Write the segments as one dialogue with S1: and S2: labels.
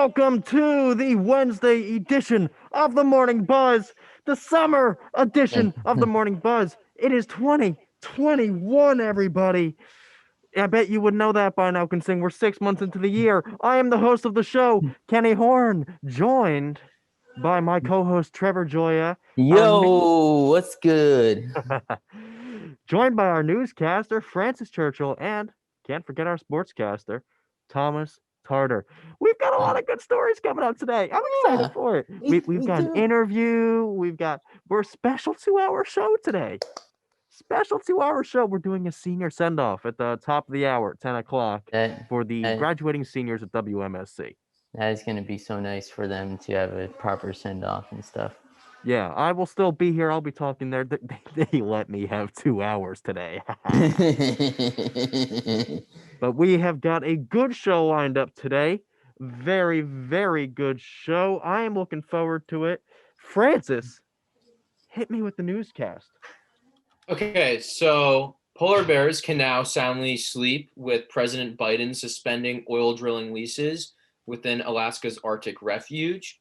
S1: welcome to the Wednesday edition of the Morning Buzz, the summer edition of the Morning Buzz. It is 2021, everybody. I bet you would know that by now, considering we're 6 months into the year. I am the host of the show, Kenny Horn, joined by my co-host Trevor Gioia.
S2: Yo, what's good?
S1: Joined by our newscaster, Francis Churchill, and can't forget our sportscaster, Thomas Tarter. We've got a lot of good stories coming up today. I'm excited for it. We've got an interview. We're a special 2-hour show today. Special 2-hour show. We're doing a senior send-off at the top of the hour, 10 o'clock, for the graduating seniors at WMSC.
S2: That is going to be so nice for them to have a proper send-off and stuff.
S1: Yeah, I will still be here. I'll be talking there. They let me have 2 hours today. But we have got a good show lined up today. Very, very good show. I am looking forward to it. Francis, hit me with the newscast.
S3: Okay, so polar bears can now soundly sleep with President Biden suspending oil drilling leases within Alaska's Arctic refuge.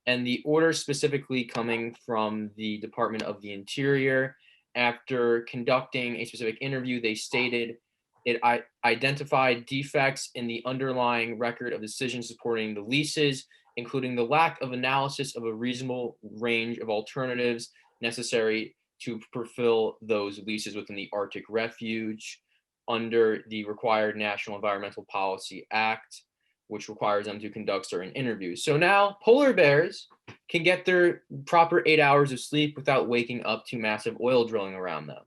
S3: And the order specifically coming from the Department of the Interior. After conducting a specific interview, they stated it identified defects in the underlying record of decisions supporting the leases, including the lack of analysis of a reasonable range of alternatives necessary to fulfill those leases within the Arctic refuge under the required National Environmental Policy Act, which requires them to conduct certain interviews. So now polar bears can get their proper 8 hours of sleep without waking up to massive oil drilling around them.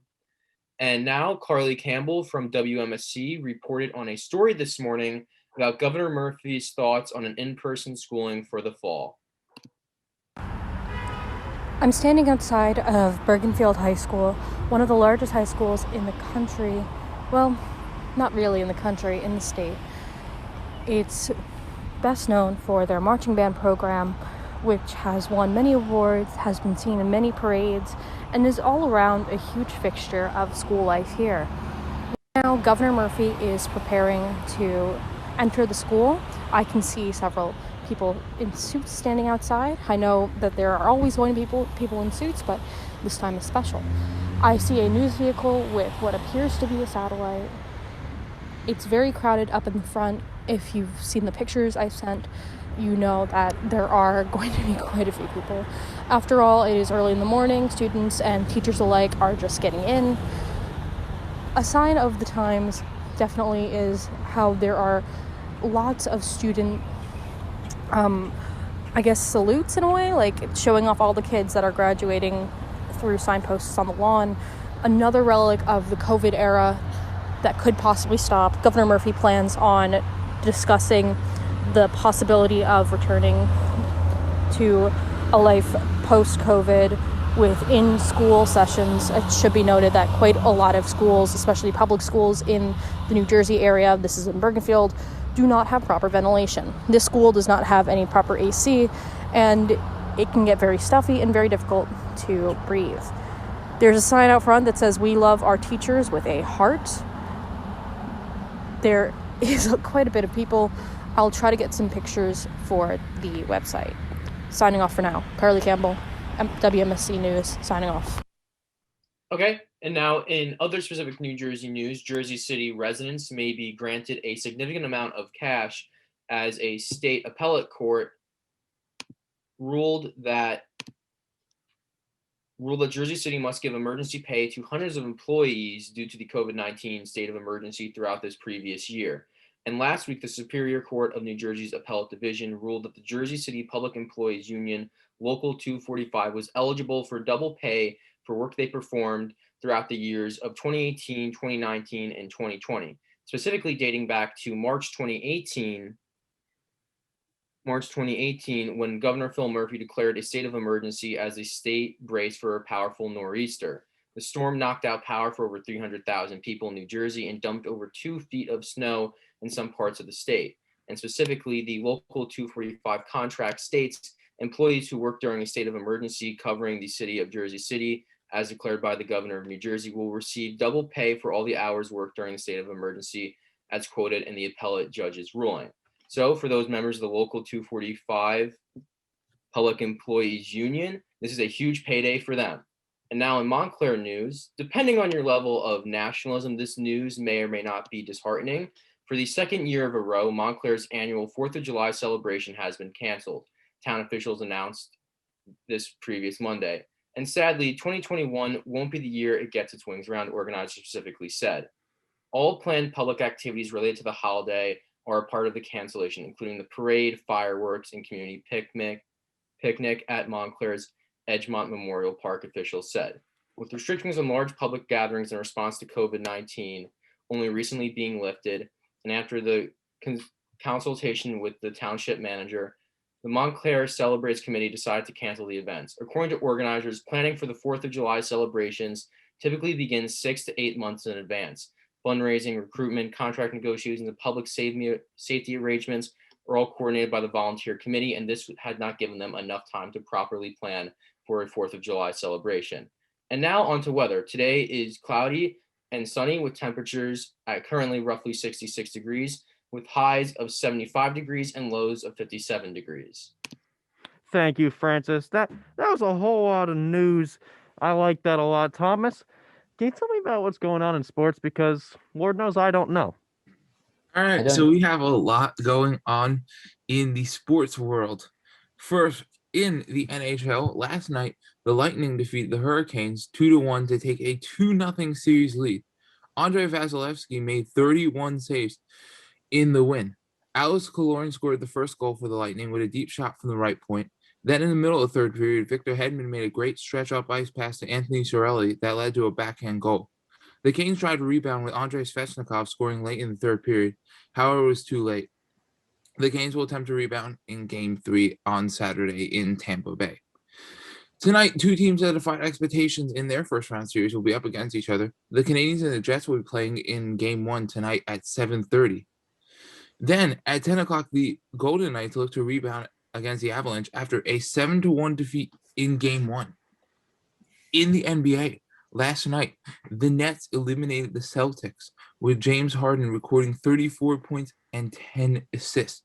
S3: And now Carly Campbell from WMSC reported on a story this morning about Governor Murphy's thoughts on an in-person schooling for the fall.
S4: I'm standing outside of Bergenfield High School, one of the largest high schools in the country. Well, not really in the country, in the state. It's best known for their marching band program, which has won many awards, has been seen in many parades, and is all around a huge fixture of school life here. Now, Governor Murphy is preparing to enter the school. I can see several people in suits standing outside. I know that there are always going to be people in suits, but this time is special. I see a news vehicle with what appears to be a satellite. It's very crowded up in the front. If you've seen the pictures I've sent, you know that there are going to be quite a few people. After all, it is early in the morning. Students and teachers alike are just getting in. A sign of the times definitely is how there are lots of student, salutes in a way, like showing off all the kids that are graduating through signposts on the lawn. Another relic of the COVID era that could possibly stop. Governor Murphy plans on discussing the possibility of returning to a life post-COVID with in-school sessions. It should be noted that quite a lot of schools, especially public schools in the New Jersey area, this is in Bergenfield, do not have proper ventilation. This school does not have any proper AC, and it can get very stuffy and very difficult to breathe. There's a sign out front that says, "We love our teachers," with a heart. There is quite a bit of people. I'll try to get some pictures for the website. Signing off for now. Carly Campbell, WMSC News, signing off.
S3: Okay, and now in other specific New Jersey news, Jersey City residents may be granted a significant amount of cash as a state appellate court ruled that Jersey City must give emergency pay to hundreds of employees due to the COVID-19 state of emergency throughout this previous year. And last week, the Superior Court of New Jersey's Appellate Division ruled that the Jersey City Public Employees Union Local 245 was eligible for double pay for work they performed throughout the years of 2018, 2019, and 2020, specifically dating back to March 2018, when Governor Phil Murphy declared a state of emergency as the state braced for a powerful nor'easter. The storm knocked out power for over 300,000 people in New Jersey and dumped over 2 feet of snow in some parts of the state. And specifically, the Local 245 contract states employees who work during a state of emergency covering the city of Jersey City, as declared by the governor of New Jersey, will receive double pay for all the hours worked during the state of emergency, as quoted in the appellate judge's ruling. So for those members of the local 245 Public Employees Union, this is a huge payday for them. And now in Montclair news, depending on your level of nationalism, this news may or may not be disheartening. For the second year of a row, Montclair's annual 4th of July celebration has been canceled. Town officials announced this previous Monday. And sadly, 2021 won't be the year it gets its wings around, organizers specifically said. All planned public activities related to the holiday are a part of the cancellation, including the parade, fireworks, and community picnic at Montclair's Edgemont Memorial Park, officials said. With restrictions on large public gatherings in response to COVID-19 only recently being lifted, and after the consultation with the township manager, the Montclair Celebrates Committee decided to cancel the events. According to organizers, planning for the 4th of July celebrations typically begins 6 to 8 months in advance. Fundraising, recruitment, contract negotiations, and public safety arrangements are all coordinated by the volunteer committee, and this had not given them enough time to properly plan for a 4th of July celebration. And now on to weather. Today is cloudy and sunny with temperatures at currently roughly 66 degrees, with highs of 75 degrees and lows of 57 degrees.
S1: Thank you, Francis. That was a whole lot of news. I like that a lot. Thomas, can you tell me about what's going on in sports? Because Lord knows I don't know.
S5: All right, so we have a lot going on in the sports world. First, in the NHL, last night, the Lightning defeated the Hurricanes 2-1 to take a 2-0 series lead. Andrei Vasilevsky made 31 saves in the win. Alex Killorn scored the first goal for the Lightning with a deep shot from the right point. Then in the middle of the third period, Victor Hedman made a great stretch-up ice pass to Anthony Cirelli that led to a backhand goal. The Canes tried to rebound with Andrei Svechnikov scoring late in the third period. However, it was too late. The Canes will attempt to rebound in Game 3 on Saturday in Tampa Bay. Tonight, two teams that defied expectations in their first-round series will be up against each other. The Canadiens and the Jets will be playing in Game 1 tonight at 7:30. Then, at 10 o'clock, the Golden Knights look to rebound against the Avalanche after a 7-1 defeat in Game 1. In the NBA, last night, the Nets eliminated the Celtics, with James Harden recording 34 points and 10 assists.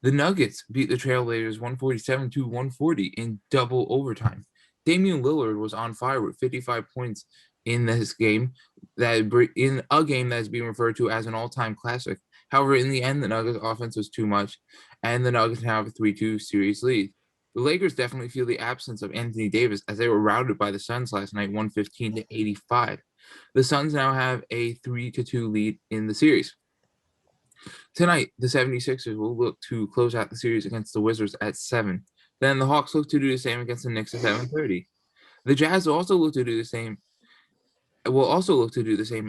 S5: The Nuggets beat the Trailblazers 147-140 in double overtime. Damian Lillard was on fire with 55 points in this game, in a game that is being referred to as an all-time classic. However, in the end, the Nuggets' offense was too much, and the Nuggets now have a 3-2 series lead. The Lakers definitely feel the absence of Anthony Davis as they were routed by the Suns last night, 115-85. The Suns now have a 3-2 lead in the series. Tonight, the 76ers will look to close out the series against the Wizards at 7. Then the Hawks look to do the same against the Knicks at 7:30. The Jazz will also look to do the same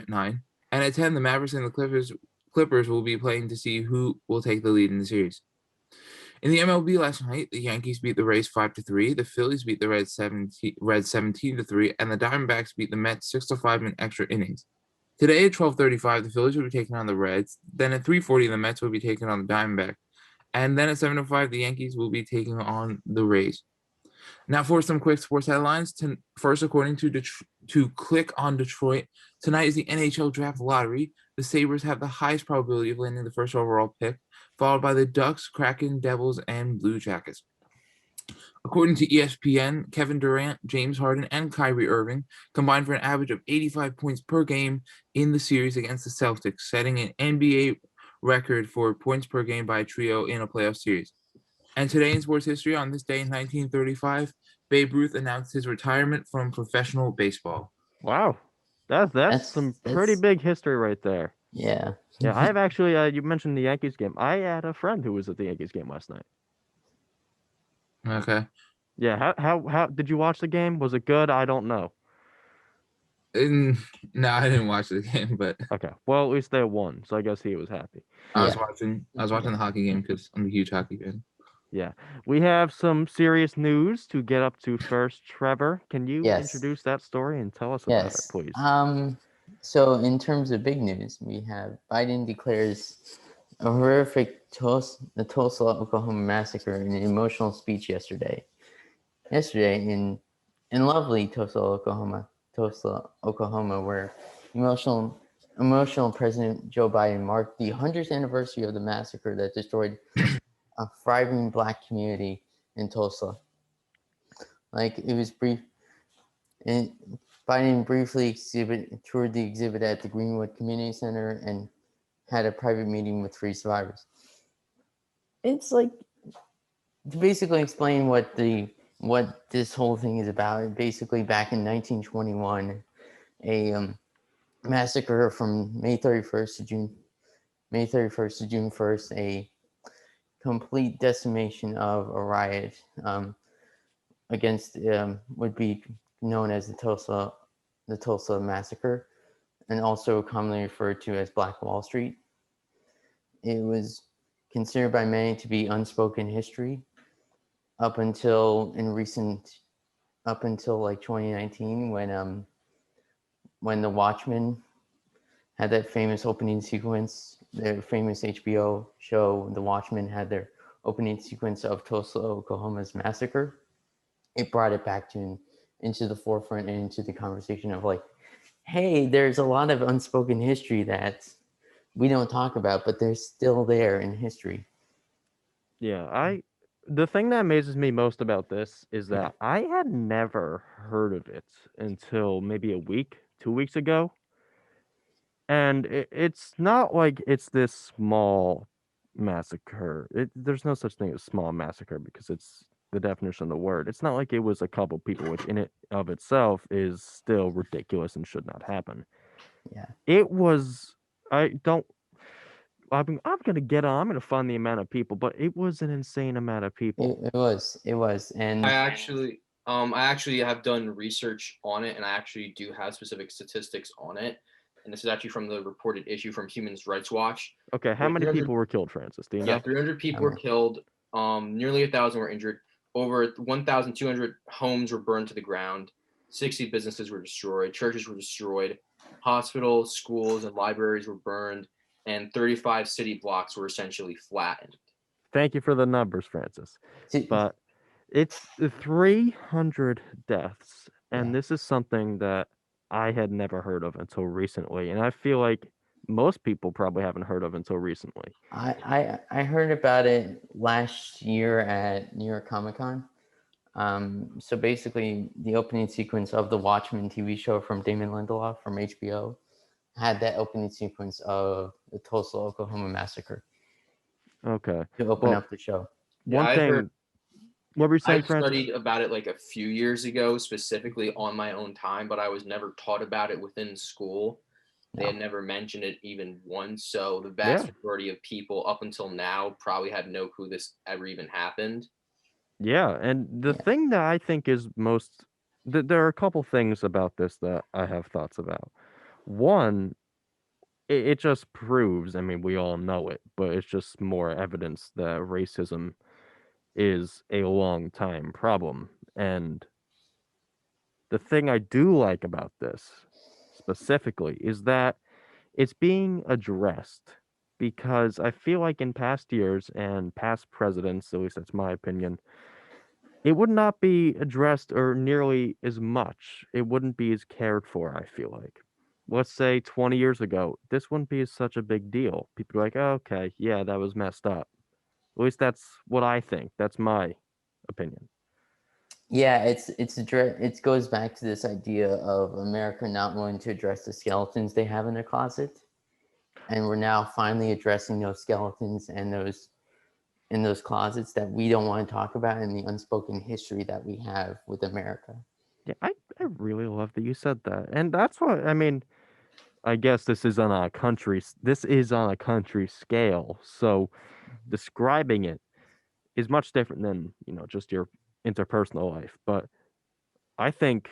S5: at 9. And at 10, the Mavericks and the Clippers will be playing to see who will take the lead in the series. In the MLB last night, the Yankees beat the Rays 5-3, the Phillies beat the Reds 17-3, and the Diamondbacks beat the Mets 6-5 in extra innings. Today at 12:35, the Phillies will be taking on the Reds. Then at 3:40, the Mets will be taking on the Diamondbacks. And then at 7:05, the Yankees will be taking on the Rays. Now for some quick sports headlines. First, according to Click on Detroit, tonight is the NHL Draft Lottery. The Sabres have the highest probability of landing the first overall pick, followed by the Ducks, Kraken, Devils, and Blue Jackets. According to ESPN, Kevin Durant, James Harden, and Kyrie Irving combined for an average of 85 points per game in the series against the Celtics, setting an NBA record for points per game by a trio in a playoff series. And today in sports history, on this day in 1935, Babe Ruth announced his retirement from professional baseball.
S1: Wow. That's some pretty big history right there.
S2: Yeah.
S1: Yeah, I have actually, you mentioned the Yankees game. I had a friend who was at the Yankees game last night.
S5: Okay.
S1: Yeah, how did you watch the game? Was it good? I don't know.
S5: No, I didn't watch the game, but
S1: Okay. Well, at least they won, so I guess he was happy.
S5: I was watching the hockey game because I'm a huge hockey fan.
S1: Yeah. We have some serious news to get up to first. Trevor, can you introduce that story and tell us about it, please?
S2: So in terms of big news, we have Biden declares a horrific the Tulsa, Oklahoma massacre in an emotional speech yesterday in lovely Tulsa, Oklahoma, where emotional emotional President Joe Biden marked the 100th anniversary of the massacre that destroyed a thriving Black community in Tulsa. Like, it was brief, and Biden briefly toured the exhibit at the Greenwood Community Center and had a private meeting with 3 survivors. It's like, to basically explain what this whole thing is about. Basically, back in 1921, a massacre from May 31st to June 1st, a complete decimation of a riot against would be known as the Tulsa Massacre, and also commonly referred to as Black Wall Street. It was considered by many to be unspoken history up until like 2019, when The Watchmen had that famous opening sequence. Their famous HBO show, The Watchmen, had their opening sequence of Tulsa, Oklahoma's massacre. It brought it back into the forefront and into the conversation of like, hey, there's a lot of unspoken history that we don't talk about, but they're still there in history.
S1: Yeah, the thing that amazes me most about this is that I had never heard of it until maybe a week, 2 weeks ago. And it's not like it's this small massacre. There's no such thing as small massacre because it's the definition of the word. It's not like it was a couple people, which in it of itself is still ridiculous and should not happen.
S2: Yeah.
S1: It was, I don't, I'm gonna get on. I'm gonna fund the amount of people, but it was an insane amount of people.
S2: It was, and
S3: I actually have done research on it, and I actually do have specific statistics on it. And this is actually from the reported issue from Human Rights Watch.
S1: Okay, how many people were killed, Francis? Do you know?
S3: 300 people were killed. Nearly 1,000 were injured. Over 1,200 homes were burned to the ground. 60 businesses were destroyed. Churches were destroyed. Hospitals, schools, and libraries were burned. And 35 city blocks were essentially flattened.
S1: Thank you for the numbers, Francis. But it's 300 deaths, and this is something that I had never heard of until recently, and I feel like most people probably haven't heard of until recently.
S2: I heard about it last year at New York Comic Con. So basically, the opening sequence of the Watchmen TV show from Damon Lindelof from HBO had that opening sequence of the Tulsa, Oklahoma massacre.
S1: Okay.
S2: To open up the show.
S1: One thing. What were you saying, Francis?
S3: I studied about it like a few years ago, specifically on my own time, but I was never taught about it within school. They had never mentioned it even once. So the vast majority of people up until now probably had no clue this ever even happened.
S1: Yeah, and the thing that I think is most... There are a couple things about this that I have thoughts about. One, it just proves, I mean, we all know it, but it's just more evidence that racism is a long time problem. And the thing I do like about this specifically is that it's being addressed, because I feel like in past years and past presidents, at least that's my opinion, it would not be addressed or nearly as much. It wouldn't be as cared for, I feel like. Let's say 20 years ago, this wouldn't be such a big deal. People are like, oh, okay, yeah, that was messed up. At least that's what I think. That's my opinion.
S2: Yeah, it goes back to this idea of America not wanting to address the skeletons they have in their closet, and we're now finally addressing those skeletons and in those closets that we don't want to talk about, and the unspoken history that we have with America.
S1: Yeah, I really love that you said that, and that's what I mean. I guess this is on a country scale, so describing it is much different than, just your interpersonal life. But I think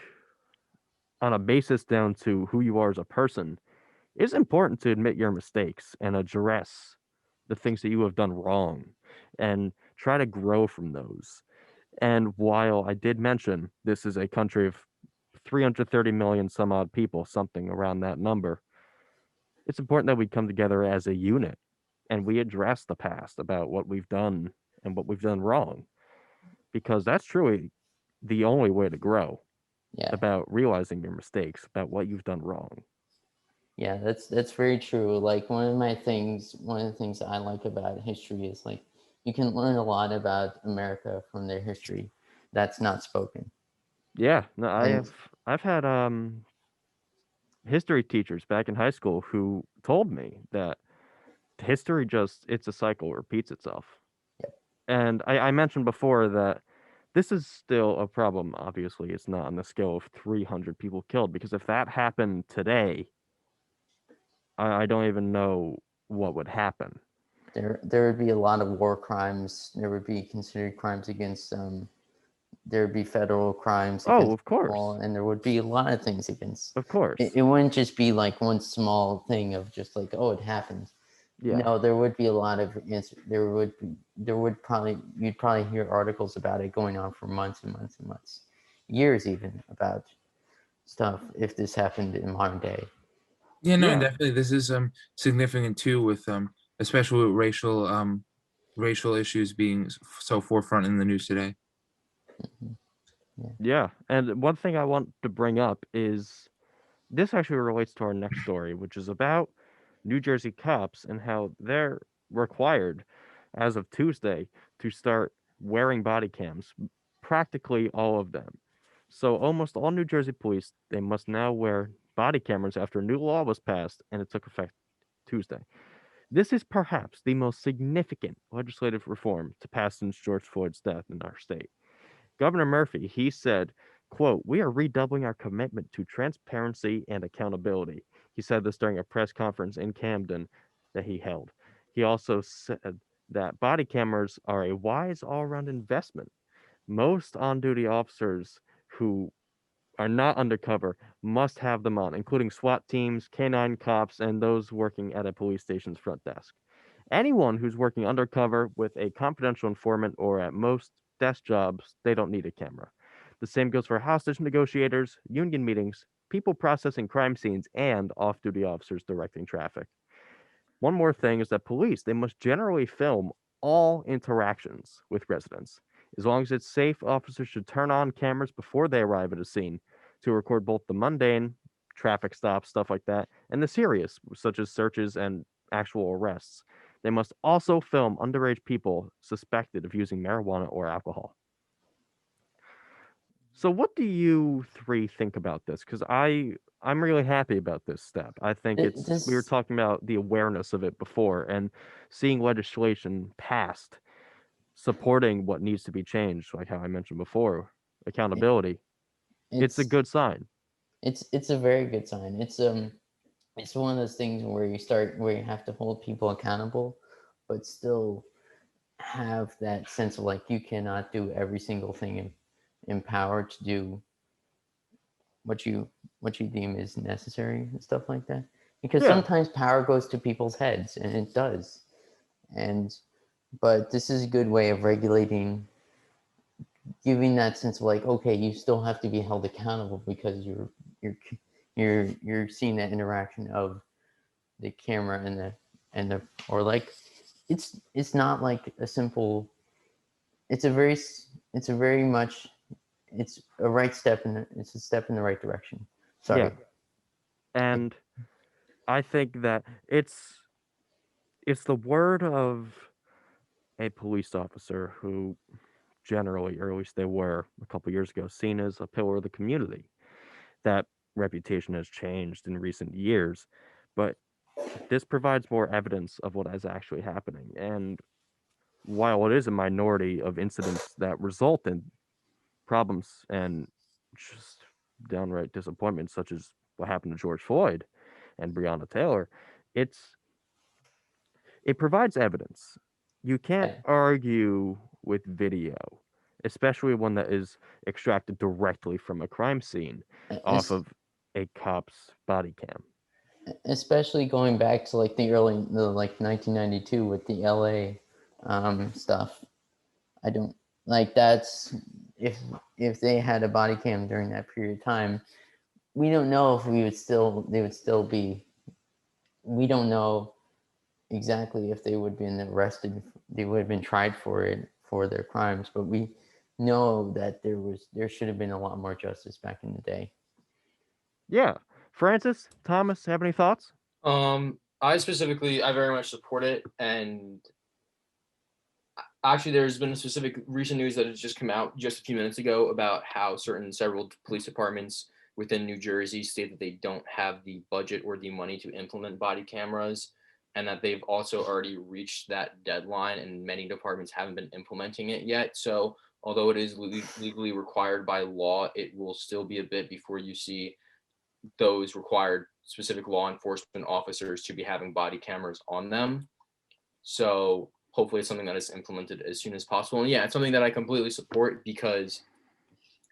S1: on a basis down to who you are as a person, it's important to admit your mistakes and address the things that you have done wrong and try to grow from those. And while I did mention this is a country of 330 million some odd people, something around that number, it's important that we come together as a unit and we address the past about what we've done and what we've done wrong, because that's truly the only way to grow. About realizing your mistakes, about what you've done wrong.
S2: Yeah, that's very true. Like one of the things I like about history is like you can learn a lot about America from their history that's not spoken.
S1: Yeah, no,
S2: And
S1: I've had history teachers back in high school who told me that history just it's a cycle, it repeats itself.
S2: yep,
S1: And I mentioned before that this is still a problem. Obviously, it's not on the scale of 300 people killed because if that happened today, I don't even know what would happen.
S2: there would be a lot of war crimes. There would be considered crimes against there would be federal crimes
S1: Oh,
S2: against
S1: of course.
S2: people, and there would be a lot of things against.
S1: Of course.
S2: It wouldn't just be like one small thing of just like, oh, it happened.
S1: Yeah.
S2: No, there would be a lot of there would probably you'd probably hear articles about it going on for months and months and months, years even, about stuff if this happened in modern day.
S5: Yeah, no,
S1: Yeah.
S5: definitely. This is significant too, with especially with racial issues being so forefront in the news today.
S1: Yeah. And one thing I want to bring up is this actually relates to our next story, which is about New Jersey cops and how they're required as of Tuesday to start wearing body cams, practically all of them. So almost all New Jersey police, they must now wear body cameras after a new law was passed and it took effect Tuesday. This is perhaps the most significant legislative reform to pass since George Floyd's death in our state. Governor Murphy, he said, quote, "We are redoubling our commitment to transparency and accountability." He said this during a press conference in Camden that he held. He also said that body cameras are a wise all-around investment. Most on-duty officers who are not undercover must have them on, including SWAT teams, canine cops, and those working at a police station's front desk. Anyone who's working undercover with a confidential informant or at most desk jobs, they don't need a camera. The same goes for hostage negotiators, union meetings, people processing crime scenes, and off duty officers directing traffic. One more thing is that police, they must generally film all interactions with residents. As long as it's safe, officers should turn on cameras before they arrive at a scene to record both the mundane, traffic stops, stuff like that, and the serious, such as searches and actual arrests. They must also film underage people suspected of using marijuana or alcohol. So what do you three think about this? Because I'm really happy about this step. I think we were
S2: This
S1: talking about the awareness of it before and seeing legislation passed supporting what needs to be changed, like how I mentioned before, accountability. It's a
S2: it's
S1: good sign.
S2: it's a very good sign. It's one of those things where you have to hold people accountable, but still have that sense of like you cannot do every single thing in power to do what you deem is necessary and stuff like that. Because
S1: Yeah.
S2: sometimes power goes to people's heads, and it does. And but this is a good way of regulating, giving that sense of like, okay, you still have to be held accountable because you're you're seeing that interaction of the camera and the or like it's not like a simple. It's a very it's a very much it's a right step it's a step in the right direction.
S1: Yeah.
S2: Sorry.
S1: And I think that it's the word of a police officer who generally, or at least they were a couple years ago, seen as a pillar of the community. That reputation has changed in recent years, but this provides more evidence of what is actually happening. And while it is a minority of incidents that result in problems and just downright disappointment, such as what happened to George Floyd and Breonna Taylor, it's it provides evidence. You can't
S2: Yeah.
S1: argue with video, especially one that is extracted directly from a crime scene off
S2: Es-
S1: of a cop's body cam.
S2: Especially going back to like the like 1992 with the LA stuff. I don't like that's if they had a body cam during that period of time, we don't know if we would still they would still be. We don't know exactly if they would have been arrested. They would have been tried for it for their crimes, but we know that there should have been a lot more justice back in the day.
S1: Yeah, Francis, Thomas, have any thoughts?
S3: I very much support it, and actually, there's been a specific recent news that has just come out just a few minutes ago about how several police departments within New Jersey state that they don't have the budget or the money to implement body cameras, and that they've also already reached that deadline, and many departments haven't been implementing it yet. So, although it is legally required by law, it will still be a bit before you see those required specific law enforcement officers to be having body cameras on them. So hopefully it's something that is implemented as soon as possible. And yeah, it's something that I completely support, because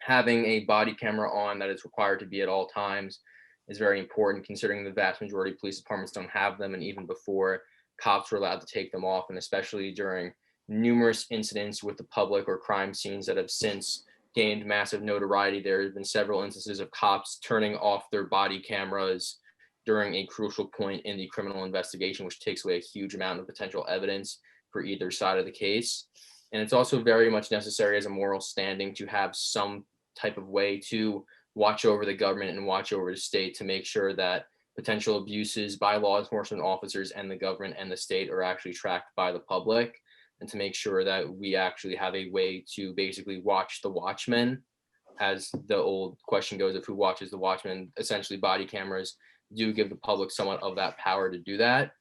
S3: having a body camera on that is required to be at all times is very important, considering the vast majority of police departments don't have them. And even before, cops were allowed to take them off. And especially during numerous incidents with the public or crime scenes that have since gained massive notoriety, there have been several instances of cops turning off their body cameras during a crucial point in the criminal investigation, which takes away a huge amount of potential evidence for either side of the case. And it's also very much necessary as a moral standing to have some type of way to watch over the government and watch over the state, to make sure that potential abuses by law enforcement officers and the government and the state are actually tracked by the public, and to make sure that we actually have a way to basically watch the watchmen. As the old question goes of who watches the watchmen, essentially body cameras do give the public somewhat of that power to do that.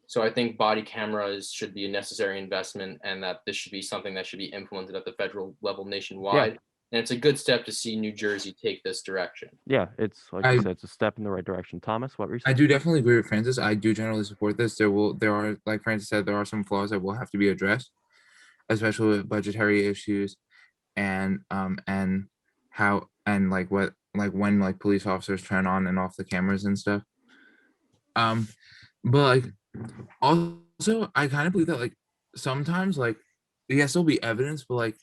S3: So I think body cameras should be a necessary investment, and that this should be something that should be implemented at the federal level nationwide.
S1: Yeah.
S3: And it's a good step to see New Jersey take this direction.
S1: Yeah, it's like you said, it's a step in the right direction. Thomas, what were you saying?
S5: I do definitely agree with Francis. I do generally support this. There are, like Francis said, there are some flaws that will have to be addressed, especially with budgetary issues, and how and like what like when like police officers turn on and off the cameras and stuff. But like also I kind of believe that like sometimes like yes, there'll be evidence, but like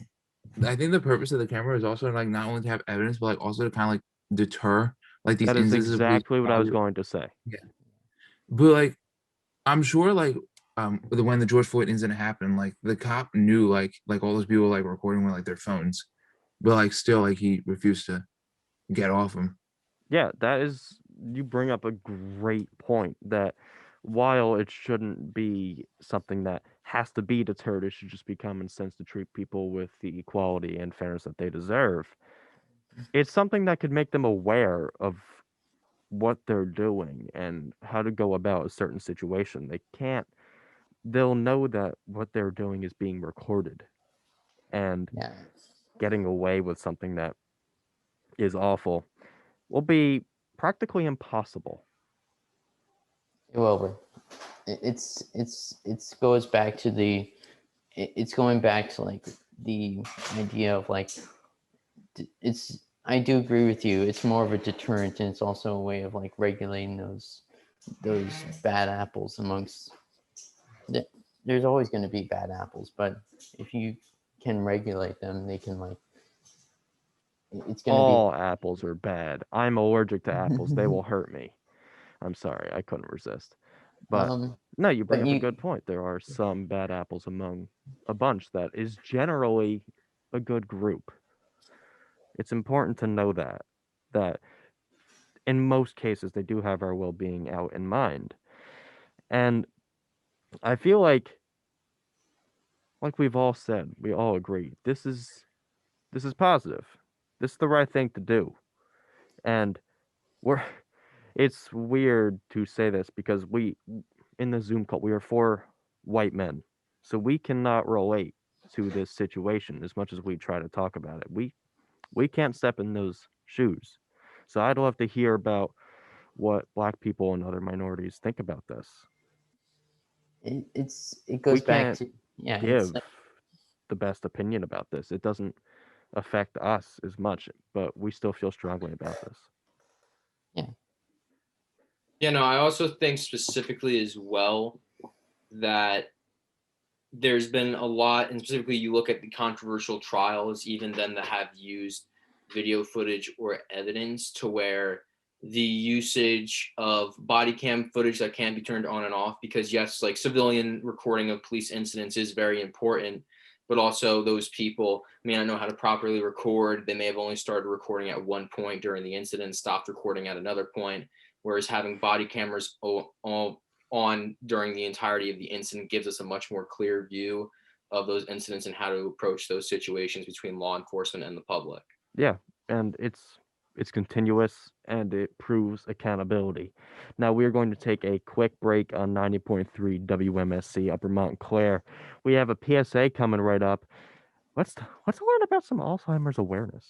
S5: I think the purpose of the camera is also like not only to have evidence, but like also to kind of like deter like these
S1: That is
S5: instances of police
S1: exactly what I was
S5: brutality.
S1: going to say.
S5: Yeah. But like I'm sure like when the George Floyd incident happened, like the cop knew like all those people like recording with like their phones, but like still like he refused to get off them.
S1: Yeah, you bring up a great point, that while it shouldn't be something that has to be deterred, it should just be common sense to treat people with the equality and fairness that they deserve. It's something that could make them aware of what they're doing and how to go about a certain situation. They'll know that what they're doing is being recorded, and
S2: Yeah.
S1: getting away with something that is awful will be practically impossible.
S2: It will be. It's goes back to it's going back to like the idea of like I do agree with you. It's more of a deterrent, and it's also a way of like regulating those bad apples amongst. There's always going to be bad apples, but if you can regulate them, they can like. It's going to be.
S1: All apples are bad. I'm allergic to apples. They will hurt me. I'm sorry, I couldn't resist. But no, you bring up a good point. There are some bad apples among a bunch that is generally a good group. It's important to know that in most cases they do have our well-being out in mind. And I feel like we've all said, we all agree, this is positive. This is the right thing to do. And it's weird to say this because in the Zoom call, we are 4 white men. So we cannot relate to this situation as much as we try to talk about it. We can't step in those shoes. So I'd love to hear about what Black people and other minorities think about this.
S2: It goes back to
S1: give the best opinion about this. It doesn't affect us as much, but we still feel strongly about this.
S2: Yeah.
S3: Yeah, no, I also think specifically as well that there's been a lot, and specifically you look at the controversial trials, even then, that have used video footage or evidence, to where the usage of body cam footage that can be turned on and off, because yes, like civilian recording of police incidents is very important, but also those people may not know how to properly record. They may have only started recording at one point during the incident, stopped recording at another point, whereas having body cameras all on during the entirety of the incident gives us a much more clear view of those incidents and how to approach those situations between law enforcement and the public.
S1: Yeah, and it's continuous and it proves accountability. Now we are going to take a quick break on 90.3 WMSC Upper Montclair. We have a PSA coming right up. Let's learn about some Alzheimer's awareness.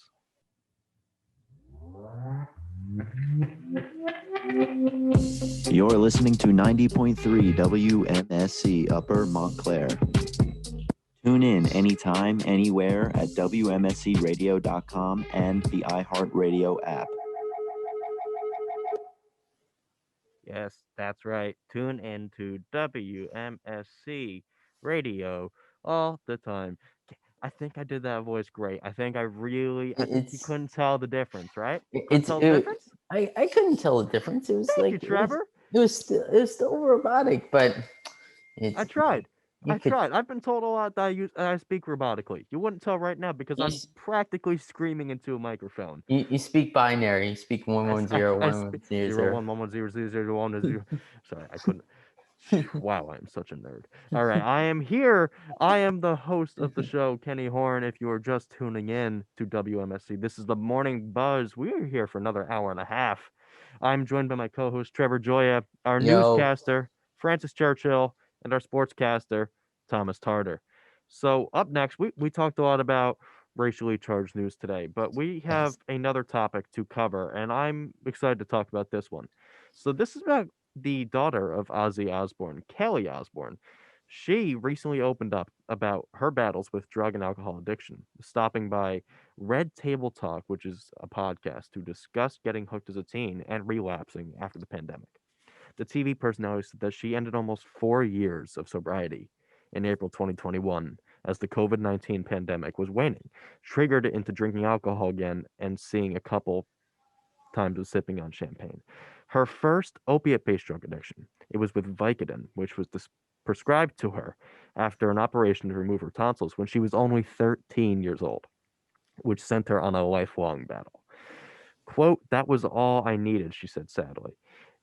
S6: You're listening to 90.3 WMSC Upper Montclair. Tune in anytime, anywhere at WMSCradio.com and the iHeartRadio app.
S1: Yes, that's right. Tune in to WMSC Radio all the time. I think I did that voice great. I think you couldn't tell the difference, right? Couldn't tell the difference?
S2: I couldn't tell the difference. It was
S1: Thank you, Trevor.
S2: It was still robotic, but
S1: I tried. I've been told a lot that I speak robotically. You wouldn't tell right now because I'm practically screaming into a microphone.
S2: You speak binary. You speak 110
S1: 110. Sorry, I couldn't. Wow, I am such a nerd. All right, I am here. I am the host of the show, Kenny Horn. If you are just tuning in to WMSC, this is the Morning Buzz. We are here for another hour and a half. I'm joined by my co-host, Trevor Gioia, our newscaster, Francis Churchill, and our sportscaster, Thomas Tarter. So up next, we talked a lot about racially charged news today, but we have another topic to cover, and I'm excited to talk about this one. So this is about the daughter of Ozzy Osbourne, Kelly Osbourne. She recently opened up about her battles with drug and alcohol addiction, stopping by Red Table Talk, which is a podcast to discuss getting hooked as a teen and relapsing after the pandemic. The TV personality said that she ended almost 4 years of sobriety in April 2021 as the COVID-19 pandemic was waning, triggered into drinking alcohol again and seeing a couple times of sipping on champagne. Her first opiate-based drug addiction, it was with Vicodin, which was prescribed to her after an operation to remove her tonsils when she was only 13 years old, which sent her on a lifelong battle. Quote, "That was all I needed," she said sadly.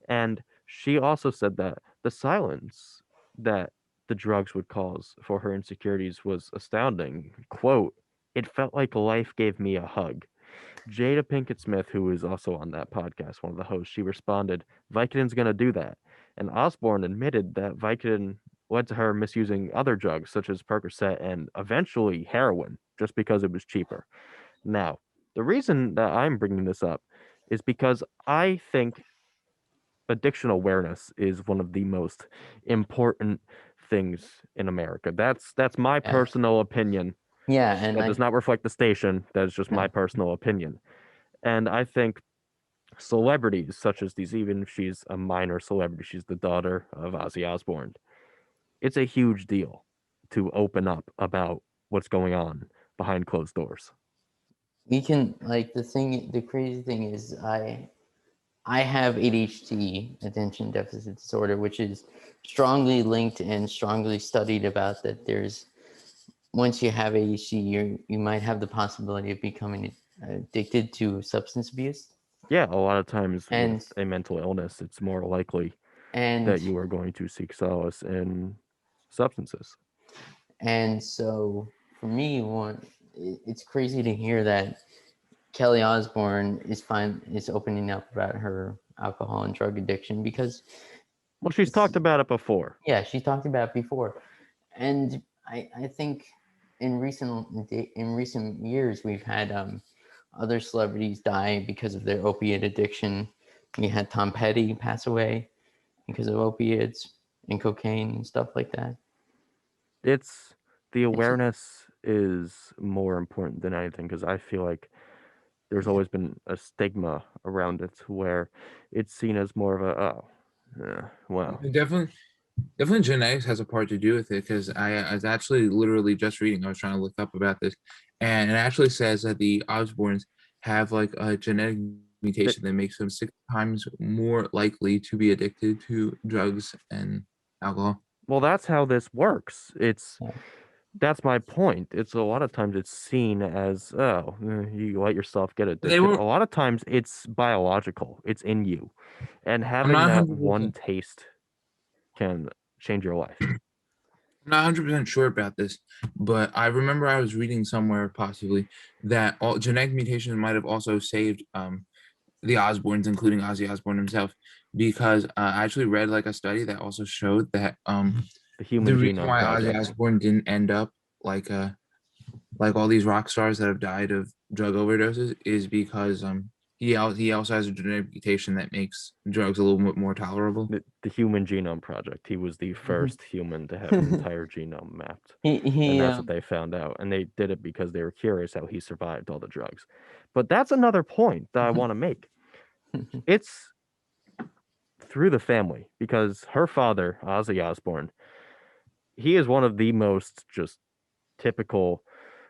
S1: And she also said that the silence that the drugs would cause for her insecurities was astounding. Quote, "It felt like life gave me a hug." Jada Pinkett Smith, who is also on that podcast, one of the hosts, she responded, "Vicodin's going to do that." And Osbourne admitted that Vicodin led to her misusing other drugs such as Percocet and eventually heroin just because it was cheaper. Now, the reason that I'm bringing this up is because I think addiction awareness is one of the most important things in America. That's my personal opinion.
S2: Yeah, and
S1: that does not reflect the station. That is just my personal opinion. And I think celebrities such as these, even if she's a minor celebrity, she's the daughter of Ozzy Osbourne, it's a huge deal to open up about what's going on behind closed doors.
S2: We can, the crazy thing is I have ADHD, attention deficit disorder, which is strongly linked and strongly studied about that once you have ADHD, you might have the possibility of becoming addicted to substance abuse.
S1: Yeah, a lot of times with a mental illness, it's more likely that you are going to seek solace in substances.
S2: And so for me, it's crazy to hear that Kelly Osbourne is opening up about her alcohol and drug addiction because...
S1: Well, she's talked about it before.
S2: Yeah, she talked about it before. And I think in recent years, we've had other celebrities die because of their opiate addiction. We had Tom Petty pass away because of opiates and cocaine and stuff like that.
S1: The awareness is more important than anything because I feel like there's always been a stigma around it where it's seen as more of well.
S5: Definitely genetics has a part to do with it because I was actually literally just reading. I was trying to look up about this, and it actually says that the Osbournes have like a genetic mutation that makes them 6 times more likely to be addicted to drugs and alcohol.
S1: Well, that's how this works. It's That's my point. It's a lot of times it's seen as, oh, you let yourself get
S5: They
S1: addicted.
S5: were.
S1: A lot of times it's biological. It's in you. And
S5: I'm
S1: having
S5: not
S1: that
S5: 100%.
S1: one taste can change your life.
S5: I'm not 100% sure about this, but I remember I was reading somewhere possibly that all genetic mutations might have also saved the Osbournes, including Ozzy Osbourne himself, because I actually read like a study that also showed that
S1: The
S5: the
S1: Human
S5: reason
S1: Genome
S5: why Ozzy
S1: Project.
S5: Osbourne didn't end up like all these rock stars that have died of drug overdoses is because he also has a genetic mutation that makes drugs a little bit more tolerable.
S1: The Human Genome Project. He was the
S2: Mhm.
S1: first human to have his entire genome mapped. And
S2: He
S1: that's what they found out. And they did it because they were curious how he survived all the drugs. But that's another point that I want to make. It's through the family because her father, Ozzy Osbourne, he is one of the most just typical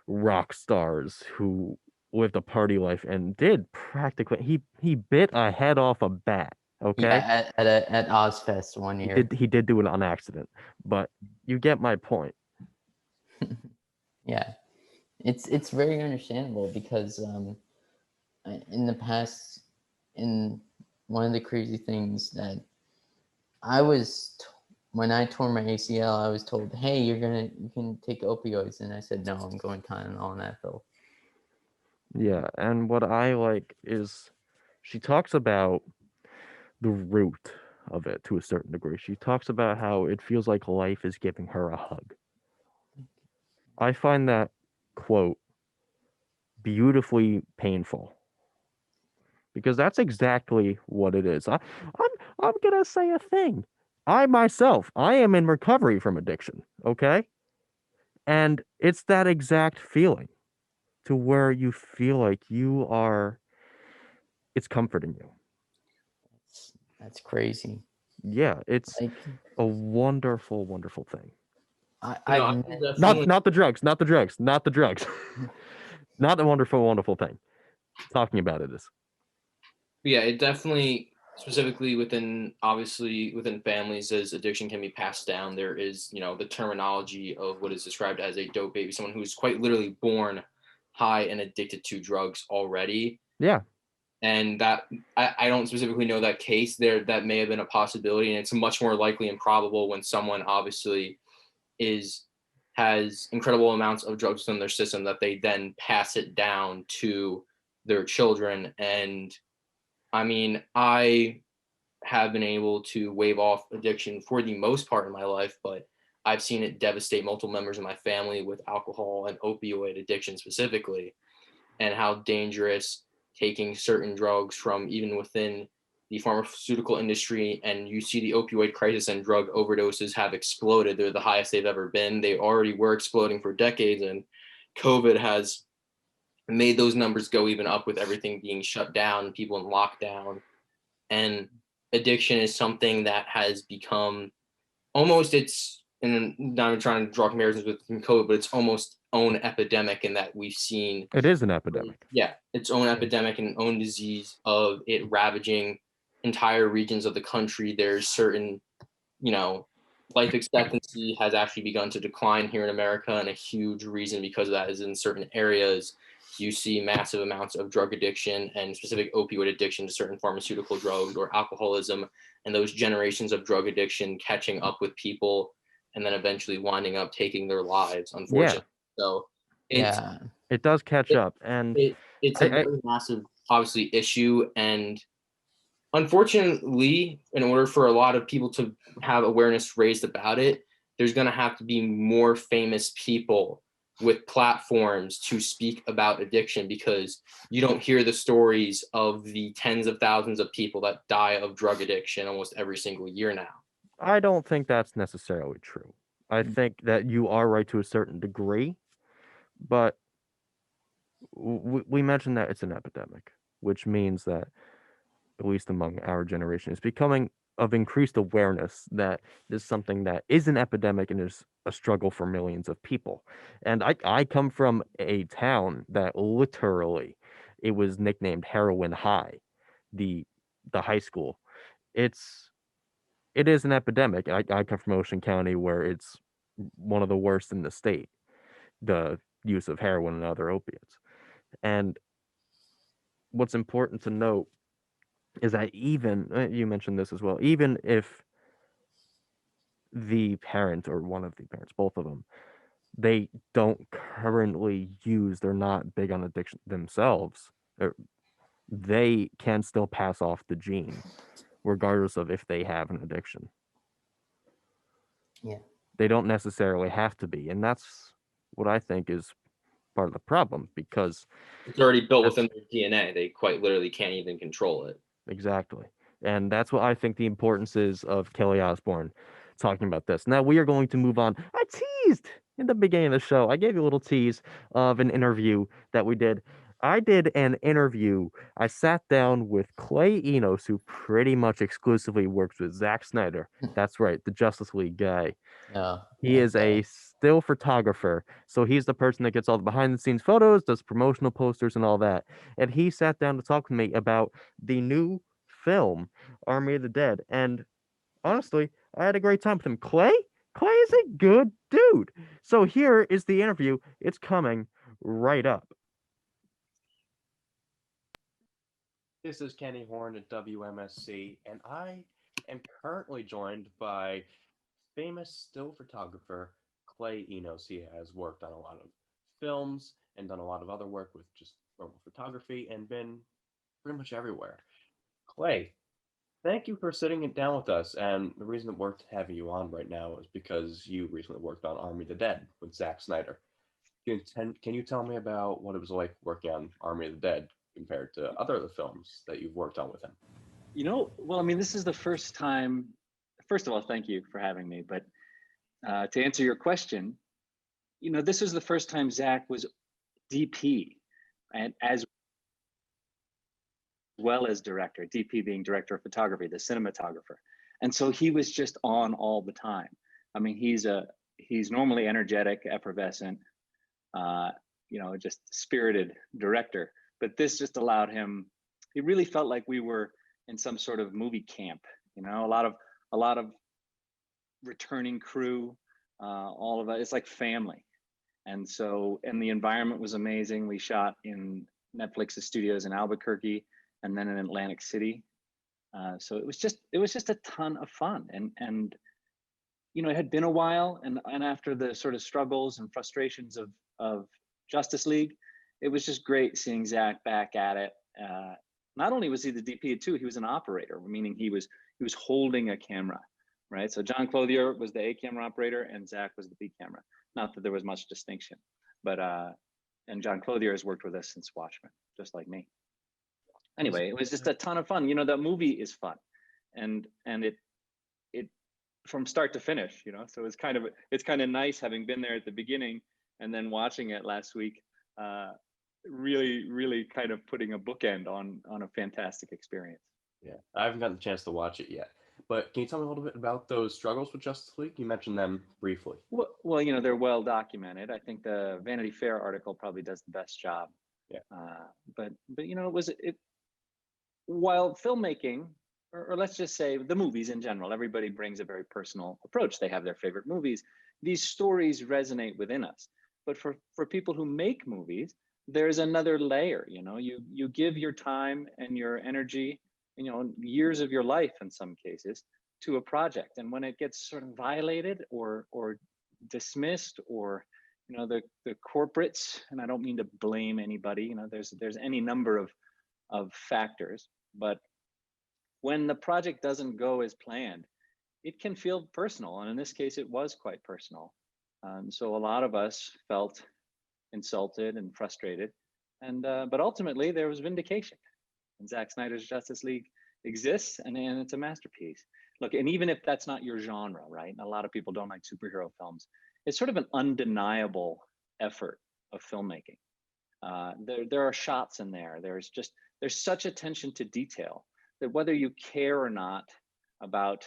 S1: rock stars who lived a party life and did practically he bit a head off a bat. Okay,
S2: yeah, at Ozfest one year.
S1: he did do it on accident, but you get my point.
S2: Yeah, it's very understandable because in the past, in one of the crazy things that I was when I tore my ACL, I was told, "Hey, you can take opioids," and I said, "No, I'm going Tylenol and Advil."
S1: Yeah, and what I like is she talks about the root of it to a certain degree. She talks about how it feels like life is giving her a hug. I find that quote beautifully painful because that's exactly what it is. I'm gonna say a thing. I myself, I am in recovery from addiction. Okay, and it's that exact feeling to where you feel like you are. It's comforting you.
S2: That's crazy.
S1: Yeah, it's
S2: Like
S1: a wonderful, wonderful thing.
S2: I've
S3: I can
S2: met
S3: definitely.
S1: Not the drugs, not the drugs, not the drugs. Not a wonderful, wonderful thing. Talking about it is.
S3: Yeah, it definitely specifically obviously within families as addiction can be passed down. There is, the terminology of what is described as a dope baby, someone who's quite literally born high and addicted to drugs already.
S1: Yeah,
S3: And that I don't specifically know that case there. That may have been a possibility, and it's much more likely and probable when someone obviously has incredible amounts of drugs in their system that they then pass it down to their children. And I mean, I have been able to wave off addiction for the most part in my life, but I've seen it devastate multiple members of my family with alcohol and opioid addiction specifically, and how dangerous taking certain drugs from even within the pharmaceutical industry. And you see the opioid crisis and drug overdoses have exploded. They're the highest they've ever been. They already were exploding for decades, and COVID has made those numbers go even up with everything being shut down, people in lockdown. And addiction is something that has become almost and not even trying to draw comparisons with COVID, but it's almost own epidemic in that we've seen,
S1: it is an epidemic.
S3: yeah, its own epidemic and own disease of it ravaging entire regions of the country. There's certain, you know, life expectancy has actually begun to decline here in America, and a huge reason because of that is in certain areas you see massive amounts of drug addiction and specific opioid addiction to certain pharmaceutical drugs or alcoholism, and those generations of drug addiction catching up with people and then eventually winding up taking their lives,
S1: Yeah,
S3: unfortunately. So it's
S2: yeah.
S1: it does catch
S3: it,
S1: up, and
S3: it's a
S1: I
S3: very massive, obviously, issue. And unfortunately, in order for a lot of people to have awareness raised about it, there's going to have to be more famous people with platforms to speak about addiction, because you don't hear the stories of the tens of thousands of people that die of drug addiction almost every single year now.
S1: I don't think that's necessarily true. I think that you are right to a certain degree, but we mentioned that it's an epidemic, which means that at least among our generation, is becoming of increased awareness that this is something that is an epidemic and is a struggle for millions of people. And I come from a town that literally it was nicknamed Heroin High, the the high school. It's it is an epidemic. I come from Ocean County where it's one of the worst in the state. the use of heroin and other opiates. And what's important to note is that even you mentioned this as well, even if the parent or one of the parents, both of them, they don't currently use, they're not big on addiction themselves, they can still pass off the gene, regardless of if they have an addiction.
S2: Yeah.
S1: They don't necessarily have to be. And that's what I think is part of the problem, because
S3: it's already built within their DNA. They quite literally can't even control it.
S1: Exactly. And that's what I think the importance is of Kelly Osbourne talking about this. Now we are going to move on. I teased in the beginning of the show. I gave you a little tease of an interview that we did. I did an interview. I sat down with Clay Enos, who pretty much exclusively works with Zack Snyder. That's right, the Justice League guy. He is a still photographer. So he's the person that gets all the behind the scenes photos, does promotional posters and all that. And he sat down to talk with me about the new film, Army of the Dead. And honestly, I had a great time with him. Clay is a good dude. So here is the interview. It's coming right up. This is Kenny Horn at WMSC, and I am currently joined by famous still photographer Clay Enos. He has worked on a lot of films and done a lot of other work with just normal photography and been pretty much everywhere. Clay, thank you for sitting it down with us. And the reason that we're having you on right now is because you recently worked on Army of the Dead with Zack Snyder. Can you tell me about what it was like working on Army of the Dead compared to other of the films that you've worked on with him?
S7: Well, I mean, this is the first time. First of all, thank you for having me. But to answer your question, this was the first time Zach was DP, and as well as director, DP being director of photography, the cinematographer. And so he was just on all the time. I mean, he's normally energetic, effervescent, just spirited director. But this just allowed him, he really felt like we were in some sort of movie camp, a lot of returning crew, all of it. It's like family. And the environment was amazing. We shot in Netflix's studios in Albuquerque and then in Atlantic City. So it was just a ton of fun. And it had been a while, and after the sort of struggles and frustrations of Justice League, it was just great seeing Zach back at it. Not only was he the DP too, he was an operator, meaning he was holding a camera, right? So John Clothier was the A camera operator and Zach was the B camera. Not that there was much distinction, but and John Clothier has worked with us since Watchmen, just like me. Anyway, it was just a ton of fun. The movie is fun, and it from start to finish. So it's kind of nice having been there at the beginning and then watching it last week. Really kind of putting a bookend on a fantastic experience.
S1: Yeah, I haven't gotten the chance to watch it yet. But can you tell me a little bit about those struggles with Justice League? You mentioned them briefly.
S7: Well, they're well documented. I think the Vanity Fair article probably does the best job.
S1: Yeah.
S7: But while filmmaking, or let's just say the movies in general, everybody brings a very personal approach. They have their favorite movies. These stories resonate within us. But for people who make movies, there's another layer. You give your time and your energy, years of your life in some cases, to a project, and when it gets sort of violated or dismissed, or the corporates, and I don't mean to blame anybody, there's any number of factors, but when the project doesn't go as planned, it can feel personal, and in this case it was quite personal. So a lot of us felt insulted and frustrated, and but ultimately there was vindication, and Zack Snyder's Justice League exists, and it's a masterpiece. Look, and even if that's not your genre, right? And a lot of people don't like superhero films. It's sort of an undeniable effort of filmmaking. There are shots in there. There's such attention to detail that whether you care or not about,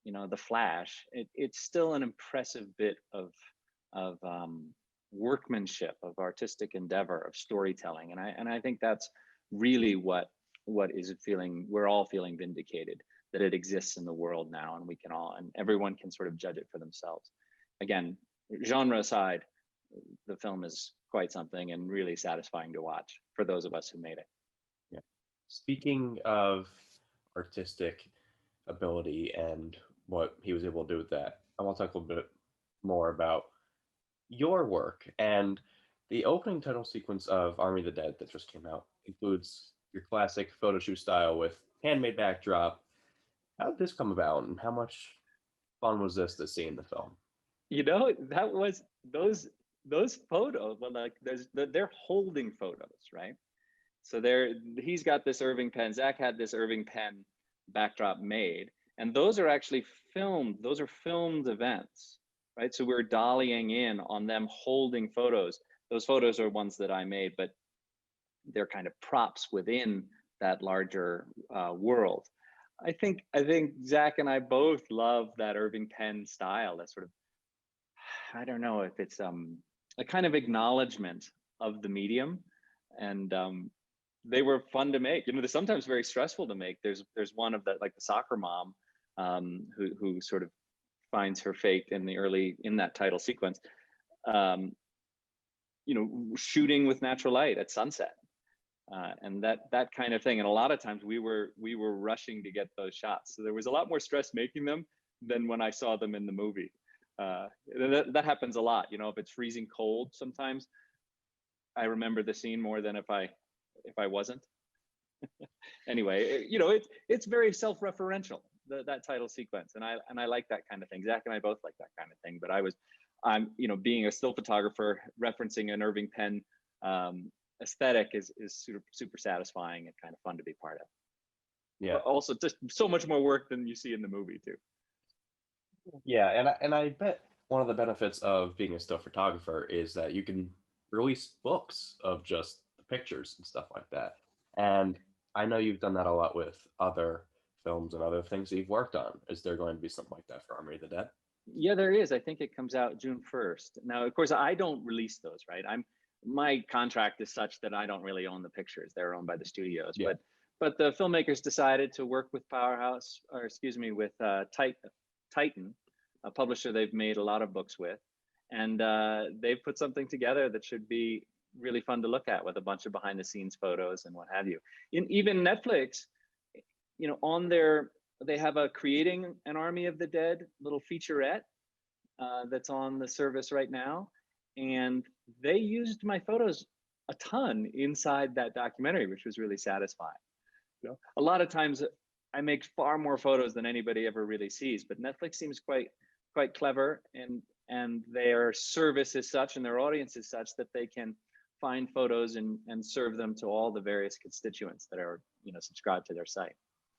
S7: the Flash, it's still an impressive bit of workmanship, of artistic endeavor, of storytelling, and I think that's really what is we're all feeling vindicated that it exists in the world now, and everyone can sort of judge it for themselves. Again, genre aside, the film is quite something and really satisfying to watch for those of us who made it.
S8: Yeah. Speaking of artistic ability and what he was able to do with that, I want to talk a little bit more about your work. And the opening title sequence of Army of the Dead that just came out includes your classic photo shoot style with handmade backdrop. How did this come about, and how much fun was this to see in the film?
S7: You know, that was those photos. Well, like they're holding photos, right? So he's got this Irving pen. Zach had this Irving pen backdrop made, and those are actually filmed. Those are filmed events, right? So we're dollying in on them holding photos. Those photos are ones that I made, but they're kind of props within that larger world. I think Zach and I both love that Irving pen style. That sort of, I don't know if it's a kind of acknowledgement of the medium, and they were fun to make. You know, they're sometimes very stressful to make. There's one of that, like the soccer mom, who sort of finds her fate in that title sequence. You know, shooting with natural light at sunset. And that kind of thing. And a lot of times we were rushing to get those shots. So there was a lot more stress making them than when I saw them in the movie. That happens a lot. You know, if it's freezing cold, sometimes I remember the scene more than if I wasn't. Anyway, you know, it's very self-referential, that title sequence, and I like that kind of thing. Zach and I both like that kind of thing. But I'm you know, being a still photographer, referencing an Irving pen aesthetic is super satisfying and kind of fun to be part of.
S8: Yeah.
S7: But also just so much more work than you see in the movie too.
S8: Yeah, and I bet one of the benefits of being a still photographer is that you can release books of just the pictures and stuff like that. And I know you've done that a lot with other films and other things that you've worked on. Is there going to be something like that for Army of the Dead?
S7: Yeah, there is. I think it comes out June 1st. Now, of course, I don't release those, right? My contract is such that I don't really own the pictures. They're owned by the studios.
S8: Yeah.
S7: But the filmmakers decided to work with with Titan, a publisher they've made a lot of books with, and they've put something together that should be really fun to look at, with a bunch of behind the scenes photos and what have you. Even Netflix, you know, they have a Creating an Army of the Dead little featurette that's on the service right now. And they used my photos a ton inside that documentary, which was really satisfying. You know, a lot of times I make far more photos than anybody ever really sees, but Netflix seems quite clever, and their service is such, and their audience is such, that they can find photos and serve them to all the various constituents that are, you know, subscribed to their site.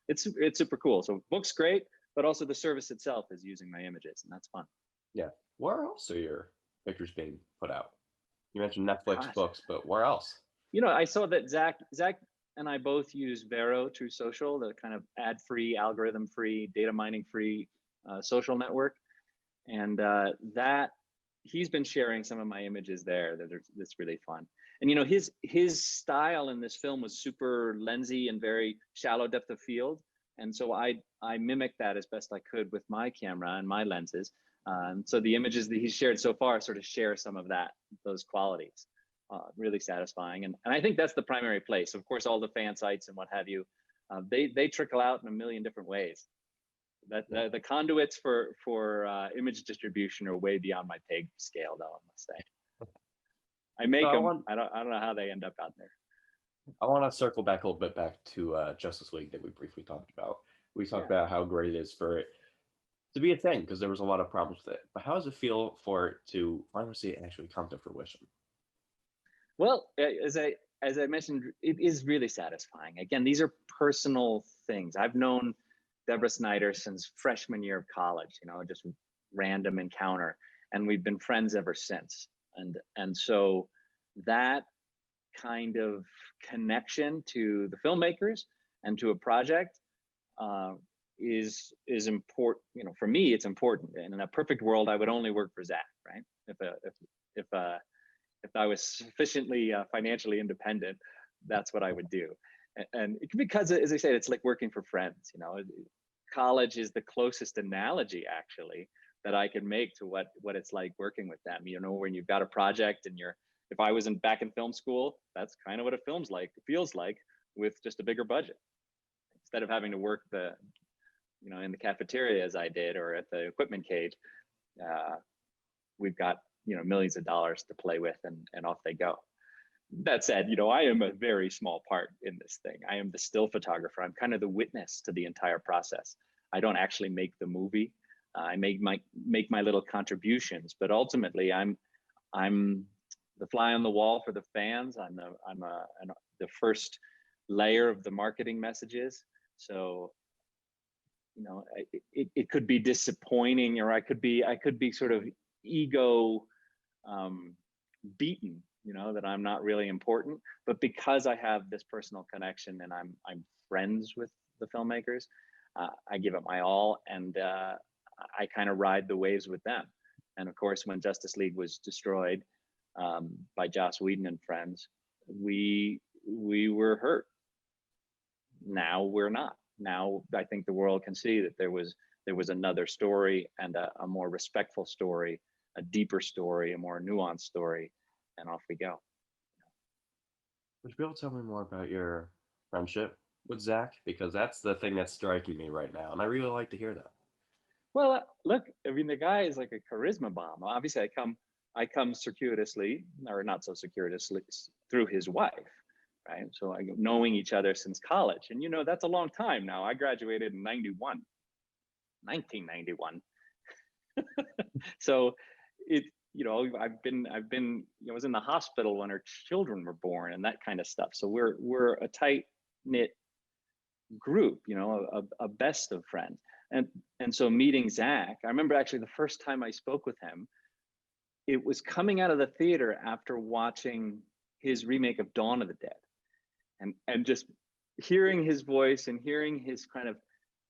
S7: It's super cool. So book's great, but also the service itself is using my images, and that's fun.
S8: Yeah. Where else are your pictures being put out? You mentioned Netflix books, but where else?
S7: You know, I saw that Zach and I both use Vero, True Social, the kind of ad-free, algorithm-free, data mining-free social network, and that he's been sharing some of my images there. That's really fun. And you know, his style in this film was super lensy and very shallow depth of field, and so I mimicked that as best I could with my camera and my lenses. So the images that he's shared so far sort of share some of those qualities. Really satisfying, and I think that's the primary place. Of course, all the fan sites and what have you, they trickle out in a million different ways. That the conduits for image distribution are way beyond my pay scale, though, I must say. I make them. I don't know how they end up out there.
S8: I want to circle back a little bit back to Justice League that we briefly talked about. We talked about how great it is for it to be a thing, because there was a lot of problems with it. But how does it feel for it to finally see it actually come to fruition?
S7: Well, as I mentioned, it is really satisfying. Again, these are personal things. I've known Deborah Snyder since freshman year of college, you know, just random encounter, and we've been friends ever since. And so that kind of connection to the filmmakers and to a project is important. You know, for me, it's important. And in a perfect world, I would only work for Zach, right? If I was sufficiently financially independent, that's what I would do. And because, as I said, it's like working for friends. You know, college is the closest analogy, actually, that I could make to what it's like working with them. You know, when you've got a project and if I was back in film school, that's kind of what it feels like with just a bigger budget. Instead of having to work in the cafeteria as I did, or at the equipment cage, we've got, millions of dollars to play with, and off they go. That said, I am a very small part in this thing. I am the still photographer. I'm kind of the witness to the entire process. I don't actually make the movie. I make my little contributions, but ultimately I'm the fly on the wall for the fans. I'm the first layer of the marketing messages. So, it could be disappointing, or I could be sort of ego beaten, that I'm not really important. But because I have this personal connection and I'm friends with the filmmakers, I give it my all, and I kind of ride the waves with them. And of course, when Justice League was destroyed by Joss Whedon and friends, we were hurt. Now we're not. Now I think the world can see that there was another story, and a more respectful story, a deeper story, a more nuanced story, and off we go.
S8: Would you be able to tell me more about your friendship with Zach? Because that's the thing that's striking me right now, and I really like to hear that.
S7: Well, look, I mean, the guy is like a charisma bomb. Obviously, I come circuitously, or not so circuitously, through his wife, right? So knowing each other since college, and that's a long time now. I graduated in 1991. So I was in the hospital when her children were born and that kind of stuff. So we're a tight knit group, a best of friends. And so meeting Zach, I remember actually the first time I spoke with him, it was coming out of the theater after watching his remake of Dawn of the Dead, and just hearing his voice and hearing his kind of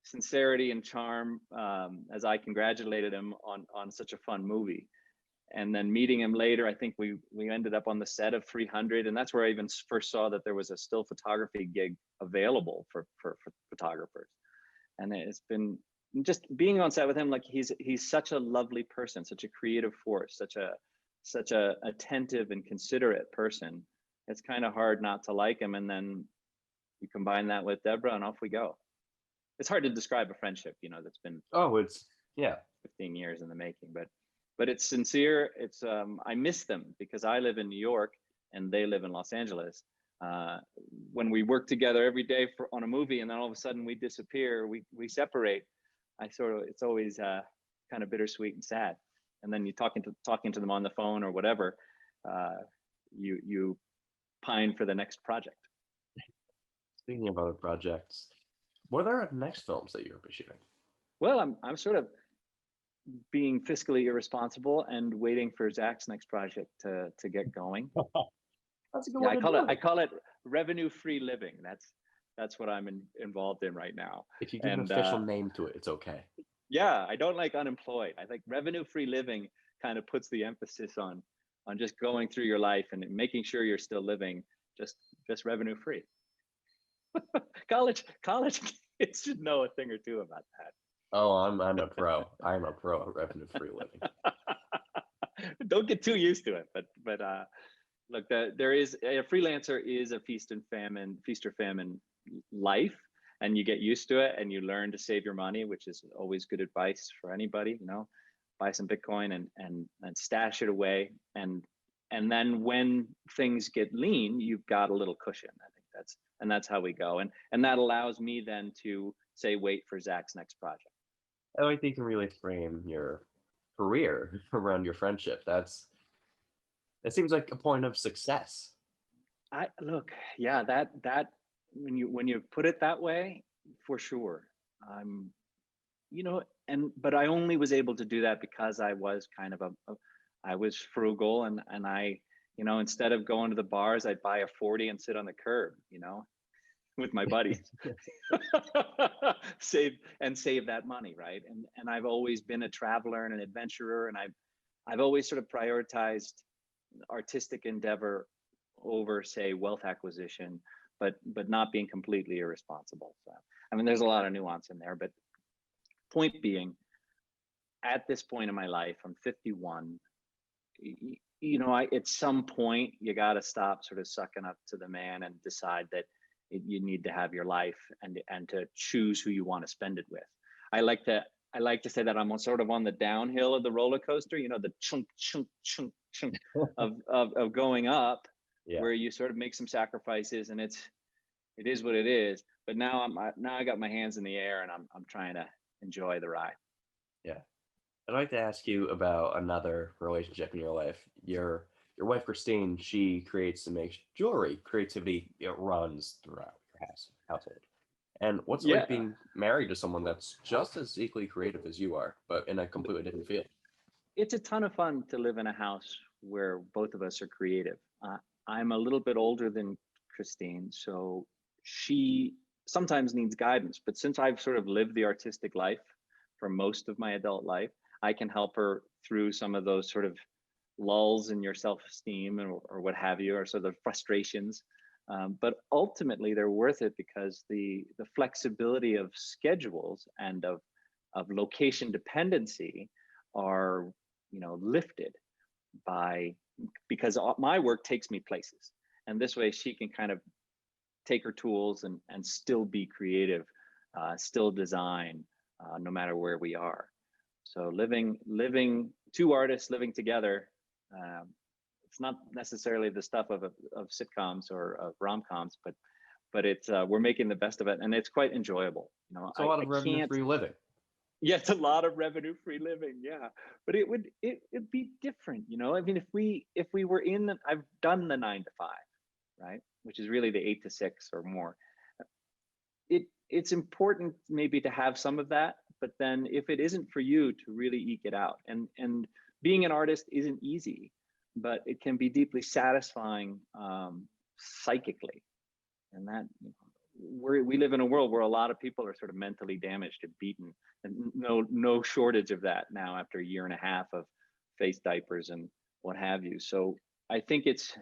S7: sincerity and charm, as I congratulated him on such a fun movie. And then meeting him later, I think we ended up on the set of 300, and that's where I even first saw that there was a still photography gig available for photographers. And it's been just being on set with him. Like he's such a lovely person, such a creative force, such a attentive and considerate person. It's kind of hard not to like him. And then you combine that with Deborah, and off we go. It's hard to describe a friendship, that's been 15 years in the making, but it's sincere. It's I miss them because I live in New York and they live in Los Angeles. When we work together every day on a movie, and then all of a sudden we disappear, we separate. It's always kind of bittersweet and sad. And then you talking to them on the phone or whatever, you pine for the next project.
S8: Speaking of other projects, what are the next films that you'll be shooting? Well,
S7: I'm sort of being fiscally irresponsible and waiting for Zach's next project to get going.
S8: That's a good
S7: one. I call it revenue-free living. That's what I'm involved in right now.
S8: If you give an official name to it, it's okay.
S7: Yeah, I don't like unemployed. I think revenue-free living kind of puts the emphasis on just going through your life and making sure you're still living just revenue-free. College kids should know a thing or two about that.
S8: Oh, I'm a pro. I'm a pro at revenue-free living.
S7: Don't get too used to it, but look, there is a freelancer is a feast or famine life, and you get used to it and you learn to save your money, which is always good advice for anybody. Buy some Bitcoin and stash it away, and then when things get lean, you've got a little cushion. I think that's how we go, and that allows me then to say wait for Zach's next project.
S8: I like that you can really frame your career around your friendship. That seems like a point of success.
S7: That when you put it that way, for sure. But I only was able to do that because I was kind of I was frugal, and I, instead of going to the bars, I'd buy a 40 and sit on the curb, with my buddies. save that money, right? And I've always been a traveler and an adventurer, and I've always sort of prioritized artistic endeavor over, say, wealth acquisition, but not being completely irresponsible. So I mean, there's a lot of nuance in there, but point being, at this point in my life, I'm 51. At some point you got to stop sort of sucking up to the man and decide that you need to have your life and to choose who you want to spend it with. I like to say that I'm sort of on the downhill of the roller coaster, the chunk, chunk, chunk, chunk of going up, where you sort of make some sacrifices, and it is what it is. But now I got my hands in the air, and I'm trying to enjoy the ride.
S8: Yeah. I'd like to ask you about another relationship in your life. Your wife, Christine, she creates and makes jewelry. Creativity, runs throughout your household. And what's it like being married to someone that's just as equally creative as you are, but in a completely different field?
S7: It's a ton of fun to live in a house where both of us are creative. I'm a little bit older than Christine, so she sometimes needs guidance. But since I've sort of lived the artistic life for most of my adult life, I can help her through some of those sort of lulls in your self-esteem or what have you, or sort of frustrations. But ultimately, they're worth it because the flexibility of schedules and of location dependency are lifted because my work takes me places, and this way she can kind of take her tools and still be creative, still design, no matter where we are. So living two artists living together, it's not necessarily the stuff of sitcoms or of rom-coms, but it's we're making the best of it, and it's quite enjoyable.
S8: It's a lot of revenue-free living.
S7: Yeah, it's a lot of revenue-free living. Yeah, but it'd be different. I mean, if we were I've done the 9 to 5, right, which is really the 8 to 6 or more. It's important maybe to have some of that, but then if it isn't for you, to really eke it out. And being an artist isn't easy, but it can be deeply satisfying psychically. And that we live in a world where a lot of people are sort of mentally damaged and beaten, and no shortage of that now after a year and a half of face diapers and what have you. So I think it's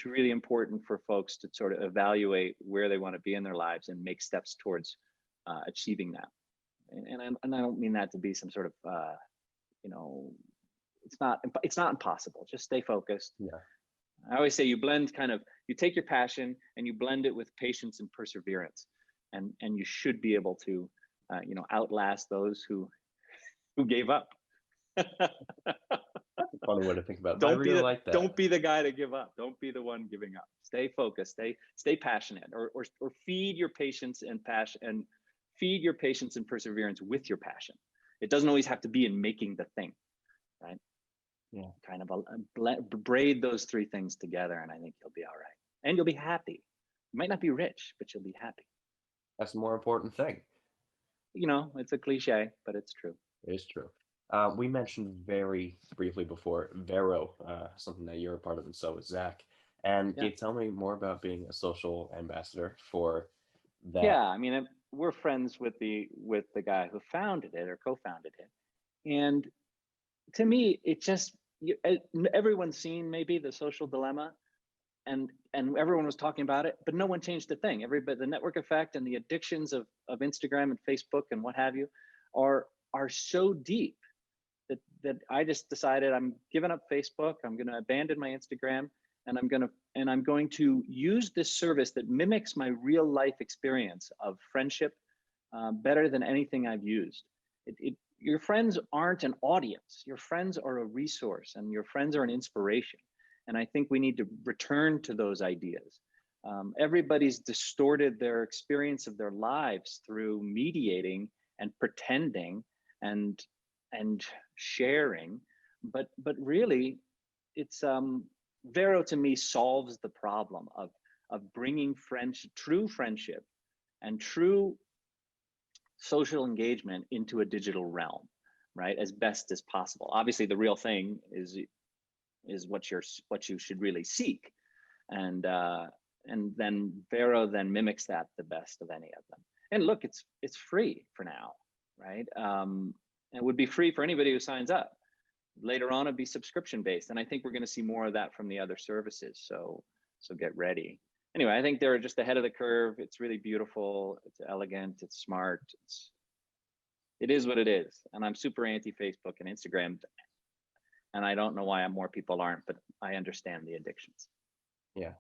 S7: really important for folks to sort of evaluate where they want to be in their lives and make steps towards achieving that. And I don't mean that to be some sort of it's not impossible. Just stay focused.
S8: Yeah.
S7: I always say you take your passion and you blend it with patience and perseverance, and you should be able to outlast those who gave up.
S8: Funny way to think about it.
S7: Like that. Don't be the guy to give up. Don't be the one giving up. Stay focused. Stay passionate, or feed your patience and passion, and feed your patience and perseverance with your passion. It doesn't always have to be in making the thing, right?
S8: Yeah.
S7: Kind of braid those three things together, and I think you'll be all right, and you'll be happy. You might not be rich, but you'll be happy.
S8: That's the more important thing.
S7: It's a cliche, but it's true.
S8: It is true. We mentioned very briefly before Vero, something that you're a part of, and so is Zach. And can you tell me more about being a social ambassador for that?
S7: Yeah, I mean, we're friends with the guy who founded it or co-founded it, and to me, it just everyone's seen maybe The Social Dilemma, and everyone was talking about it, but no one changed a thing. Everybody, the network effect and the addictions of Instagram and Facebook and what have you are so deep that I just decided I'm giving up Facebook. I'm going to abandon my Instagram, and I'm going to use this service that mimics my real life experience of friendship better than anything I've used. Your friends aren't an audience. Your friends are a resource, and your friends are an inspiration. And I think we need to return to those ideas. Everybody's distorted their experience of their lives through mediating and pretending and sharing, but really, it's Vero to me solves the problem of bringing true friendship and true social engagement into a digital realm, right, as best as possible. Obviously, the real thing is what you should really seek, and then Vero then mimics that the best of any of them. And look, it's free for now, right? It would be free for anybody who signs up. Later on, it'd be subscription based, and I think we're going to see more of that from the other services. So get ready. Anyway, I think they're just ahead of the curve. It's really beautiful. It's elegant. It's smart. it is what it is. And I'm super anti-Facebook and Instagram. And I don't know why more people aren't, but I understand the addictions.
S8: Yeah,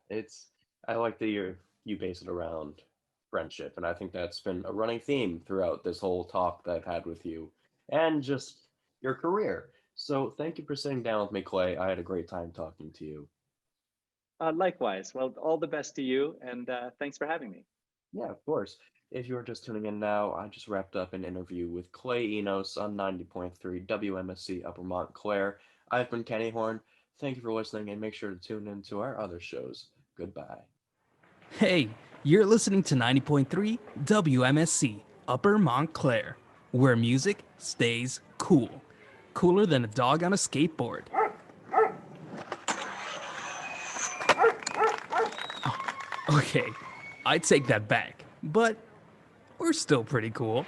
S8: I like that you base it around friendship, and I think that's been a running theme throughout this whole talk that I've had with you and just your career. So thank you for sitting down with me, Clay. I had a great time talking to you.
S7: Likewise. Well, all the best to you, and thanks for having me.
S8: Yeah, of course. If you're just tuning in now, I just wrapped up an interview with Clay Enos on 90.3 WMSC Upper Montclair. I've been Kenny Horn. Thank you for listening, and make sure to tune in to our other shows. Goodbye.
S9: Hey, you're listening to 90.3 WMSC Upper Montclair, where music stays cool. Cooler than a dog on a skateboard. Okay, I take that back, but we're still pretty cool.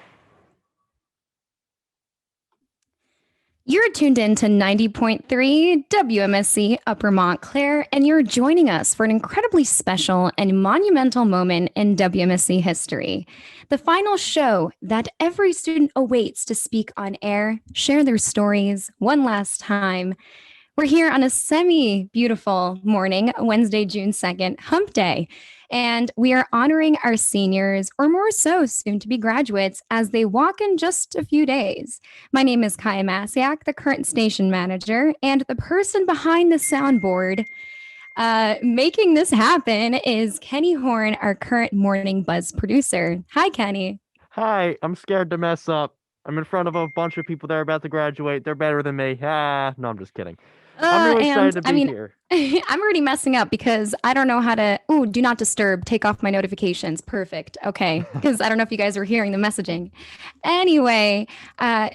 S10: You're tuned in to 90.3 WMSC Upper Montclair, and you're joining us for an incredibly special and monumental moment in WMSC history. The final show that every student awaits to speak on air, share their stories one last time. We're here on a semi-beautiful morning, Wednesday, June 2nd, Hump Day. And we are honoring our seniors, or more so, soon-to-be graduates, as they walk in just a few days. My name is Gioia Masiak, the current station manager, and the person behind the soundboard making this happen is Kenny Horn, our current Morning Buzz producer. Hi, Kenny.
S1: Hi, I'm scared to mess up. I'm in front of a bunch of people that are about to graduate. They're better than me. No, I'm just kidding. I'm really excited to be here.
S10: I'm already messing up because I don't know how to. Ooh, do not disturb. Take off my notifications. Perfect. Okay. Because I don't know if you guys were hearing the messaging. Anyway,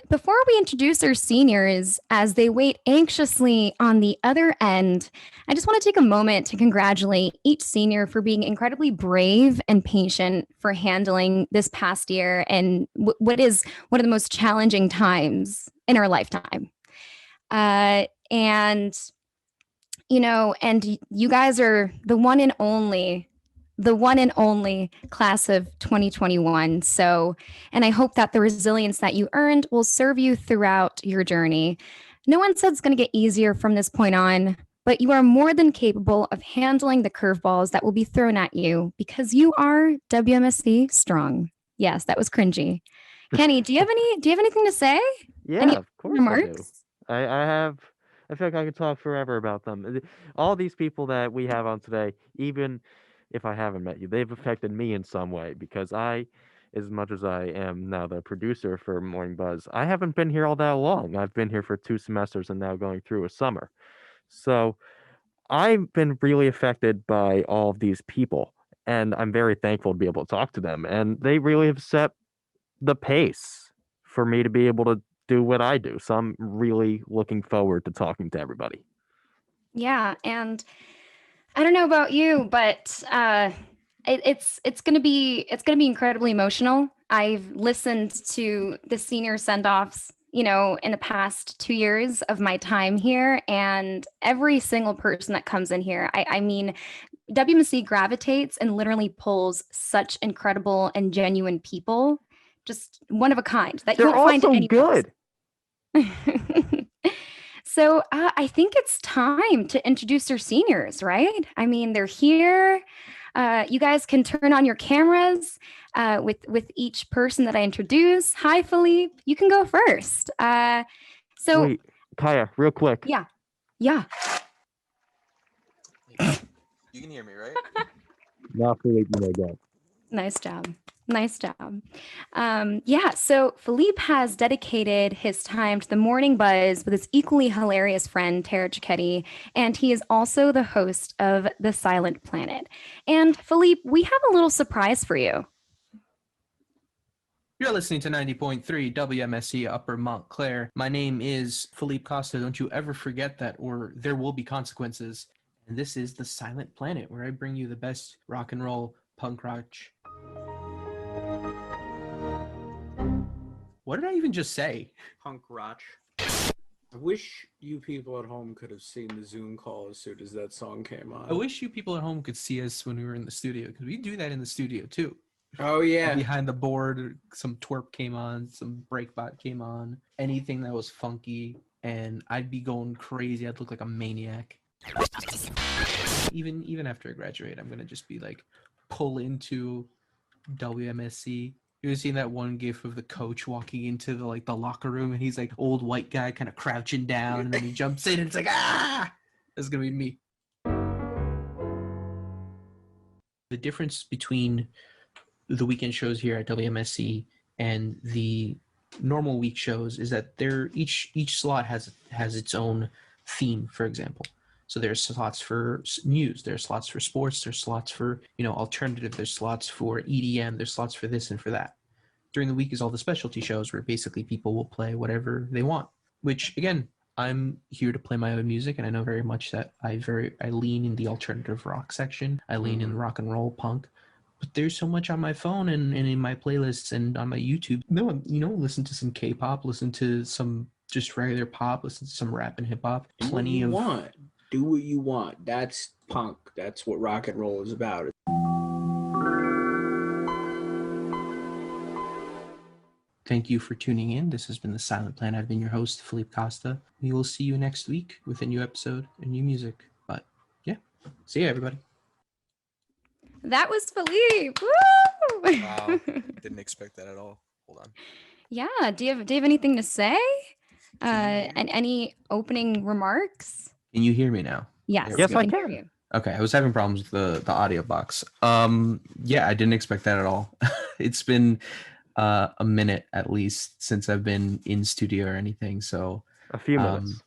S10: before we introduce our seniors as they wait anxiously on the other end, I just want to take a moment to congratulate each senior for being incredibly brave and patient for handling this past year and what is one of the most challenging times in our lifetime. And you guys are the one and only class of 2021. So, and I hope that the resilience that you earned will serve you throughout your journey. No one said it's going to get easier from this point on, but you are more than capable of handling the curveballs that will be thrown at you because you are WMSC strong. Yes, that was cringy. Kenny, do you have anything to say?
S1: Yeah,
S10: Any
S1: of course
S10: remarks?
S1: I feel like I could talk forever about them. All these people that we have on today, even if I haven't met you, they've affected me in some way because as much as I am now the producer for Morning Buzz, I haven't been here all that long. I've been here for 2 semesters and now going through a summer. So I've been really affected by all of these people, and I'm very thankful to be able to talk to them. And they really have set the pace for me to be able to do what I do. So I'm really looking forward to talking to everybody.
S10: Yeah, and I don't know about you, but it's gonna be incredibly emotional. I've listened to the senior send-offs, in the past 2 years of my time here, and every single person that comes in here, I mean, WMC gravitates and literally pulls such incredible and genuine people, just one of a kind that you
S1: They're
S10: won't find
S1: also
S10: anywhere else.
S1: good.
S10: So I think it's time to introduce our seniors, right? I mean, they're here. You guys can turn on your cameras with each person that I introduce. Hi, Philippe. You can go first.
S1: Wait, Kaya, real quick.
S10: Yeah.
S11: You can hear me, right?
S1: Not Philippe, you may go.
S10: Nice job. So Philippe has dedicated his time to the Morning Buzz with his equally hilarious friend, Tara Cicchetti, and he is also the host of The Silent Planet. And Philippe, we have a little surprise for you.
S9: You're listening to 90.3 WMSC Upper Montclair. My name is Philippe Costa. Don't you ever forget that, or there will be consequences. And this is The Silent Planet, where I bring you the best rock and roll, punk rock. What did I even just say?
S12: Punk rock. I wish you people at home could have seen the Zoom call as soon as that song came on.
S9: I wish you people at home could see us when we were in the studio, because we do that in the studio too. Oh yeah. Behind the board, some twerp came on, some breakbot came on, anything that was funky, and I'd be going crazy. I'd look like a maniac. Even after I graduate, I'm gonna just be like pull into WMSC. You ever seen that one gif of the coach walking into the locker room and he's like old white guy kind of crouching down and then he jumps in and it's like ah, that's gonna be me. The difference between the weekend shows here at WMSC and the normal week shows is that each slot has its own theme. For example, so there's slots for news, there's slots for sports, there's slots for alternative, there's slots for EDM, there's slots for this and for that. During the week is all the specialty shows where basically people will play whatever they want, which again, I'm here to play my own music, and I know very much that I lean in the alternative rock section. I lean in rock and roll punk. But there's so much on my phone and in my playlists and on my YouTube. No, listen to some K-pop, listen to some just regular pop, listen to some rap and hip hop.
S12: Do what you want. That's punk. That's what rock and roll is about.
S9: Thank you for tuning in. This has been The Silent Plan. I've been your host, Felipe Costa. We will see you next week with a new episode and new music. But yeah, see you, everybody.
S10: That was Felipe. Woo!
S11: Wow, didn't expect that at all. Hold on.
S10: Yeah, do you have anything to say? And any opening remarks?
S9: Can you hear me now?
S10: Yes,
S1: Yes, I
S10: hear
S1: can.
S10: you.
S9: Okay, I was having problems with the audio box. Yeah, I didn't expect that at all. It's been a minute at least since I've been in studio or anything. So
S1: a few minutes.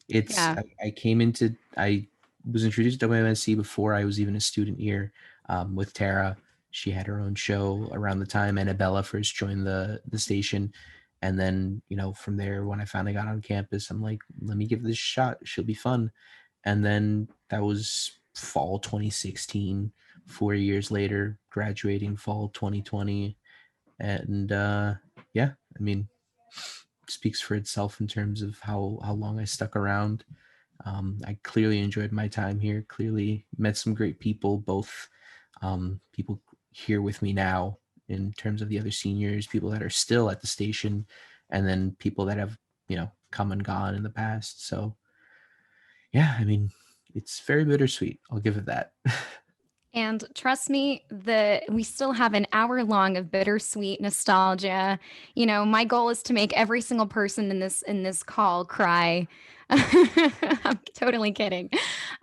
S9: It's I was introduced to WMSC before I was even a student here with Tara. She had her own show around the time Annabella first joined the station. And then, from there, when I finally got on campus, I'm like, let me give this a shot. She'll be fun. And then that was fall 2016, 4 years later, graduating fall 2020. And speaks for itself in terms of how long I stuck around. I clearly enjoyed my time here, clearly met some great people, both people here with me now in terms of the other seniors, people that are still at the station, and then people that have, come and gone in the past. So yeah, it's very bittersweet. I'll give it that.
S10: And trust me, we still have an hour long of bittersweet nostalgia. My goal is to make every single person in this call cry. I'm totally kidding.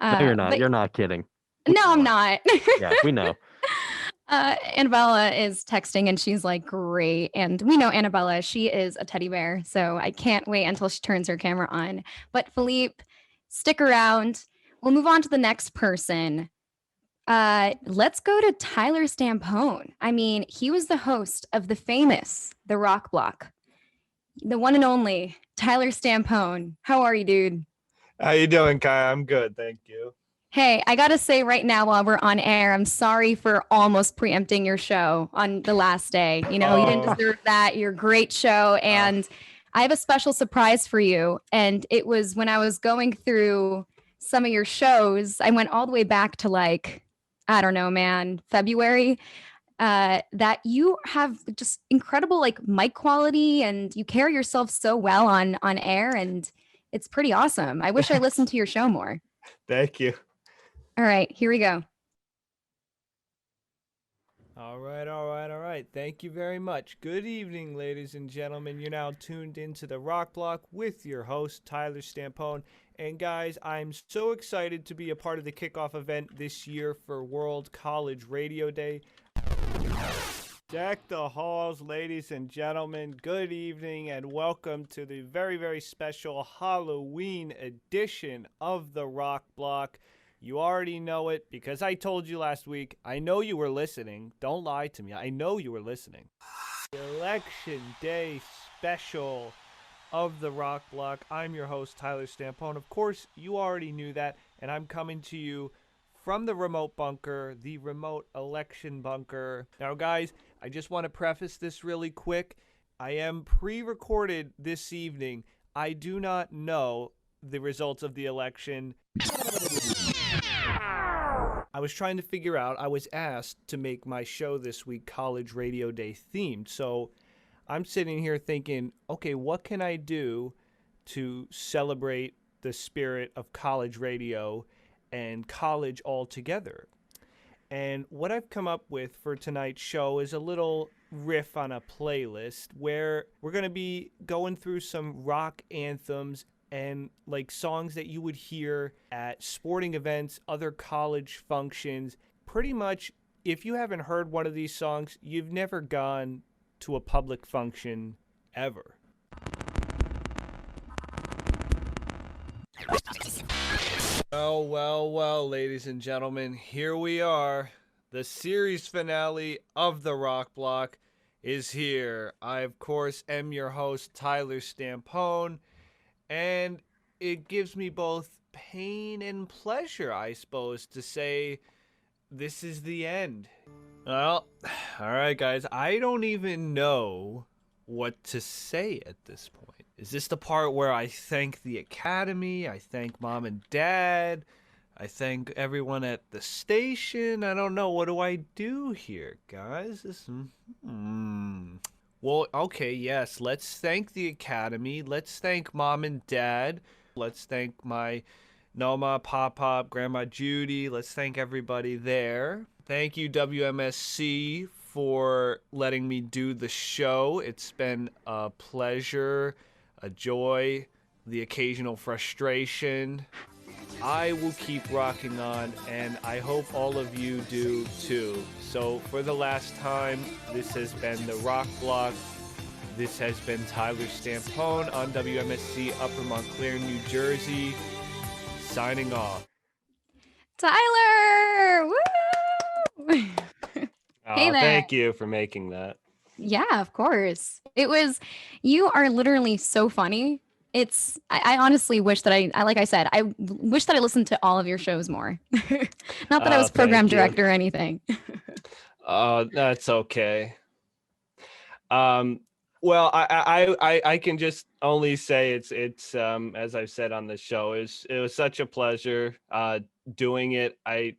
S1: No, you're not. You're not kidding.
S10: No, I'm not.
S1: Yeah, we know.
S10: Annabella is texting and she's like, great. And we know Annabella, she is a teddy bear. So I can't wait until she turns her camera on. But Felipe, stick around. We'll move on to the next person. Let's go to Tyler Stampone. He was the host of the famous The Rock Block. The one and only Tyler Stampone. How are you, dude?
S13: How you doing, Kai? I'm good, thank you.
S10: Hey, I gotta say right now while we're on air, I'm sorry for almost preempting your show on the last day. You didn't deserve that. Your great show. And I have a special surprise for you. And it was when I was going through some of your shows, I went all the way back to I don't know, man, February, that you have just incredible mic quality and you carry yourself so well on air, and it's pretty awesome. I wish I listened to your show more.
S13: Thank you.
S10: All right, here we go.
S13: All right. Thank you very much. Good evening, ladies and gentlemen. You're now tuned into the Rock Block with your host, Tyler Stampone. And guys, I'm so excited to be a part of the kickoff event this year for World College Radio Day. Deck the halls, ladies and gentlemen. Good evening and welcome to the very, very special Halloween edition of the Rock Block. You already know it because I told you last week. I know you were listening. Don't lie to me. I know you were listening. The Election Day special of the Rock Block. I'm your host, Tyler Stampone. Of course, you already knew that, and I'm coming to you from the remote bunker, the remote election bunker. Now, guys, I just want to preface this really quick. I am pre-recorded this evening. I do not know the results of the election. I was trying to figure out, I was asked to make my show this week College Radio Day themed. So I'm sitting here thinking, okay, what can I do to celebrate the spirit of college radio and college altogether? And what I've come up with for tonight's show is a little riff on a playlist where we're going to be going through some rock anthems and like songs that you would hear at sporting events, other college functions. Pretty much, if you haven't heard one of these songs, you've never gone to a public function ever. Well, ladies and gentlemen, here we are. The series finale of the Rock Block is here. I, of course, am your host, Tyler Stampone, and it gives me both pain and pleasure, I suppose, to say this is the end. Well, all right, guys, I don't even know what to say at this point. Is this the part where I thank the Academy? I thank Mom and Dad? I thank everyone at the station? I don't know. What do I do here, guys? Well, okay, yes. Let's thank the Academy. Let's thank Mom and Dad. Let's thank my Noma, Pop, Grandma Judy. Let's thank everybody there. Thank you, WMSC, for letting me do the show. It's been a pleasure, a joy, the occasional frustration. I will keep rocking on, and I hope all of you do too. So for the last time, this has been the Rock Block. This has been Tyler Stampone on WMSC Upper Montclair, New Jersey, signing off.
S10: Tyler! Woo! Hey there.
S14: Thank you for making that.
S10: Yeah, of course. You are literally so funny. I honestly wish that like I said, I wish that I listened to all of your shows more. Not that I was program director or anything.
S14: That's okay. Well, I can just only say it's as I've said on the show, it was such a pleasure doing it. I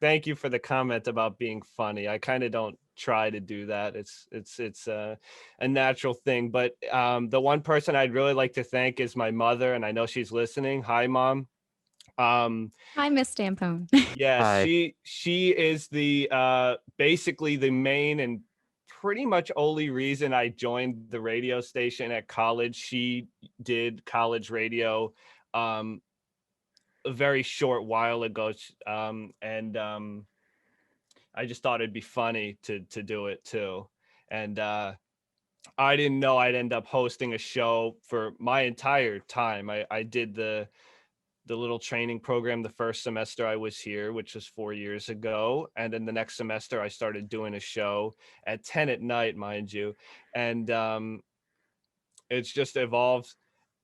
S14: thank you for the comment about being funny. I kind of don't try to do that. It's a natural thing. But the one person I'd really like to thank is my mother, and I know she's listening. Hi, Mom.
S10: Hi, Miss Stampone.
S14: Yeah,
S1: Hi.
S14: she is the basically the main and pretty much only reason I joined the radio station at college. She did college radio a very short while ago, and I just thought it'd be funny to do it too. And I didn't know I'd end up hosting a show for my entire time. I did the little training program the first semester I was here, which was 4 years ago. And then the next semester I started doing a show at 10 at night, mind you. And it's just evolved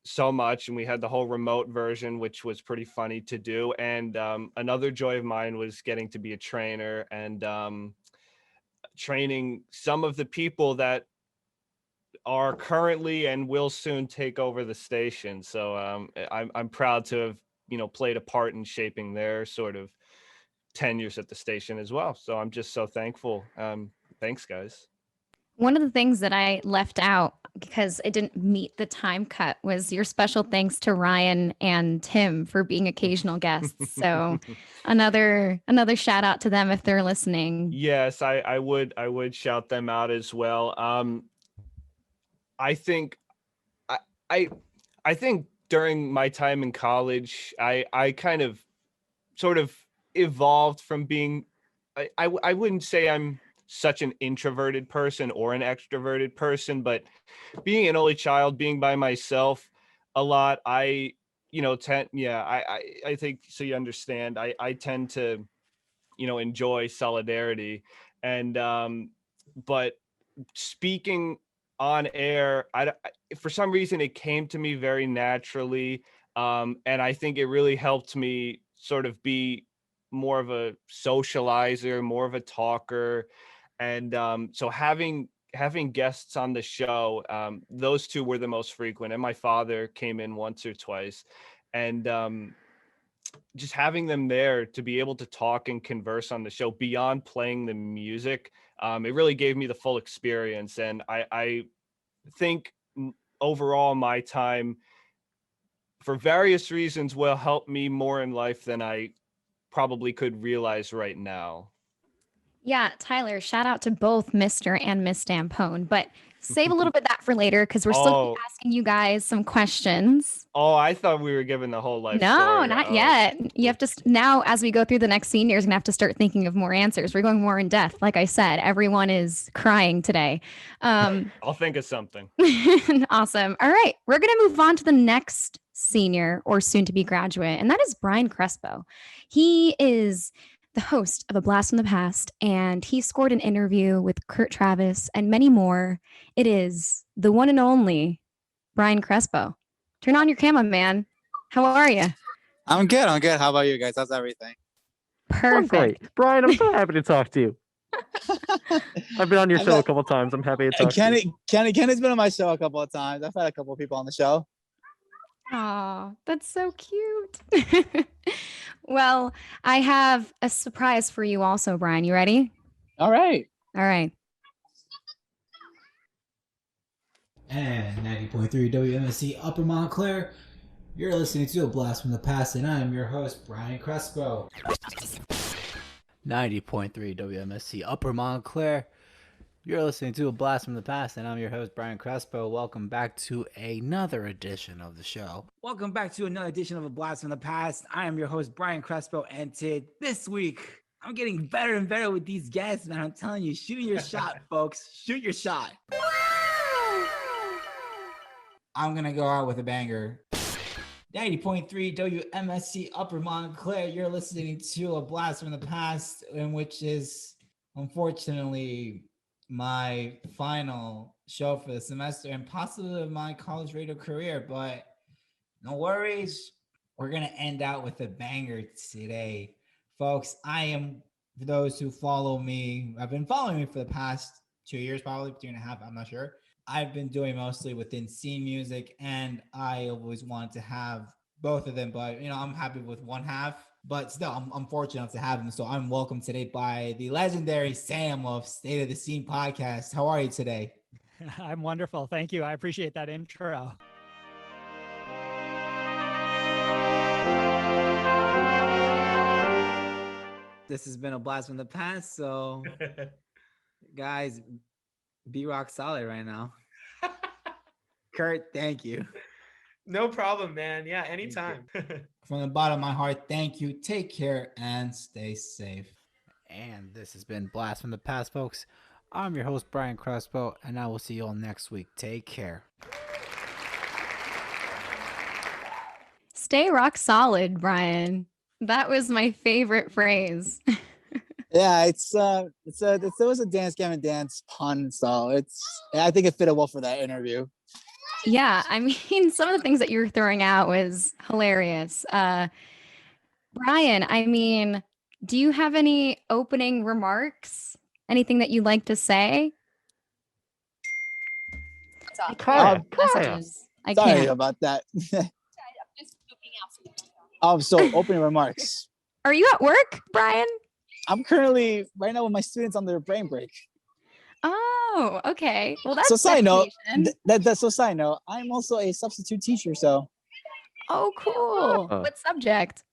S14: so much. And we had the whole remote version, which was pretty funny to do. And another joy of mine was getting to be a trainer and training some of the people that are currently and will soon take over the station. So I'm proud to have played a part in shaping their sort of tenures at the station as well. So I'm just so thankful. Thanks, guys.
S10: One of the things that I left out because it didn't meet the time cut was your special thanks to Ryan and Tim for being occasional guests. So another shout out to them if they're listening.
S14: Yes, I would shout them out as well. I think during my time in college, I kind of sort of evolved from being, I wouldn't say I'm such an introverted person or an extroverted person, but being an only child, being by myself a lot, I think, so you understand, I tend to, enjoy solidarity. And, but speaking on air, for some reason it came to me very naturally, and I think it really helped me sort of be more of a socializer, more of a talker. And so having guests on the show, those two were the most frequent, and my father came in once or twice. And just having them there to be able to talk and converse on the show beyond playing the music, it really gave me the full experience. And I think overall my time, for various reasons, will help me more in life than I probably could realize right now.
S10: Yeah, Tyler, shout out to both Mr. and Miss Stampone, but save a little bit of that for later because we're still gonna be asking you guys some questions.
S14: Oh, I thought we were giving the whole life
S10: No,
S14: story.
S10: not yet. You have to now, as we go through the next seniors, gonna have to start thinking of more answers. We're going more in depth. Like I said, everyone is crying today.
S14: I'll think of something.
S10: Awesome. All right, we're gonna move on to the next senior or soon to be graduate, and that is Brian Crespo. He is the host of A Blast from the Past, and he scored an interview with Kurt Travis and many more. It is the one and only Brian Crespo. Turn on your camera, man. How are you?
S15: I'm good. I'm good. How about you guys? How's everything?
S10: Perfect.
S1: Great. Brian, I'm so happy to talk to you. I've been on your show a couple times. I'm happy to talk to you.
S15: Kenny's been on my show a couple of times. I've had a couple of people on the show.
S10: Oh, that's so cute. Well, I have a surprise for you also, Brian. You ready?
S15: All right.
S10: All right.
S16: And 90.3 WMSC Upper Montclair. You're listening to A Blast from the Past, and I am your host, Brian Crespo.
S17: 90.3 WMSC Upper Montclair. You're listening to A Blast from the Past, and I'm your host, Brian Crespo. Welcome back to another edition of the show.
S16: Welcome back to another edition of A Blast from the Past. I am your host, Brian Crespo, and this week, I'm getting better and better with these guests, man. I'm telling you, shooting your shot, folks. Shoot your shot. I'm going to go out with a banger. 90.3 WMSC Upper Montclair. You're listening to A Blast from the Past, in which is, unfortunately, my final show for the semester and possibly my college radio career, but no worries. We're going to end out with a banger today. Folks, for those who follow me, I've been following me for the past 2 years, probably 2.5, I'm not sure. I've been doing mostly within scene music, and I always wanted to have both of them, but I'm happy with one half. But still, I'm fortunate enough to have them. So I'm welcomed today by the legendary Sam of State of the Scene podcast. How are you today?
S18: I'm wonderful. Thank you. I appreciate that intro.
S16: This has been a blast from the past. So, guys, be rock solid right now. Kurt, thank you.
S3: No problem, man. Yeah, anytime.
S16: From the bottom of my heart, thank you. Take care and stay safe.
S17: And this has been Blast from the Past, folks. I'm your host, Brian Crespo, and I will see you all next week. Take care.
S10: Stay rock solid, Brian. That was my favorite phrase.
S15: Yeah, it was a Dance Gavin Dance pun, so I think it fitted well for that interview.
S10: Yeah, I mean, some of the things that you were throwing out was hilarious. Brian, I mean, do you have any opening remarks? Anything that you'd like to say? Messages. I
S15: Sorry
S10: can't.
S15: about that. So opening remarks.
S10: Are you at work, Brian?
S15: I'm currently right now with my students on their brain break.
S10: Oh, okay. Well, that's
S15: so side note.
S10: dedication.
S15: Side note. I'm also a substitute teacher. So.
S10: Oh, cool. What subject?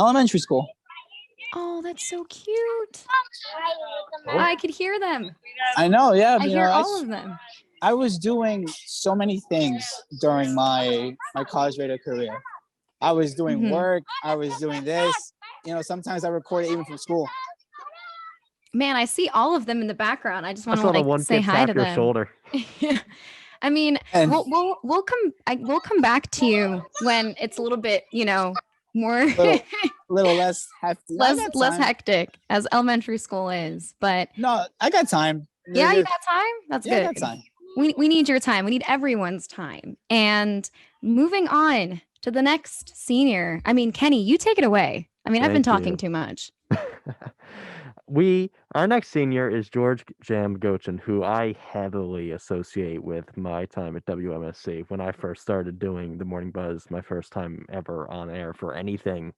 S15: Elementary school.
S10: Oh, that's so cute. I could hear them.
S15: I know. Yeah.
S10: I hear all of them.
S15: I was doing so many things during my college radio career. I was doing work. I was doing this. Sometimes I recorded even from school.
S10: Man, I see all of them in the background. I just want to say hi to them.
S1: Shoulder.
S10: I mean, we'll come back to you when it's a little bit, more
S15: little less hefty.
S10: less hectic as elementary school is. But
S15: no, I got time.
S10: Yeah, you got time? That's good.
S15: I got time.
S10: We need your time. We need everyone's time. And moving on to the next senior. I mean, Kenny, you take it away. I mean, I've been talking too much.
S1: Our next senior is George Jamgochin, who I heavily associate with my time at WMSC when I first started doing the Morning Buzz, my first time ever on air for anything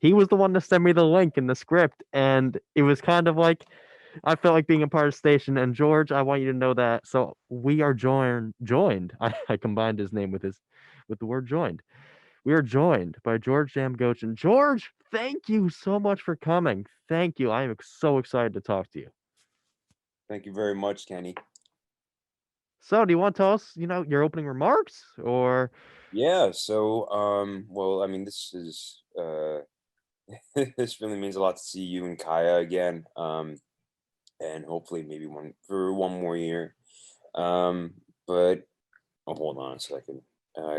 S1: He was the one to send me the link in the script, and it was kind of like I felt like being a part of the station. And George, I want you to know that. So we are joined. I combined his name with the word joined. We are joined by George Jamgochin. George, thank you so much for coming. Thank you. I am so excited to talk to you.
S19: Thank you very much, Kenny.
S1: So, do you want to tell us, your opening remarks, or?
S19: Yeah. So, well, I mean, this is this really means a lot to see you and Kaya again, and hopefully maybe one more year. But hold on a second.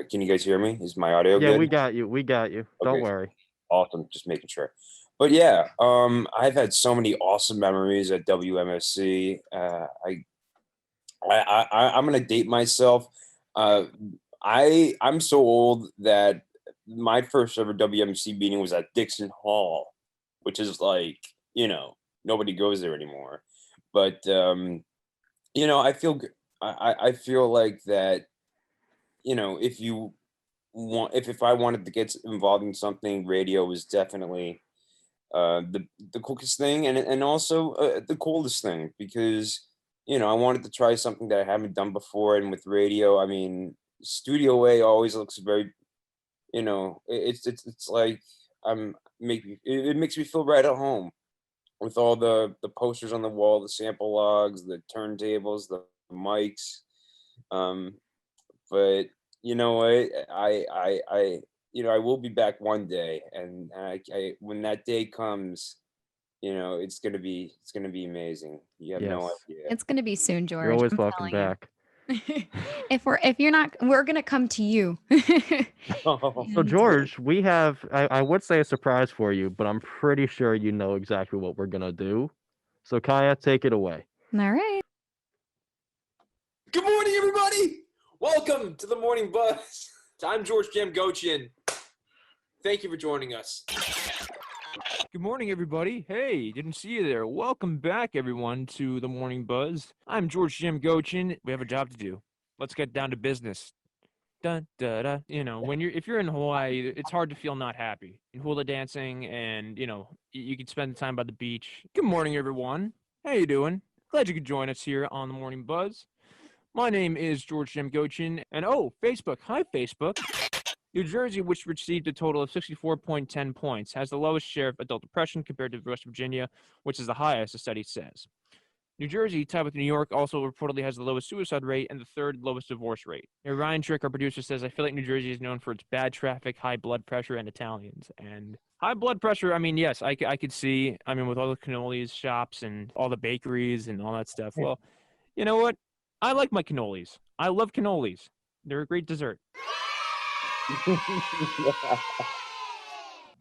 S19: Can you guys hear me? Is my audio
S1: Yeah,
S19: good?
S1: we got you. Don't
S19: Okay,
S1: worry.
S19: awesome. Just making sure. But yeah, I've had so many awesome memories at WMSC. I'm gonna date myself. I'm so old that my first ever WMC meeting was at Dixon Hall, which is like, nobody goes there anymore. But I feel I feel like that, if you want, if I wanted to get involved in something, radio was definitely the quickest thing, and also the coolest thing, because I wanted to try something that I haven't done before. And with radio, I mean, Studio A always looks very, it's like it makes me feel right at home with all the posters on the wall, the sample logs, the turntables, the mics. But you know what, I will be back one day, and I when that day comes, it's gonna be amazing. You have no
S1: Yes.
S19: idea.
S10: It's gonna be soon, George.
S1: You're always
S10: I'm
S1: welcome
S10: telling you.
S1: back.
S10: If you're not, we're gonna come to you.
S1: So George, we have I would say a surprise for you, but I'm pretty sure you know exactly what we're gonna do. So Kaya, take it away.
S10: All right.
S3: Good morning, everybody. Welcome to the Morning Buzz. I'm George Jamgochin. Thank you for joining us.
S20: Good morning, everybody. Hey, didn't see you there. Welcome back, everyone, to the Morning Buzz. I'm George Jamgochin. We have a job to do. Let's get down to business. Dun, da, da. If you're in Hawaii, it's hard to feel not happy. And hula dancing, and you can spend time by the beach. Good morning, everyone. How you doing? Glad you could join us here on the Morning Buzz. My name is George Jamgochin, and Facebook. Hi, Facebook. New Jersey, which received a total of 64.10 points, has the lowest share of adult depression compared to West Virginia, which is the highest, the study says. New Jersey, tied with New York, also reportedly has the lowest suicide rate and the third lowest divorce rate. Now, Ryan Trick, our producer, says, I feel like New Jersey is known for its bad traffic, high blood pressure, and Italians. And high blood pressure, I mean, yes, I could see, with all the cannolis shops and all the bakeries and all that stuff. Well, you know what? I like my cannolis. I love cannolis. They're a great dessert.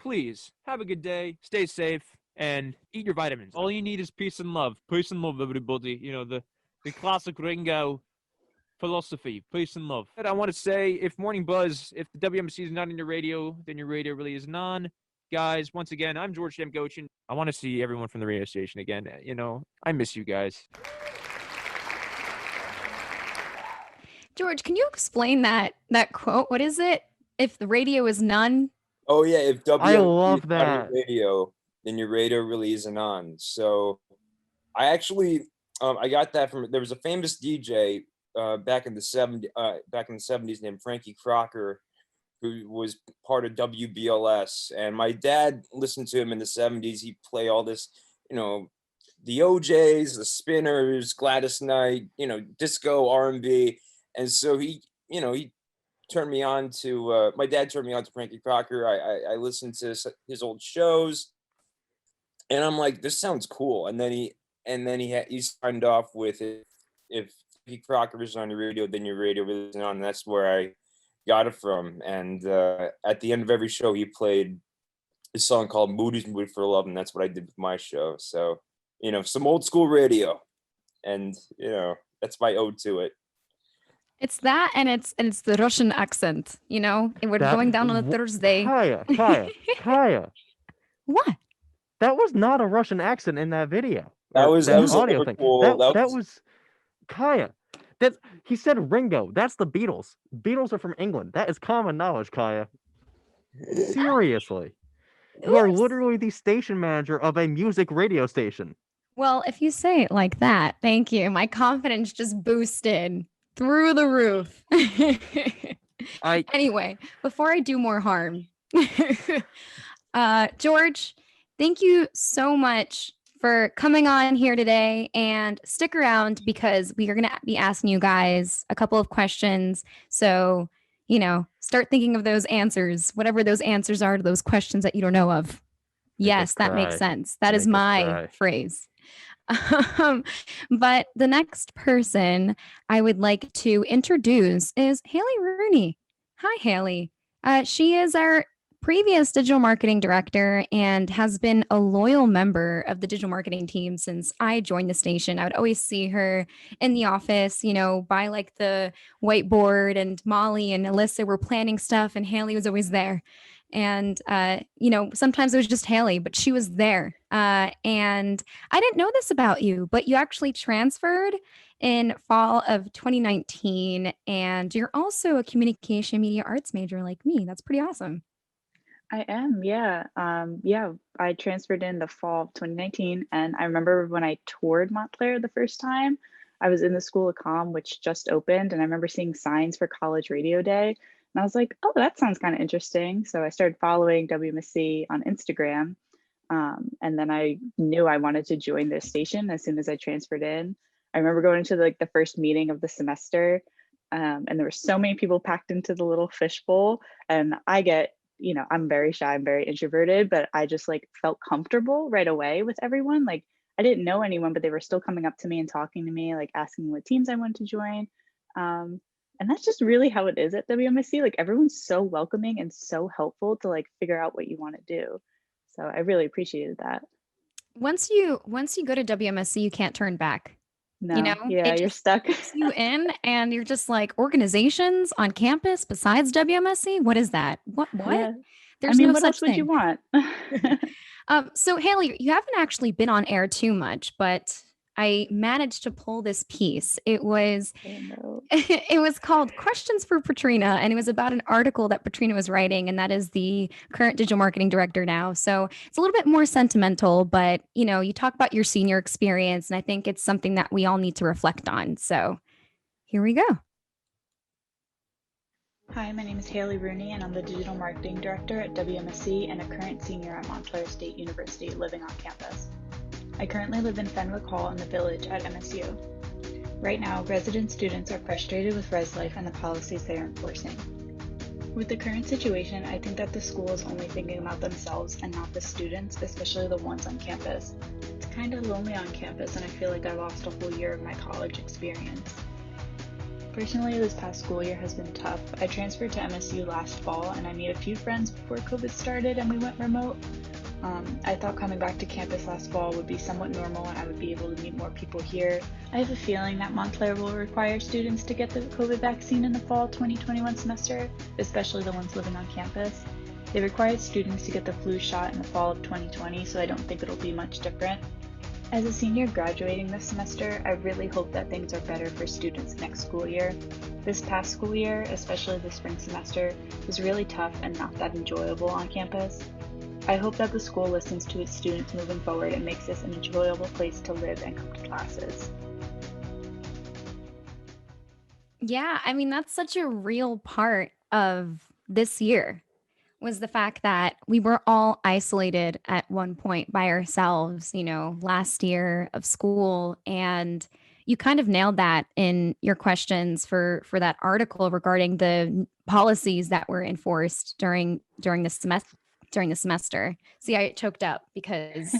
S20: Please, have a good day, stay safe, and eat your vitamins. All you need is peace and love. Peace and love, everybody. The classic Ringo philosophy, peace and love. And I want to say, if Morning Buzz, if the WMC is not on your radio, then your radio really is none. Guys, once again, I'm George Jamgochin. I want to see everyone from the radio station again. I miss you guys.
S10: George, can you explain that quote? What is it? If the radio is none.
S19: Oh yeah, if
S1: I
S19: WMC
S1: love
S19: is not on your
S1: that.
S19: radio, then your radio really isn't on. So I actually I got that from, there was a famous DJ back in the 70s named Frankie Crocker, who was part of WBLS, and my dad listened to him in the 70s. He'd play all this, the OJs, the Spinners, Gladys Knight, disco, R&B. And so he turned me on to, my dad turned me on to Frankie Crocker. I listened to his old shows, and I'm like, this sounds cool. And then he signed off with, if Frankie Crocker is on your radio, then your radio really isn't on. And that's where I got it from. And at the end of every show, he played a song called Moody's Mood for Love, and that's what I did with my show. So, some old school radio, and that's my ode to it.
S10: It's that, and it's the Russian accent. And we're going down on a Thursday.
S1: Kaya.
S10: What?
S1: That was not a Russian accent in that video.
S19: That was
S1: audio thing.
S19: Liverpool.
S1: That was Kaya. He said Ringo. That's the Beatles. Beatles are from England. That is common knowledge, Kaya. Seriously. You are literally the station manager of a music radio station.
S10: Well, if you say it like that, thank you. My confidence just boosted through the roof. Anyway, before I do more harm, George, thank you so much for coming on here today, and stick around because we are going to be asking you guys a couple of questions. So, start thinking of those answers, whatever those answers are to those questions that you don't know of. Yes, that makes sense. That is my phrase. But the next person I would like to introduce is Haley Rooney. Hi, Haley. She is our previous digital marketing director and has been a loyal member of the digital marketing team since I joined the station. I would always see her in the office, by like the whiteboard, and Molly and Alyssa were planning stuff and Haley was always there. And, sometimes it was just Haley, but she was there. And I didn't know this about you, but you actually transferred in fall of 2019. And you're also a communication media arts major like me. That's pretty awesome.
S21: I am, yeah. I transferred in the fall of 2019. And I remember when I toured Montclair the first time, I was in the School of Comm, which just opened. And I remember seeing signs for College Radio Day. And I was like, oh, that sounds kind of interesting. So I started following WMSC on Instagram. And then I knew I wanted to join this station as soon as I transferred in. I remember going to the first meeting of the semester, and there were so many people packed into the little fishbowl. And I'm very shy, I'm very introverted, but I just felt comfortable right away with everyone. I didn't know anyone, but they were still coming up to me and talking to me, asking what teams I wanted to join. And that's just really how it is at WMSC. Everyone's so welcoming and so helpful to figure out what you want to do. So I really appreciated that.
S10: Once you go to WMSC, you can't turn back.
S21: No, yeah, you're stuck.
S10: Takes you in, and you're just like, organizations on campus besides WMSC. What is that? What?
S21: Yeah.
S10: There's no
S21: what
S10: such
S21: else would you want?
S10: So Haley, you haven't actually been on air too much, but I managed to pull this piece. It was it was called Questions for Patrina, and it was about an article that Patrina was writing, and that is the current digital marketing director now. So it's a little bit more sentimental, but you talk about your senior experience, and I think it's something that we all need to reflect on. So here we go.
S21: Hi, my name is Haley Rooney, and I'm the digital marketing director at WMSC and a current senior at Montclair State University living on campus. I currently live in Fenwick Hall in the Village at MSU. Right now, resident students are frustrated with res life and the policies they are enforcing. With the current situation, I think that the school is only thinking about themselves and not the students, especially the ones on campus. It's kind of lonely on campus, and I feel like I lost a whole year of my college experience. Personally, this past school year has been tough. I transferred to MSU last fall, and I made a few friends before COVID started and we went remote. I thought coming back to campus last fall would be somewhat normal and I would be able to meet more people here. I have a feeling that Montclair will require students to get the COVID vaccine in the fall 2021 semester, especially the ones living on campus. They required students to get the flu shot in the fall of 2020, so I don't think it'll be much different. As a senior graduating this semester, I really hope that things are better for students next school year. This past school year, especially the spring semester, was really tough and not that enjoyable on campus. I hope that the school listens to its students moving forward and makes this an enjoyable place to live and come to classes.
S10: Yeah, I mean, that's such a real part of this year, was the fact that we were all isolated at one point by ourselves, last year of school. And you kind of nailed that in your questions for that article regarding the policies that were enforced during the semester. See, I choked up because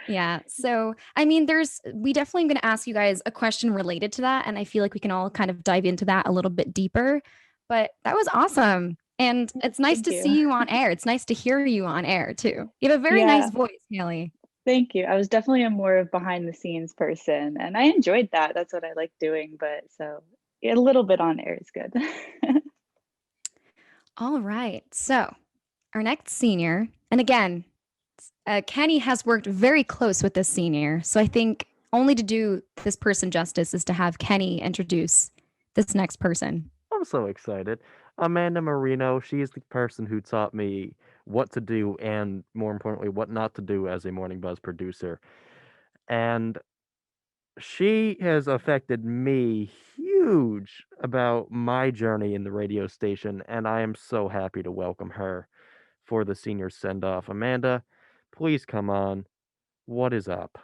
S10: yeah. So, I mean, we definitely going to ask you guys a question related to that. And I feel like we can all kind of dive into that a little bit deeper, but that was awesome. And it's nice to see you on air. It's nice to hear you on air too. You have a very nice voice, Haley.
S21: Thank you. I was definitely a more behind the scenes person and I enjoyed that. That's what I like doing. But so a little bit on air is good.
S10: All right. So our next senior, and again, Kenny has worked very close with this senior. So I think only to do this person justice is to have Kenny introduce this next person.
S1: I'm so excited. Amanda Marino, she's the person who taught me what to do and, more importantly, what not to do as a Morning Buzz producer. And she has affected me huge about my journey in the radio station, and I am so happy to welcome her for the senior send-off. Amanda, please come on. What is up?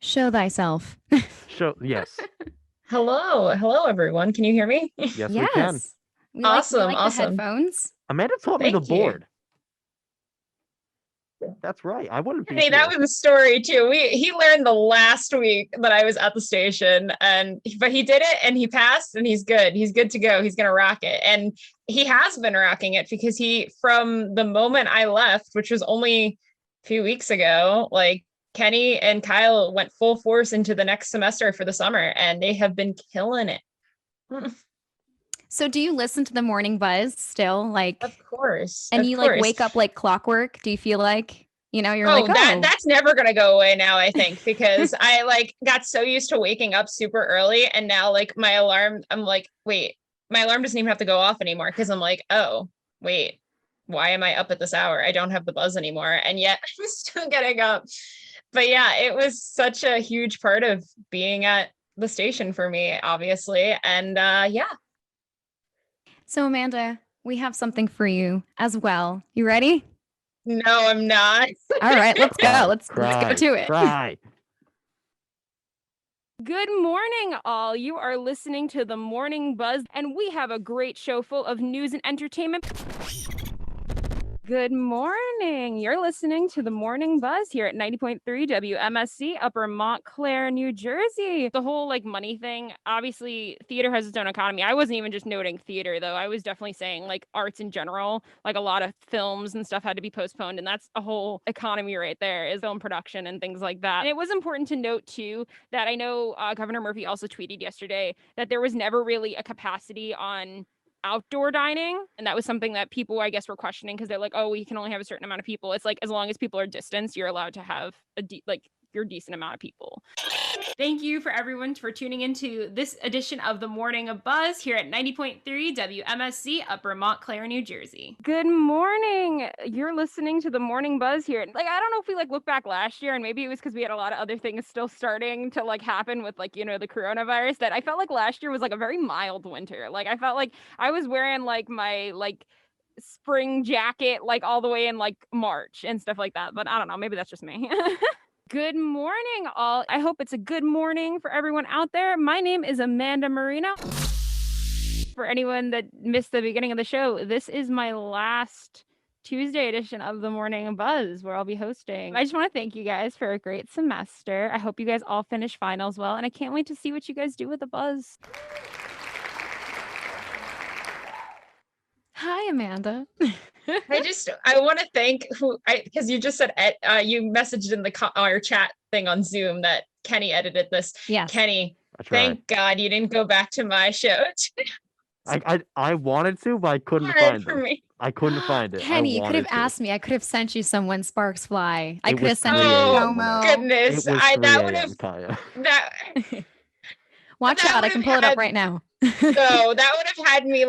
S10: Show thyself.
S1: Yes.
S4: Hello, everyone. Can you hear me?
S1: Yes, we can.
S10: We
S4: Awesome,
S10: like the
S4: awesome.
S10: headphones.
S1: Amanda taught me the
S4: Thank you.
S1: board. That's right. I wouldn't be
S4: Hey, that
S1: here.
S4: was a story too. He learned the last week that I was at the station, but he did it and he passed and he's good. He's good to go. He's gonna rock it. And he has been rocking it because from the moment I left, which was only a few weeks ago, like Kenny and Kyle went full force into the next semester for the summer and they have been killing it.
S10: So do you listen to the Morning Buzz still? Like,
S4: of course.
S10: And
S4: of
S10: you
S4: course.
S10: like wake up like clockwork? Do you feel like, you're
S4: that's never gonna go away now, I think, because I like got so used to waking up super early and now like my alarm, I'm like, wait, my alarm doesn't even have to go off anymore because I'm like, oh, wait, why am I up at this hour? I don't have the buzz anymore. And yet I'm still getting up. But yeah, it was such a huge part of being at the station for me, obviously. And yeah.
S10: So Amanda, we have something for you as well. You ready?
S4: No, I'm not.
S10: All right, let's go. Let's go to it.
S1: Cry.
S22: Good morning, all. You are listening to the Morning Buzz, and we have a great show full of news and entertainment. Good morning. You're listening to the Morning Buzz here at 90.3 WMSC, Upper Montclair, New Jersey. The whole like money thing, obviously theater has its own economy. I wasn't even just noting theater though. I was definitely saying like arts in general, like a lot of films and stuff had to be postponed, and that's a whole economy right there, is film production and things like that. And it was important to note too that I know Governor Murphy also tweeted yesterday that there was never really a capacity on outdoor dining, and that was something that people I guess were questioning because they're like, oh, we can only have a certain amount of people. It's like as long as people are distanced, you're allowed to have your decent amount of people. Thank you for everyone for tuning into this edition of the Morning Buzz here at 90.3 WMSC, Upper Montclair, New Jersey. Good morning. You're listening to the Morning Buzz here. Like, I don't know if we look back last year, and maybe it was because we had a lot of other things still starting to happen with the coronavirus, that I felt like last year was a very mild winter. Like, I felt like I was wearing my spring jacket all the way in March and stuff like that. But I don't know, maybe that's just me. Good morning, all. I hope it's a good morning for everyone out there. My name is Amanda Marino. For anyone that missed the beginning of the show, this is my last Tuesday edition of the Morning Buzz, where I'll be hosting. I just want to thank you guys for a great semester. I hope you guys all finish finals well, and I can't wait to see what you guys do with the Buzz.
S10: Hi, Amanda.
S4: I want to thank because you just said you messaged in our chat thing on Zoom that Kenny edited this.
S10: Yes.
S4: Kenny, thank God you didn't go back to my show.
S1: I wanted to, but I couldn't find it. I couldn't find it.
S10: Kenny, you could have asked me. I could have sent you some When Sparks Fly. I
S1: It
S10: could
S1: was
S10: have sent you
S1: 3
S10: a
S1: a.m.
S10: promo.
S4: Goodness,
S1: It was 3
S4: that would
S1: a.m.,
S4: have
S1: Kaya.
S10: Watch out, I can pull it up right now.
S4: So that would have had me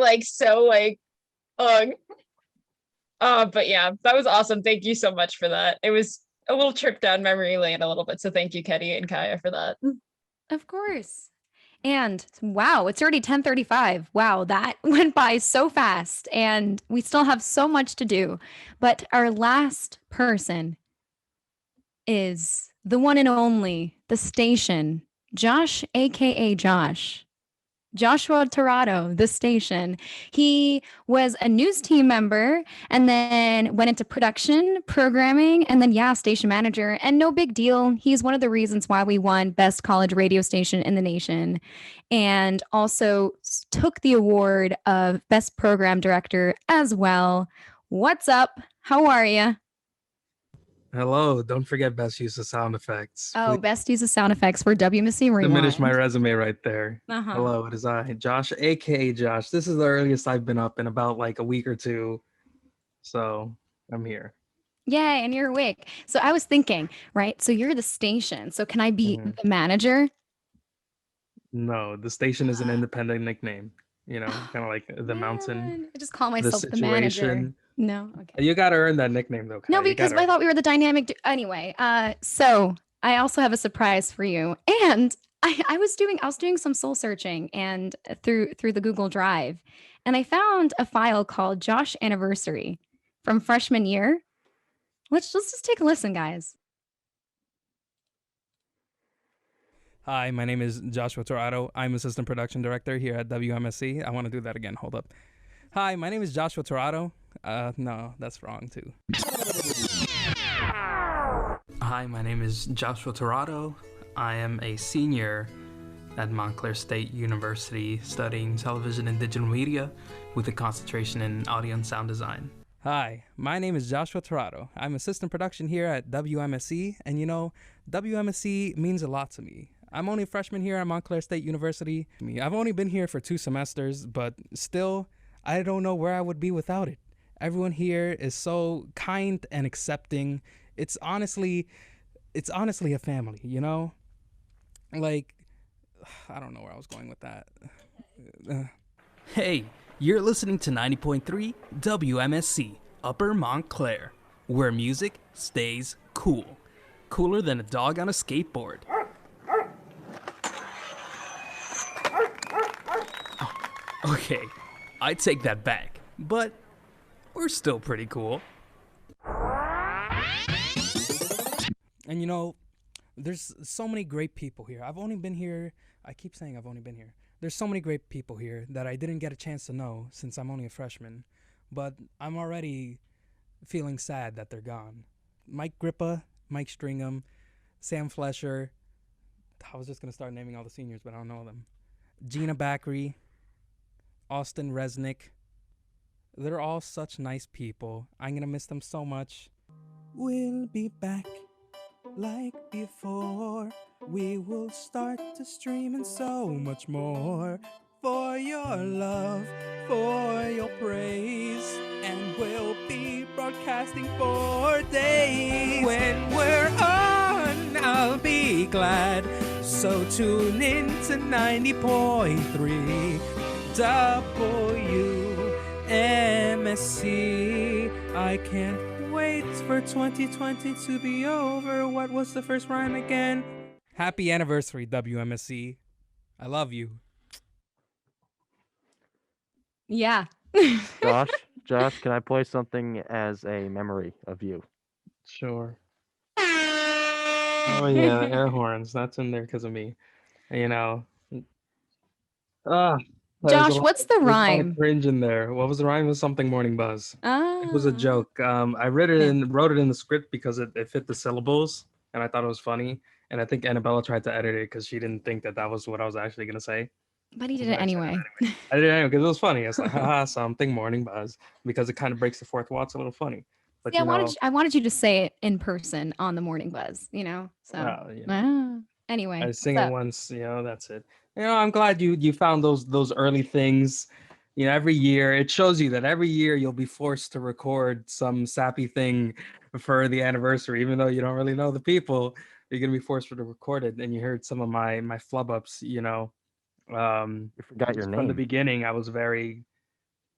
S4: but yeah, that was awesome. Thank you so much for that. It was a little trip down memory lane a little bit. So thank you, Kenny and Kaya, for that.
S10: Of course. And wow, it's already 10:35. Wow, that went by so fast, and we still have so much to do. But our last person is the one and only, the station, Josh, aka Josh. Joshua Torado, the station. He was a news team member and then went into production, programming, and then, station manager. And no big deal. He's one of the reasons why we won Best College Radio Station in the nation, and also took the award of Best Program Director as well. What's up? How are you?
S23: Hello. Don't forget best use of sound effects.
S10: Oh, best use of sound effects for WMSC Rewind.
S23: Diminish my resume right there.
S10: Uh-huh.
S23: Hello, it is I, Josh, aka Josh. This is the earliest I've been up in about a week or two. So I'm here.
S10: Yay, and you're awake. So I was thinking, right? So you're the station. So can I be the manager?
S23: No, the station is an independent nickname. You know, kind of like the mountain.
S10: I just call
S23: The
S10: myself the manager.
S23: situation.
S10: No, okay.
S23: You got to earn that nickname though.
S10: No,
S23: Kai. You
S10: because
S23: gotta
S10: I thought we were the dynamic. Anyway, so I also have a surprise for you. And I was doing some soul searching and through the Google Drive, and I found a file called Josh Anniversary from freshman year. Let's just take a listen, guys.
S23: Hi, my name is Joshua Torado. I'm assistant production director here at WMSC. I want to do that again. Hold up. Hi, my name is Joshua Torado. No, that's wrong too. Hi, my name is Joshua Torado. I am a senior at Montclair State University studying television and digital media with a concentration in audio and sound design. Hi, my name is Joshua Torado. I'm assistant production here at WMSC, and you know, WMSC means a lot to me. I'm only a freshman here at Montclair State University. I've only been here for 2 semesters, but still, I don't know where I would be without it. Everyone here is so kind and accepting. It's honestly a family, you know? Like, I don't know where I was going with that. Hey, you're listening to 90.3 WMSC, Upper Montclair, where music stays cool. Cooler than a dog on a skateboard. Okay, I take that back, but we're still pretty cool. And you know, there's so many great people here. I've only been here, I keep saying I've only been here. There's so many great people here that I didn't get a chance to know since I'm only a freshman, but I'm already feeling sad that they're gone. Mike Grippa, Mike Stringham, Sam Flesher. I was just going to start naming all the seniors, but I don't know them. Gina Backery, Austin Resnick. They're all such nice people. I'm going to miss them so much. We'll be back like before. We will start to stream and so much more. For your love, for your praise. And we'll be broadcasting for days. When we're on, I'll be glad. So tune in to 90.3 WMSC. I can't wait for 2020 to be over. What was the first rhyme again? Happy anniversary, WMSC. I love you.
S10: Yeah.
S1: Josh, can I play something as a memory of you?
S23: Sure. Oh yeah, the air horns. That's in there because of me. You know.
S10: Josh, what's the
S23: there's a lot
S10: rhyme?
S23: of cringe in there. What was the rhyme? It was something morning buzz. It was a
S10: Ah.
S23: joke. I wrote it in the script because it fit the syllables, and I thought it was funny. And I think Annabella tried to edit it because she didn't think that was what I was actually gonna say.
S10: But he did it anyway.
S23: I did it anyway because it was funny. It's like, haha, something morning buzz, because it kind of breaks the fourth wall. It's a little funny. But
S10: Yeah,
S23: you know,
S10: I wanted you to say it in person on the Morning Buzz, you know? So anyway.
S23: I sing
S10: what's
S23: it
S10: up?
S23: once, you know, that's it. You know, I'm glad you found those early things. You know, every year it shows you that every year you'll be forced to record some sappy thing for the anniversary, even though you don't really know the people. You're gonna be forced to record it. And you heard some of my flub ups. You know,
S1: You forgot your
S23: from the
S1: name.
S23: beginning. I was very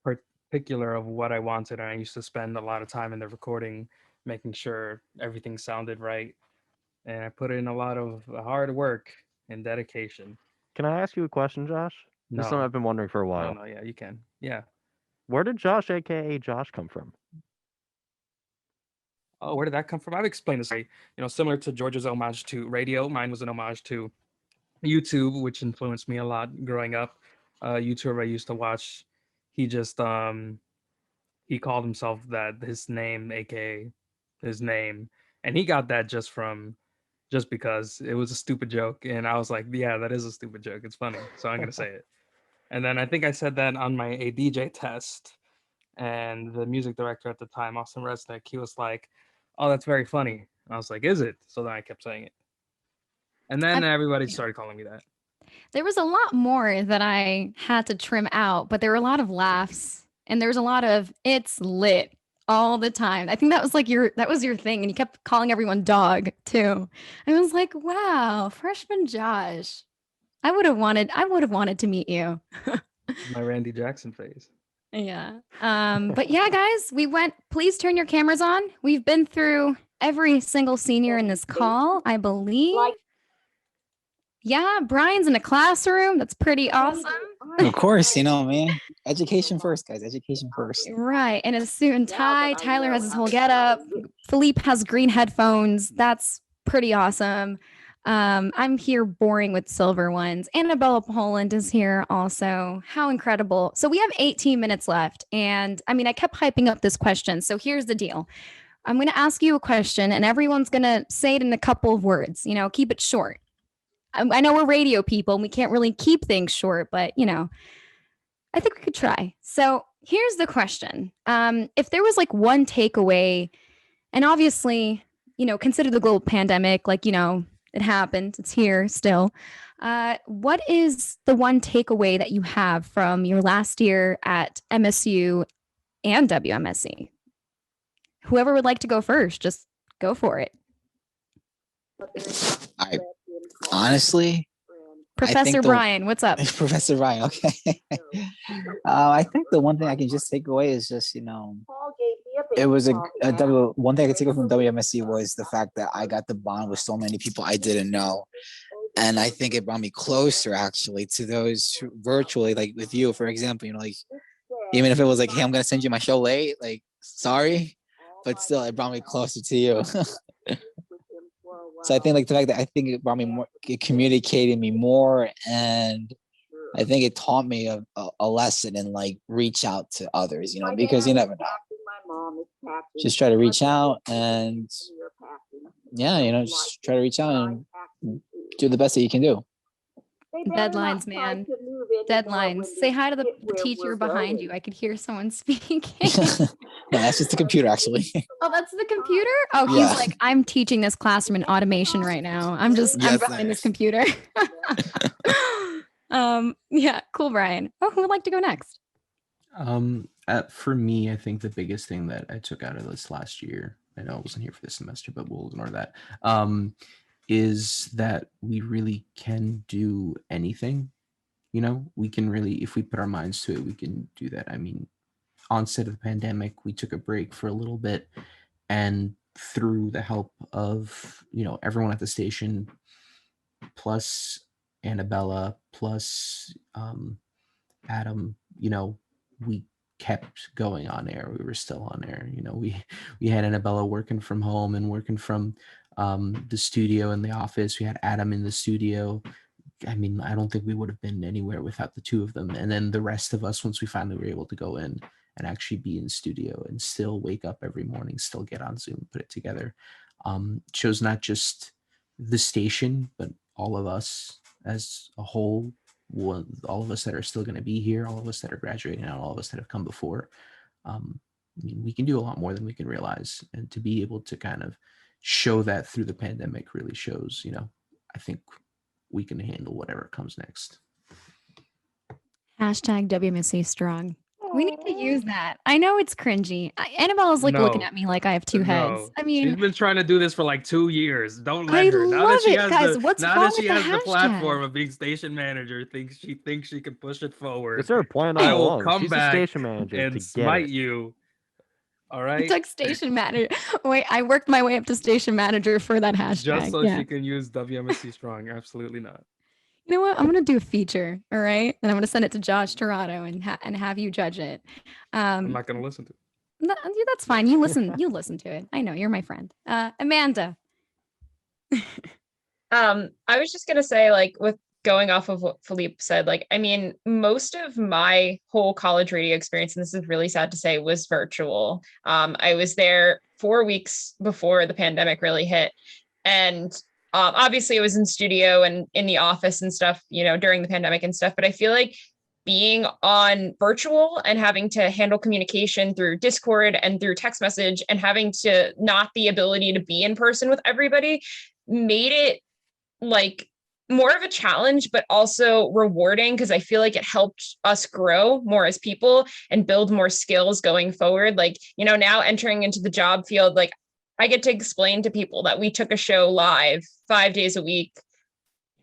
S23: particular of what I wanted, and I used to spend a lot of time in the recording, making sure everything sounded right. And I put in a lot of hard work and dedication.
S1: Can I ask you a question, Josh? This is something
S23: No.
S1: I've been wondering for a while.
S23: No, yeah, you can. Yeah.
S1: Where did Josh, aka Josh, come from?
S23: Oh, where did that come from? I've explained this. You know, similar to George's homage to radio, mine was an homage to YouTube, which influenced me a lot growing up. YouTuber I used to watch, he just he called himself that, his name, aka his name, and he got that just because it was a stupid joke, and I was like, yeah, that is a stupid joke. It's funny, so I'm gonna say it. And then I think I said that on my ADJ test, and the music director at the time, Austin Resnick, he was like, "Oh, that's very funny." And I was like, "Is it?" So then I kept saying it, and then everybody started calling me that.
S10: There was a lot more that I had to trim out, but there were a lot of laughs and there was a lot of it's lit all the time. I think that was like your thing, and you kept calling everyone dog too. I was like, wow, freshman Josh. I would have wanted to meet you.
S2: My Randy Jackson phase.
S10: Yeah. But yeah, guys, please turn your cameras on. We've been through every single senior in this call, I believe. Yeah, Brian's in a classroom. That's pretty awesome.
S15: Of course, man. Education first, guys. Education first.
S10: Right. And a suit and tie. Tyler has his whole getup. Philippe has green headphones. That's pretty awesome. I'm here boring with silver ones. Annabella Poland is here also. How incredible. So we have 18 minutes left. And I kept hyping up this question. So here's the deal. I'm going to ask you a question and everyone's going to say it in a couple of words, keep it short. I know we're radio people and we can't really keep things short, but I think we could try. So here's the question. If there was like one takeaway, and obviously, consider the global pandemic, it happened, it's here still. What is the one takeaway that you have from your last year at MSU and WMSC? Whoever would like to go first, just go for it.
S15: Honestly,
S10: Professor Brian, what's up?
S15: Professor Brian, okay. I think the one thing I can just take away is just, it was one thing I could take away from WMSC was the fact that I got to bond with so many people I didn't know. And I think it brought me closer actually to those virtually, like with you, for example, even if it was like, hey, I'm going to send you my show late, like, sorry, but still it brought me closer to you. So I think the fact that it brought me more, it communicated me more, and I think it taught me a lesson and reach out to others, because you never know. Just try to reach out and just try to reach out and do the best that you can do.
S10: Deadlines, man. Deadlines. Say hi to the teacher behind you. I could hear someone speaking.
S15: No, that's just the computer, actually.
S10: Oh, that's the computer? Oh, he's like, I'm teaching this classroom in automation right now. I'm behind this computer. Yeah, cool, Brian. Oh, who would like to go next?
S9: For me, I think the biggest thing that I took out of this last year, I know I wasn't here for this semester, but we'll ignore that, is that we really can do anything. We can really, if we put our minds to it, we can do that. Onset of the pandemic, we took a break for a little bit, and through the help of, everyone at the station, plus Annabella, plus Adam, we kept going on air. We were still on air. We had Annabella working from home and working from the studio in the office. We had Adam in the studio. I don't think we would have been anywhere without the two of them. And then the rest of us, once we finally were able to go in and actually be in studio and still wake up every morning, still get on Zoom, put it together, shows not just the station, but all of us as a whole, all of us that are still going to be here, all of us that are graduating out, all of us that have come before. We can do a lot more than we can realize. And to be able to kind of show that through the pandemic really shows, I think we can handle whatever comes next.
S10: Hashtag WMSC strong. We need to use that. I know it's cringy. Annabella's looking at me like I have two heads.
S2: She's been trying to do this for 2 years. Don't let her. Now that she has the platform of being station manager, she thinks she can push it forward.
S1: It's her plan all
S2: I will
S1: along.
S2: come
S1: She's
S2: back
S1: a station manager
S2: and smite you. All right.
S10: It's like station manager. Wait, I worked my way up to station manager for that hashtag.
S2: Just so she can use WMSC strong. Absolutely not.
S10: You know what? I'm gonna do a feature, all right? And I'm gonna send it to Josh Torado and have you judge it.
S2: I'm not gonna listen to it.
S10: That's fine. You listen to it. I know you're my friend. Amanda.
S4: I was just gonna say, with going off of what Philippe said, most of my whole college radio experience, and this is really sad to say, was virtual. I was there 4 weeks before the pandemic really hit, and obviously it was in studio and in the office and stuff, during the pandemic and stuff. But I feel like being on virtual and having to handle communication through Discord and through text message and having to not the ability to be in person with everybody made it more of a challenge, but also rewarding, because I feel like it helped us grow more as people and build more skills going forward. Now entering into the job field, I get to explain to people that we took a show live 5 days a week,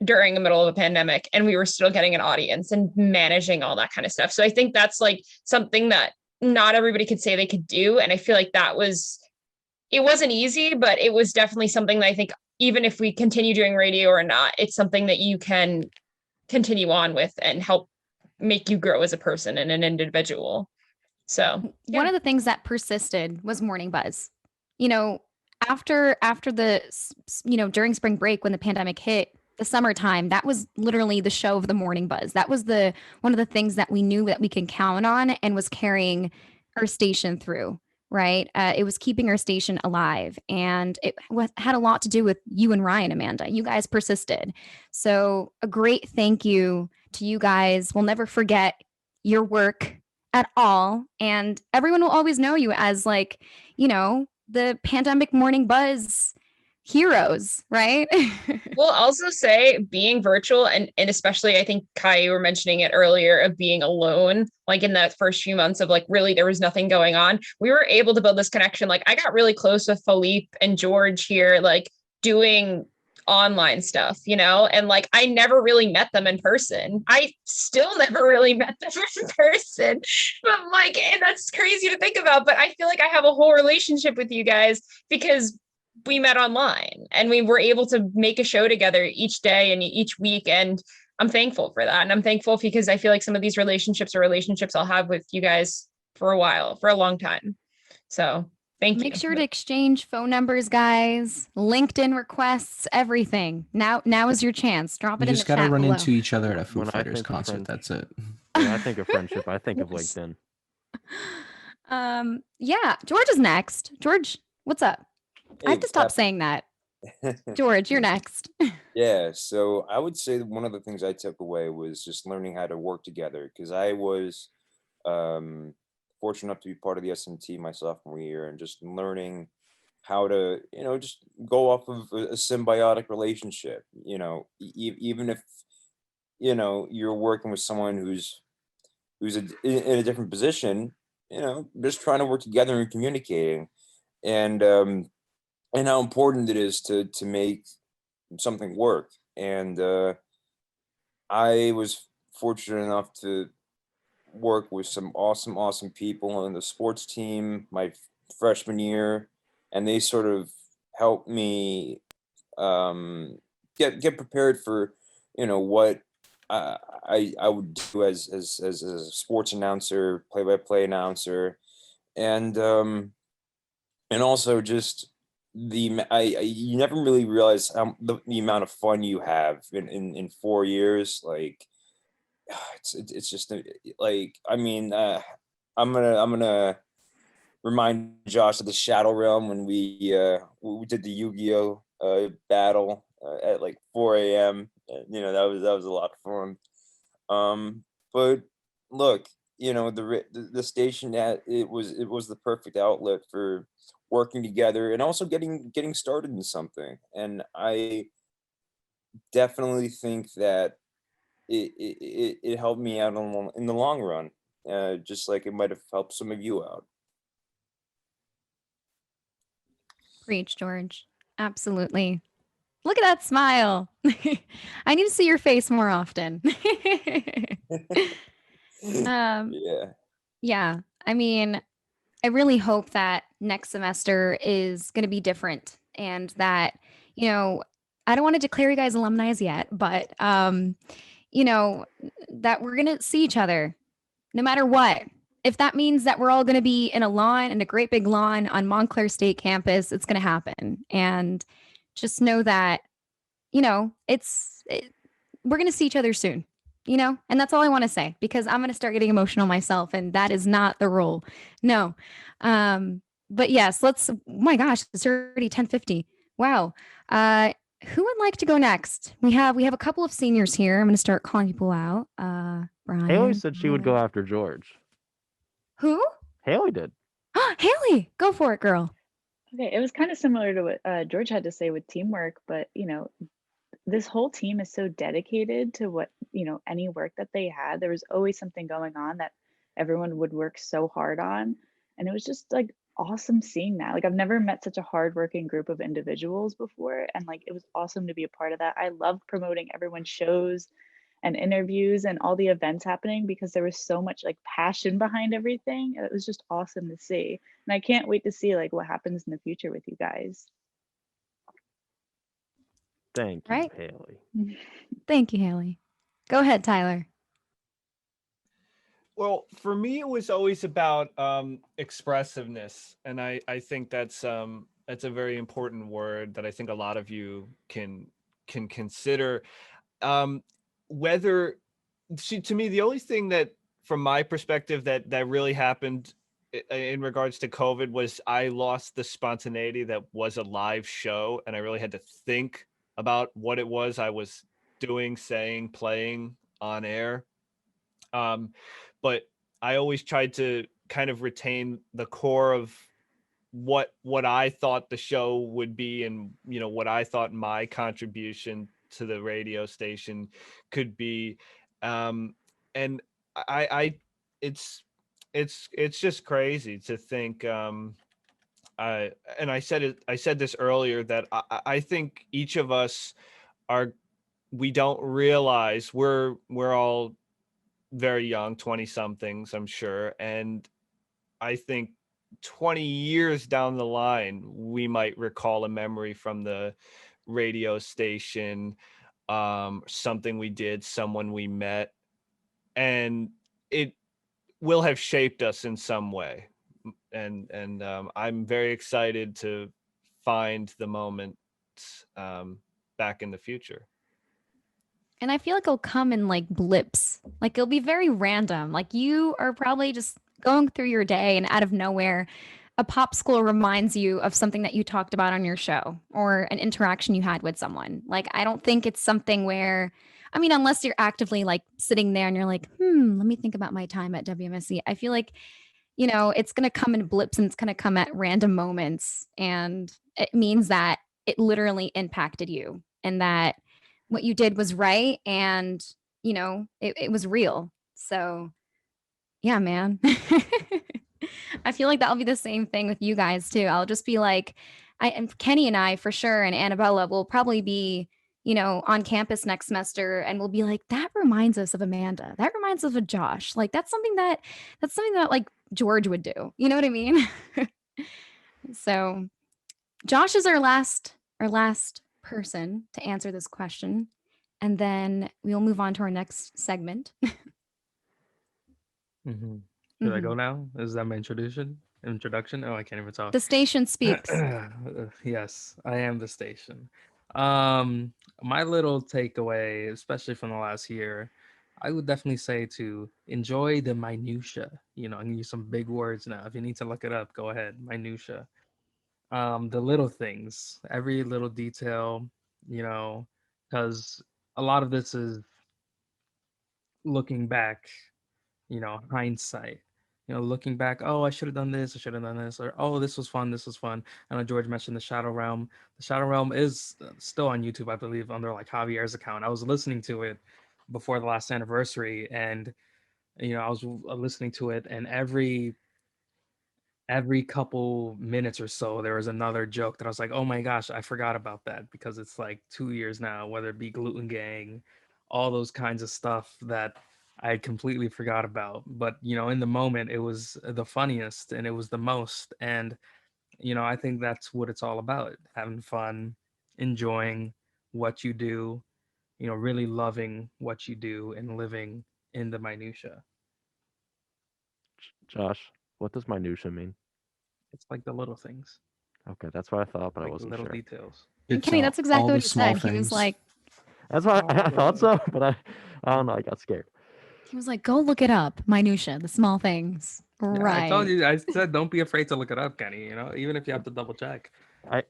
S4: during the middle of a pandemic, and we were still getting an audience and managing all that kind of stuff. So I think that's like something that not everybody could say they could do. And I feel like it wasn't easy, but it was definitely something that I think even if we continue doing radio or not, it's something that you can continue on with and help make you grow as a person and an individual. So
S10: one of the things that persisted was morning buzz. You know, after the, you know, during spring break when the pandemic hit, the summertime, that was literally the show of the morning buzz. That was one of the things that we knew that we can count on and was carrying our station through, right? It was keeping our station alive, and it had a lot to do with you and Ryan, Amanda. You guys persisted. So a great thank you to you guys. We'll never forget your work at all. And everyone will always know you as, like, you know, the pandemic morning buzz heroes, right?
S4: We'll also say being virtual and especially I think Kai, you were mentioning it earlier of being alone, like in that first few months of like really there was nothing going on. We were able to build this connection. Like I got really close with Philippe and George here, like doing online stuff, you know, and like I never really met them in person. I still never really met them in person, but like, and that's crazy to think about, but I feel like I have a whole relationship with you guys because we met online and we were able to make a show together each day and each week. And I'm thankful for that. And I'm thankful because I feel like some of these relationships are relationships I'll have with you guys for a while, for a long time. So thank you.
S10: Make sure to exchange phone numbers, guys, LinkedIn requests, everything. Now is your chance. Drop it in the chat below.
S9: You just gotta run into each other at a Foo Fighters concert. That's it.
S1: When I think of friendship, I think of LinkedIn.
S10: Yeah, George is next. George, what's up? I have to stop saying that. George, you're next.
S19: Yeah, so I would say that one of the things I took away was just learning how to work together, because I was fortunate enough to be part of the SMT my sophomore year, and just learning how to, you know, just go off of a symbiotic relationship, you know, even if, you know, you're working with someone who's in a different position, you know, just trying to work together and communicating, and how important it is to make something work. And I was fortunate enough to work with some awesome people on the sports team my freshman year, and they sort of helped me get prepared for, you know, what I would do as a sports announcer, play-by-play announcer, and also just you never really realize the amount of fun you have in 4 years. Like it's just like, I mean, I'm gonna remind Josh of the Shadow Realm when we did the Yu-Gi-Oh battle at like 4 a.m. You know, that was a lot of fun. But look, you know, the station, that it was the perfect outlet for working together and also getting started in something. And I definitely think that it helped me out in the long run, just like it might have helped some of you out.
S10: Preach, George. Absolutely. Look at that smile. I need to see your face more often. Yeah. I mean, I really hope that next semester is going to be different, and that, you know, I don't want to declare you guys alumni as yet, but, you know, that we're going to see each other no matter what. If that means that we're all going to be in a great big lawn on Montclair State campus, it's going to happen. And just know that, you know, we're going to see each other soon, you know, and that's all I want to say, because I'm going to start getting emotional myself, and that is not the rule. No. But yes, oh my gosh, it's already 10:50. Wow. Who would like to go next? We have a couple of seniors here. I'm going to start calling people out. Brian.
S1: Haley said she would go after George.
S10: Who?
S1: Haley did.
S10: Haley, go for it, girl.
S21: Okay, it was kind of similar to what George had to say with teamwork, but you know, this whole team is so dedicated to what, you know, any work that they had. There was always something going on that everyone would work so hard on, and it was just like awesome seeing that. Like I've never met such a hardworking group of individuals before, and like it was awesome to be a part of that. I love promoting everyone's shows and interviews and all the events happening because there was so much like passion behind everything. It was just awesome to see, and I can't wait to see like what happens in the future with you guys.
S1: Thank you,
S10: Right.
S1: Haley.
S10: Thank you, Haley. Go ahead, Tyler.
S14: Well, for me, it was always about expressiveness, and I think that's a very important word that I think a lot of you can consider. Whether to me, the only thing that, from my perspective, that really happened in regards to COVID was I lost the spontaneity that was a live show, and I really had to think about what it was I was doing, saying, playing on air. But I always tried to kind of retain the core of what I thought the show would be, and what I thought my contribution to the radio station could be. And I it's just crazy to think. I said this earlier, that I think each of us we don't realize we're all very young, 20 somethings, I'm sure. And I think 20 years down the line, we might recall a memory from the radio station, something we did, someone we met, and it will have shaped us in some way. And I'm very excited to find the moment back in the future.
S10: And I feel like it'll come in like blips. Like it'll be very random. Like you are probably just going through your day and out of nowhere, a popsicle reminds you of something that you talked about on your show or an interaction you had with someone. Like I don't think it's something where, I mean, unless you're actively like sitting there and you're like, let me think about my time at WMSC. I feel like, it's going to come in blips and it's going to come at random moments. And it means that it literally impacted you and that what you did was right and it was real. So yeah, man. I feel like that'll be the same thing with you guys too. I'll just be like, and Kenny and I for sure, and Annabella will probably be on campus next semester, and we'll be like, that reminds us of Amanda, that reminds us of Josh. Like that's something that like George would do, you know what I mean? So Josh is our last person to answer this question, and then we'll move on to our next segment.
S2: Should I go now? Is that my introduction? Oh, I can't even talk.
S10: The station speaks.
S2: Yes, I am the station. My little takeaway, especially from the last year, I would definitely say to enjoy the minutia. I'm gonna use some big words now. If you need to look it up, go ahead. Minutia. The little things, every little detail, because a lot of this is looking back, hindsight, looking back, oh, I should have done this, or oh, this was fun. I know George mentioned the Shadow Realm. The Shadow Realm is still on YouTube, I believe, under like Javier's account. I was listening to it before the last anniversary, and I was listening to it, and every couple minutes or so there was another joke that I was like, oh my gosh, I forgot about that, because it's like 2 years now, whether it be Gluten Gang, all those kinds of stuff that I completely forgot about. But in the moment it was the funniest and it was the most. And I think that's what it's all about: having fun, enjoying what you do, really loving what you do, and living in the minutia.
S1: Josh, what does minutia mean?
S2: It's like the little things.
S1: Okay, that's what I thought, but
S2: like
S1: I wasn't
S2: little
S1: sure.
S2: details.
S10: Kenny, that's exactly what he said. He was like,
S1: that's why I thought so, but I don't know. I got scared.
S10: He was like, go look it up. Minutia, the small things.
S2: Yeah,
S10: Right.
S2: I told you. I said, don't be afraid to look it up, Kenny. Even if you have to double check.
S1: I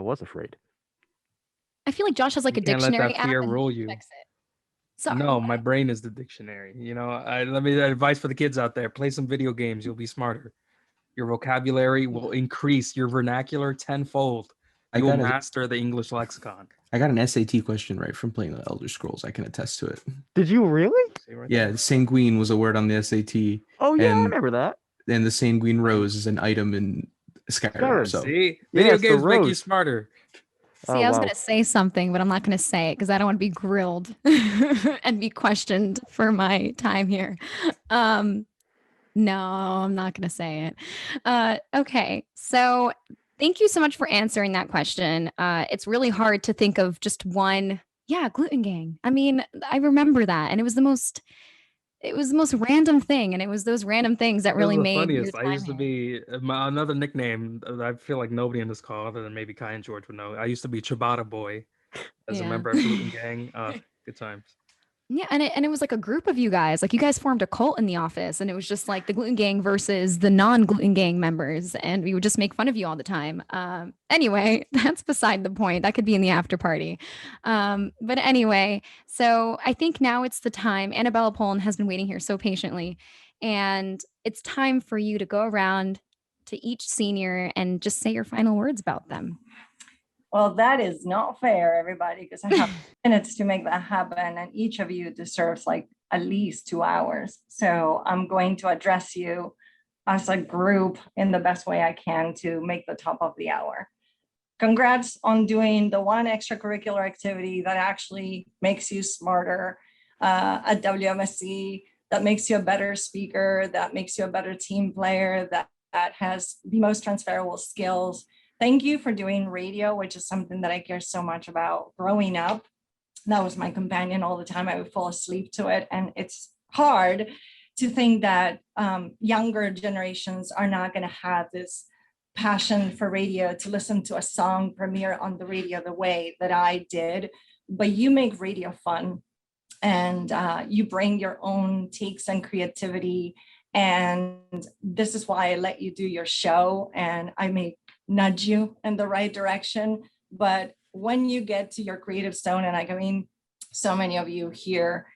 S1: was afraid.
S10: I feel like Josh has like
S2: You
S10: a
S2: can't let
S10: dictionary
S2: that fear
S10: app and
S2: rule
S10: he
S2: you.
S10: fix it. Sorry,
S2: No,
S10: what?
S2: my brain is the dictionary. Let me advice for the kids out there: play some video games. You'll be smarter. Your vocabulary will increase. Your vernacular tenfold. You will master the English lexicon.
S9: I got an SAT question right from playing the Elder Scrolls. I can attest to it.
S1: Did you really?
S9: Yeah, sanguine was a word on the SAT.
S1: Oh yeah, I
S9: and,
S1: remember that.
S9: And the sanguine rose is an item in Skyrim. So
S2: See, video
S1: Yes, the
S2: games make you
S1: roast.
S2: smarter.
S10: See, I was going to say something, but I'm not going to say it because I don't want to be grilled and be questioned for my time here. No, I'm not going to say it. Okay, so thank you so much for answering that question. It's really hard to think of just one. Yeah, gluten gang. I mean, I remember that, and it was the most random thing, and it was those random things that
S2: It was
S10: really
S2: the
S10: made your
S2: funniest. I
S10: time
S2: used to be another nickname that I feel like nobody in this call other than maybe Kai and George would know. I used to be Ciabatta Boy as a
S10: Yeah.
S2: member of Gluten Gang. Good times.
S10: Yeah, and it was like a group of you guys. Like you guys formed a cult in the office, and it was just like the gluten gang versus the non-gluten gang members, and we would just make fun of you all the time. Anyway, that's beside the point. That could be in the after party. But anyway, so I think now it's the time. Annabella Poland has been waiting here so patiently, and it's time for you to go around to each senior and just say your final words about them.
S5: Well, that is not fair, everybody, because I have minutes to make that happen, and each of you deserves like at least 2 hours. So I'm going to address you as a group in the best way I can to make the top of the hour. Congrats on doing the one extracurricular activity that actually makes you smarter at WMSC, that makes you a better speaker, that makes you a better team player, that has the most transferable skills. Thank you for doing radio, which is something that I care so much about. Growing up, that was my companion all the time. I would fall asleep to it. And it's hard to think that younger generations are not going to have this passion for radio, to listen to a song premiere on the radio the way that I did. But you make radio fun, and you bring your own takes and creativity. And this is why I let you do your show, and I may nudge you in the right direction. But when you get to your creative zone, and I mean, so many of you here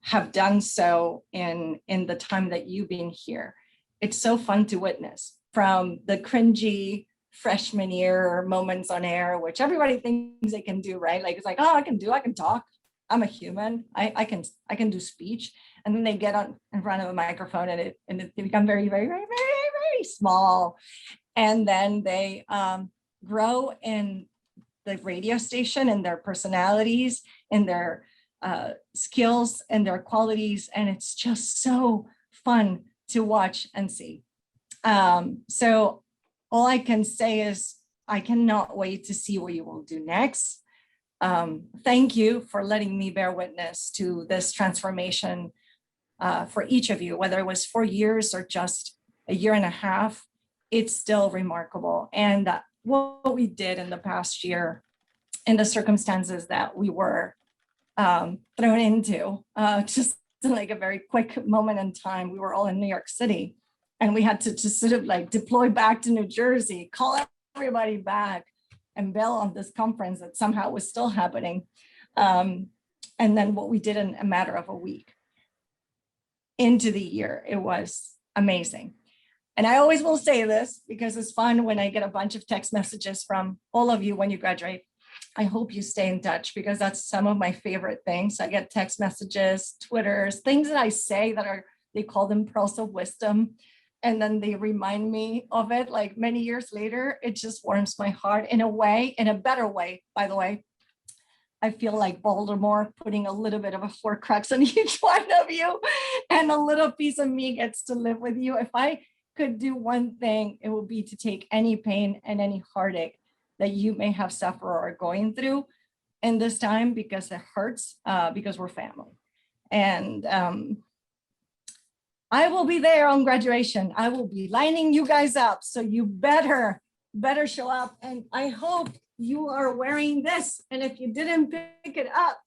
S5: have done so in the time that you've been here, it's so fun to witness, from the cringy freshman year moments on air, which everybody thinks they can do, right? Like, it's like, oh, I can talk. I'm a human. I can do speech. And then they get on in front of a microphone, and they become very, very, very, very, very small. And then they grow in the radio station, and their personalities, and their skills, and their qualities. And it's just so fun to watch and see. So all I can say is I cannot wait to see what you will do next. Thank you for letting me bear witness to this transformation for each of you, whether it was 4 years or just a year and a half. It's still remarkable. And what we did in the past year, in the circumstances that we were thrown into, just like a very quick moment in time, we were all in New York City, and we had to just sort of like deploy back to New Jersey, call everybody back, and bail on this conference that somehow was still happening. And then what we did in a matter of a week into the year, it was amazing. And I always will say this because it's fun when I get a bunch of text messages from all of you when you graduate. I hope you stay in touch, because that's some of my favorite things. I get text messages, Twitters, things that I say that are, they call them pearls of wisdom. And then they remind me of it like many years later. It just warms my heart in a way, in a better way, by the way. I feel like Baltimore putting a little bit of a Horcrux on each one of you, and a little piece of me gets to live with you. If I could do one thing, it would be to take any pain and any heartache that you may have suffered or are going through in this time, because it hurts, because we're family. And I will be there on graduation. I will be lining you guys up. So you better show up. And I hope you are wearing this. And if you didn't pick it up,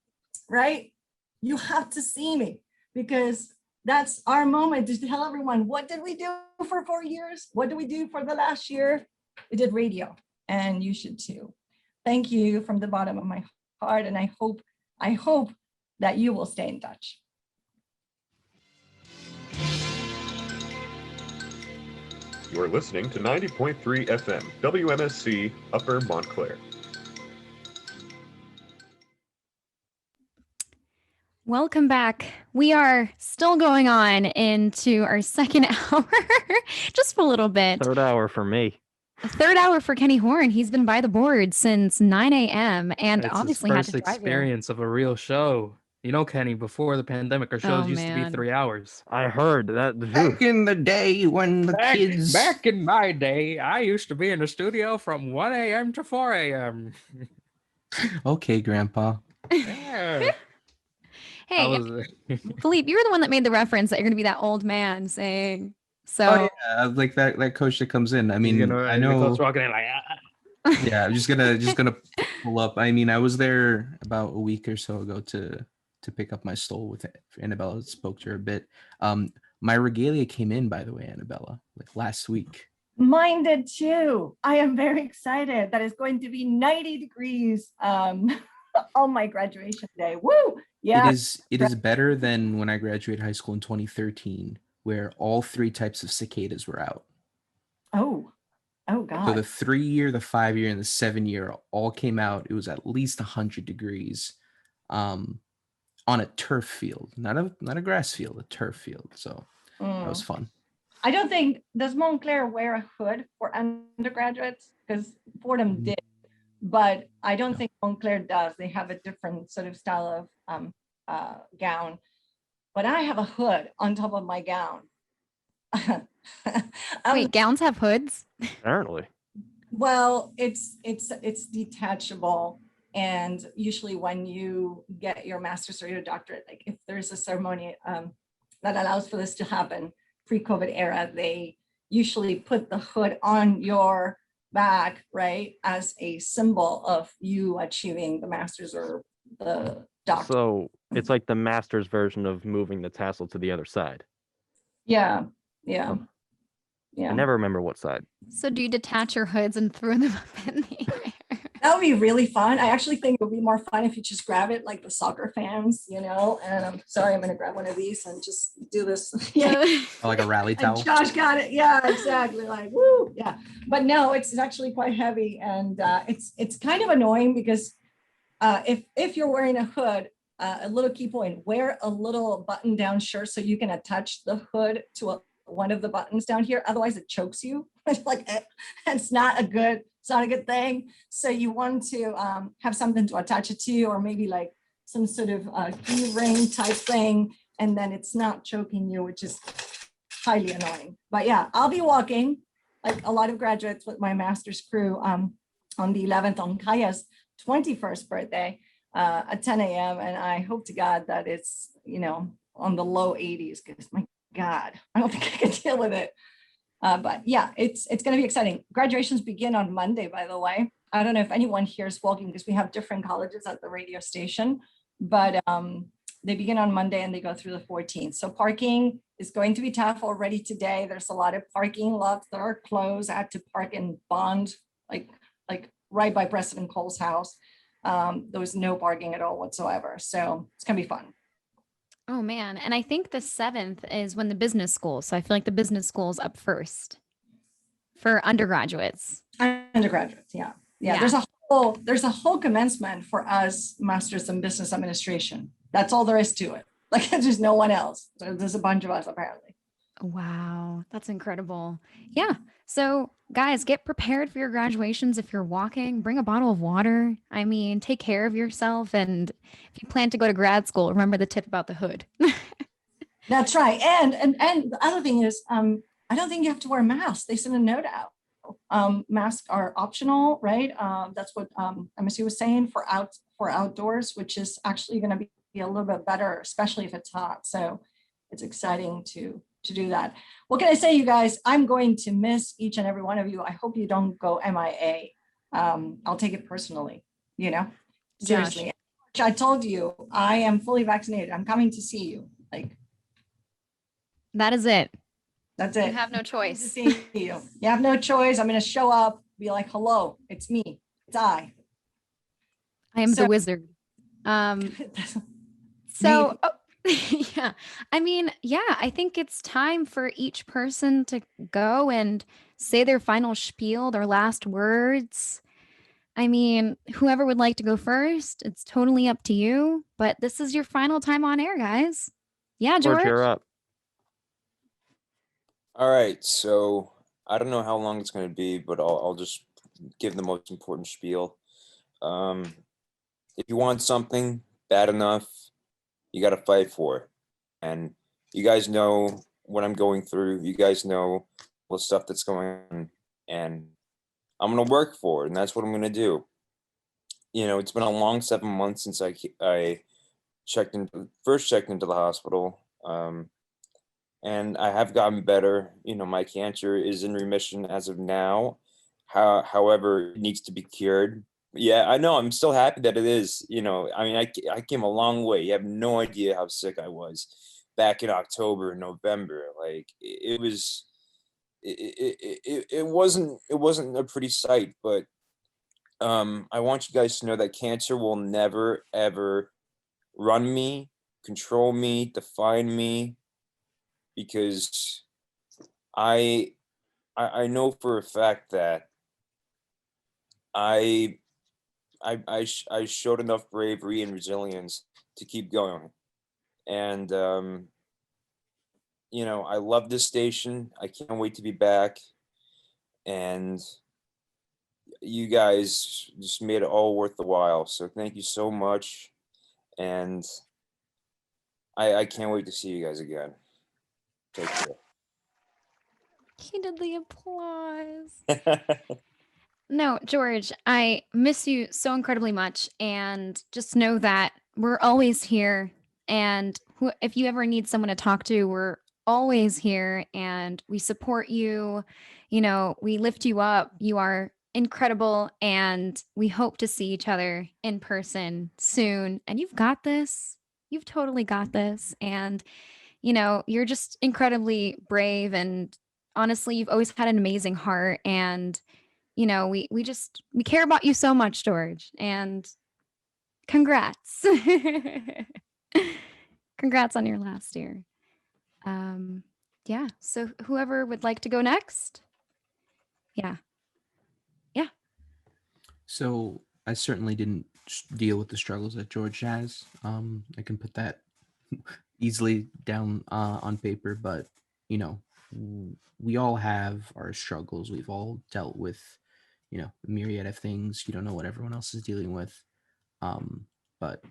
S5: right, you have to see me, because that's our moment to tell everyone, what did we do for 4 years? What did we do for the last year? We did radio, and you should too. Thank you from the bottom of my heart. And I hope that you will stay in touch.
S6: You're listening to 90.3 FM, WMSC, Upper Montclair.
S10: Welcome back. We are still going on into our second hour, just for a little bit.
S1: Third hour for me.
S10: Third hour for Kenny Horn. He's been by the board since 9 a.m. and
S2: It's his
S10: obviously had
S2: first
S10: to drive here.
S2: experience of a real show. You know, Kenny, before the pandemic, our shows
S10: Oh,
S2: used to be
S10: man.
S2: 3 hours.
S1: I heard that.
S9: Back in the day when the kids.
S2: Back in my day, I used to be in the studio from 1 a.m. to 4 a.m.
S9: Okay, Grandpa.
S2: Yeah.
S10: Hey, Philippe, you were the one that made the reference that you're going to be that old man saying. So
S9: Oh yeah, like that coach that comes in. I mean, I
S2: The
S9: know.
S2: coach walking in like,
S9: Yeah, I'm just gonna pull up. I mean, I was there about a week or so ago to pick up my stole with Annabella. Spoke to her a bit. My regalia came in, by the way, Annabella, like last week.
S5: Mine did too. I am very excited that it's going to be 90 degrees on my graduation day. Woo! Yeah.
S9: It is better than when I graduated high school in 2013, where all 3 types of cicadas were out.
S5: Oh God.
S9: So the 3-year, the 5-year, and the 7-year all came out. It was at least 100 degrees on a turf field, not a grass field, a turf field. So that was fun.
S5: I don't think, does Montclair wear a hood for undergraduates? Because Fordham did, but I don't think Montclair does. They have a different sort of style of gown. But I have a hood on top of my gown.
S10: wait, gowns have hoods?
S1: Apparently.
S5: Well, it's detachable, and usually when you get your master's or your doctorate, like if there's a ceremony that allows for this to happen, pre-COVID era, they usually put the hood on your back, right, as a symbol of you achieving the master's or the doctorate.
S1: So it's like the master's version of moving the tassel to the other side.
S5: Yeah.
S1: I never remember what side.
S10: So do you detach your hoods and throw them up in the air?
S5: That would be really fun. I actually think it would be more fun if you just grab it like the soccer fans, and I'm sorry, I'm going to grab one of these and just do this. Yeah.
S9: Like a rally towel.
S5: Josh got it. Yeah, exactly. Like, woo. Yeah. But no, it's actually quite heavy. And it's kind of annoying because if you're wearing a hood, a little key point, wear a little button down shirt so you can attach the hood to one of the buttons down here. Otherwise it chokes you. Like it's not a good thing. So you want to have something to attach it to, or maybe like some sort of key ring type thing, and then it's not choking you, which is highly annoying. But yeah, I'll be walking like a lot of graduates with my master's crew on the 11th on Kaya's 21st birthday at 10 a.m. And I hope to God that it's, on the low 80s, because my God, I don't think I can deal with it. But yeah, it's going to be exciting. Graduations begin on Monday, by the way. I don't know if anyone here is walking because we have different colleges at the radio station, but they begin on Monday and they go through the 14th. So parking is going to be tough already today. There's a lot of parking lots that are closed. I had to park in Bond, like right by President Cole's house. There was no parking at all whatsoever. So it's going to be fun.
S10: Oh man. And I think the 7th is when the business school. So I feel like the business school is up first for undergraduates.
S5: Undergraduates. Yeah. There's a whole commencement for us masters in business administration. That's all there is to it. Like there's no one else. There's a bunch of us apparently.
S10: Wow. That's incredible. Yeah. So guys, get prepared for your graduations. If you're walking, bring a bottle of water. I mean, take care of yourself. And if you plan to go to grad school, remember the tip about the hood.
S5: That's right. And the other thing is, I don't think you have to wear a mask. They sent a note out. Masks are optional, right? That's what MSU was saying for outdoors, which is actually going to be a little bit better, especially if it's hot. So it's exciting to do that. What can I say, you guys? I'm going to miss each and every one of you. I hope you don't go MIA. I'll take it personally, seriously. Josh. I told you I am fully vaccinated. I'm coming to see you. Like
S10: that is it.
S5: That's it.
S10: You have no choice.
S5: To see you. You have no choice. I'm going to show up, be like, hello, it's me. It's I.
S10: I am the wizard. So, yeah, I mean, yeah, I think it's time for each person to go and say their final spiel, their last words. I mean, whoever would like to go first, it's totally up to you, but this is your final time on air, guys. Yeah, George.
S1: You're up.
S19: All right, so I don't know how long it's going to be, but I'll just give the most important spiel. If you want something bad enough, you got to fight for it. And you guys know what I'm going through. You guys know the stuff that's going on, and I'm going to work for it. And that's what I'm going to do. You know, it's been a long 7 months since I first checked into the hospital. And I have gotten better. You know, my cancer is in remission as of now. However, it needs to be cured. Yeah, I know. I'm still happy that it is. You know, I mean, I came a long way. You have no idea how sick I was back in October, November. Like it wasn't a pretty sight. But I want you guys to know that cancer will never ever run me, control me, define me, because I know for a fact that I showed enough bravery and resilience to keep going. And you know, I love this station. I can't wait to be back. And you guys just made it all worth the while. So thank you so much. And I can't wait to see you guys again. Take care.
S10: He did the applause. No, George, I miss you so incredibly much. And just know that we're always here. And if you ever need someone to talk to, we're always here and we support you. You know, we lift you up. You are incredible. And we hope to see each other in person soon. And you've got this. You've totally got this. And, you know, you're just incredibly brave. And honestly, you've always had an amazing heart. And you know, we care about you so much, George, and congrats. Congrats on your last year. Yeah. So whoever would like to go next? Yeah. Yeah.
S9: So I certainly didn't deal with the struggles that George has. I can put that easily down on paper, but you know, we all have our struggles. We've all dealt with, you know, a myriad of things. You don't know what everyone else is dealing with. But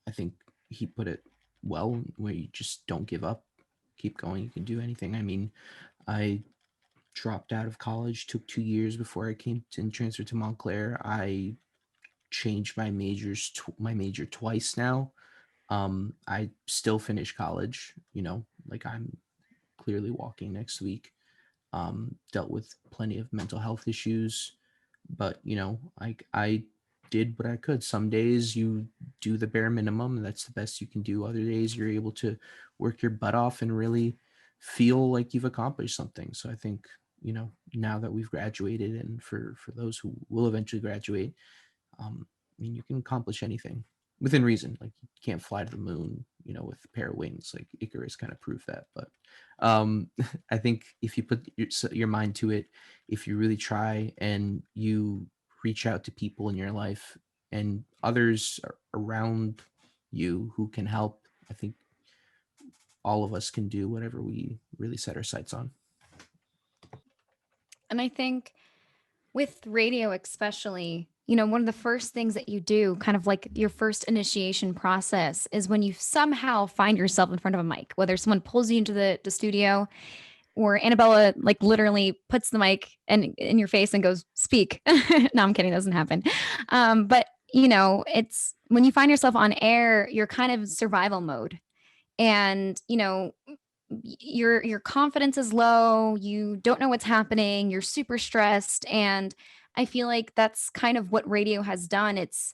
S9: I think he put it well, where you just don't give up, keep going. You can do anything. I mean, I dropped out of college, took 2 years before I came to and transferred to Montclair. I changed my major twice now. I still finish college, you know, like I'm clearly walking next week. Dealt with plenty of mental health issues, but you know, I did what I could. Some days you do the bare minimum, and that's the best you can do. Other days you're able to work your butt off and really feel like you've accomplished something. So I think, you know, now that we've graduated, and for those who will eventually graduate, I mean, you can accomplish anything within reason. Like you can't fly to the moon, you know, with a pair of wings. Like Icarus kind of proved that. But I think if you put your mind to it, if you really try and you reach out to people in your life and others around you who can help, I think all of us can do whatever we really set our sights on.
S10: And I think with radio, especially, you know, one of the first things that you do, kind of like your first initiation process, is when you somehow find yourself in front of a mic, whether someone pulls you into the studio or Annabella like literally puts the mic in your face and goes, speak. No, I'm kidding. That doesn't happen. But you know, it's when you find yourself on air, you're kind of survival mode. And, you know, your confidence is low, you don't know what's happening, you're super stressed. And I feel like that's kind of what radio has done. It's,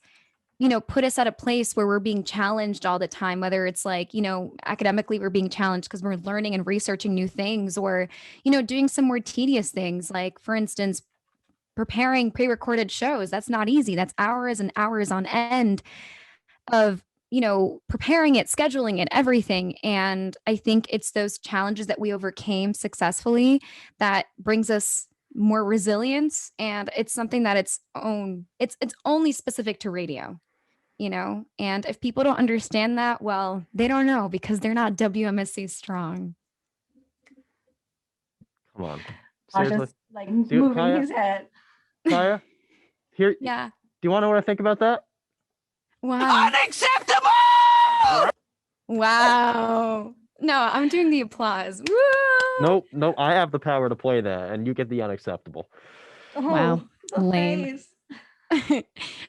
S10: you know, put us at a place where we're being challenged all the time, whether it's like, you know, academically we're being challenged because we're learning and researching new things, or, you know, doing some more tedious things, like for instance, preparing pre-recorded shows. That's not easy. That's hours and hours on end of, you know, preparing it, scheduling it, everything. And I think it's those challenges that we overcame successfully that brings us more resilience. And it's something that it's only specific to radio, you know? And if people don't understand that, well, they don't know, because they're not WMSC strong.
S1: Come on.
S5: I'll
S1: Seriously?
S5: just like
S1: See what,
S5: moving
S1: Kaya?
S5: his head.
S1: Kaya, here.
S10: Yeah.
S1: Do you want to know what I think about that?
S10: Wow.
S1: Unacceptable!
S10: Wow. No, I'm doing the applause. Woo!
S1: Nope. I have the power to play that, and you get the unacceptable.
S10: Wow.
S5: The
S10: Lame.
S5: face.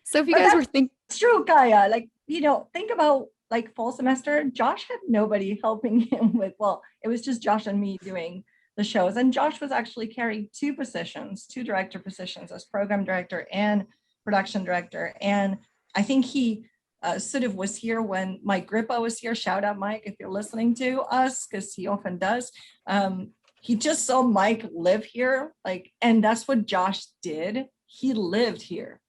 S10: So if you
S5: But
S10: guys were
S5: that's
S10: thinking,
S5: true, Kaya. Like, think about like fall semester. Josh had nobody helping him with, well, it was just Josh and me doing the shows. And Josh was actually carrying two director positions as program director and production director. And I think he sort of was here when Mike Grippa was here. Shout out, Mike, if you're listening to us, because he often does. He just saw Mike live here, and that's what Josh did. He lived here,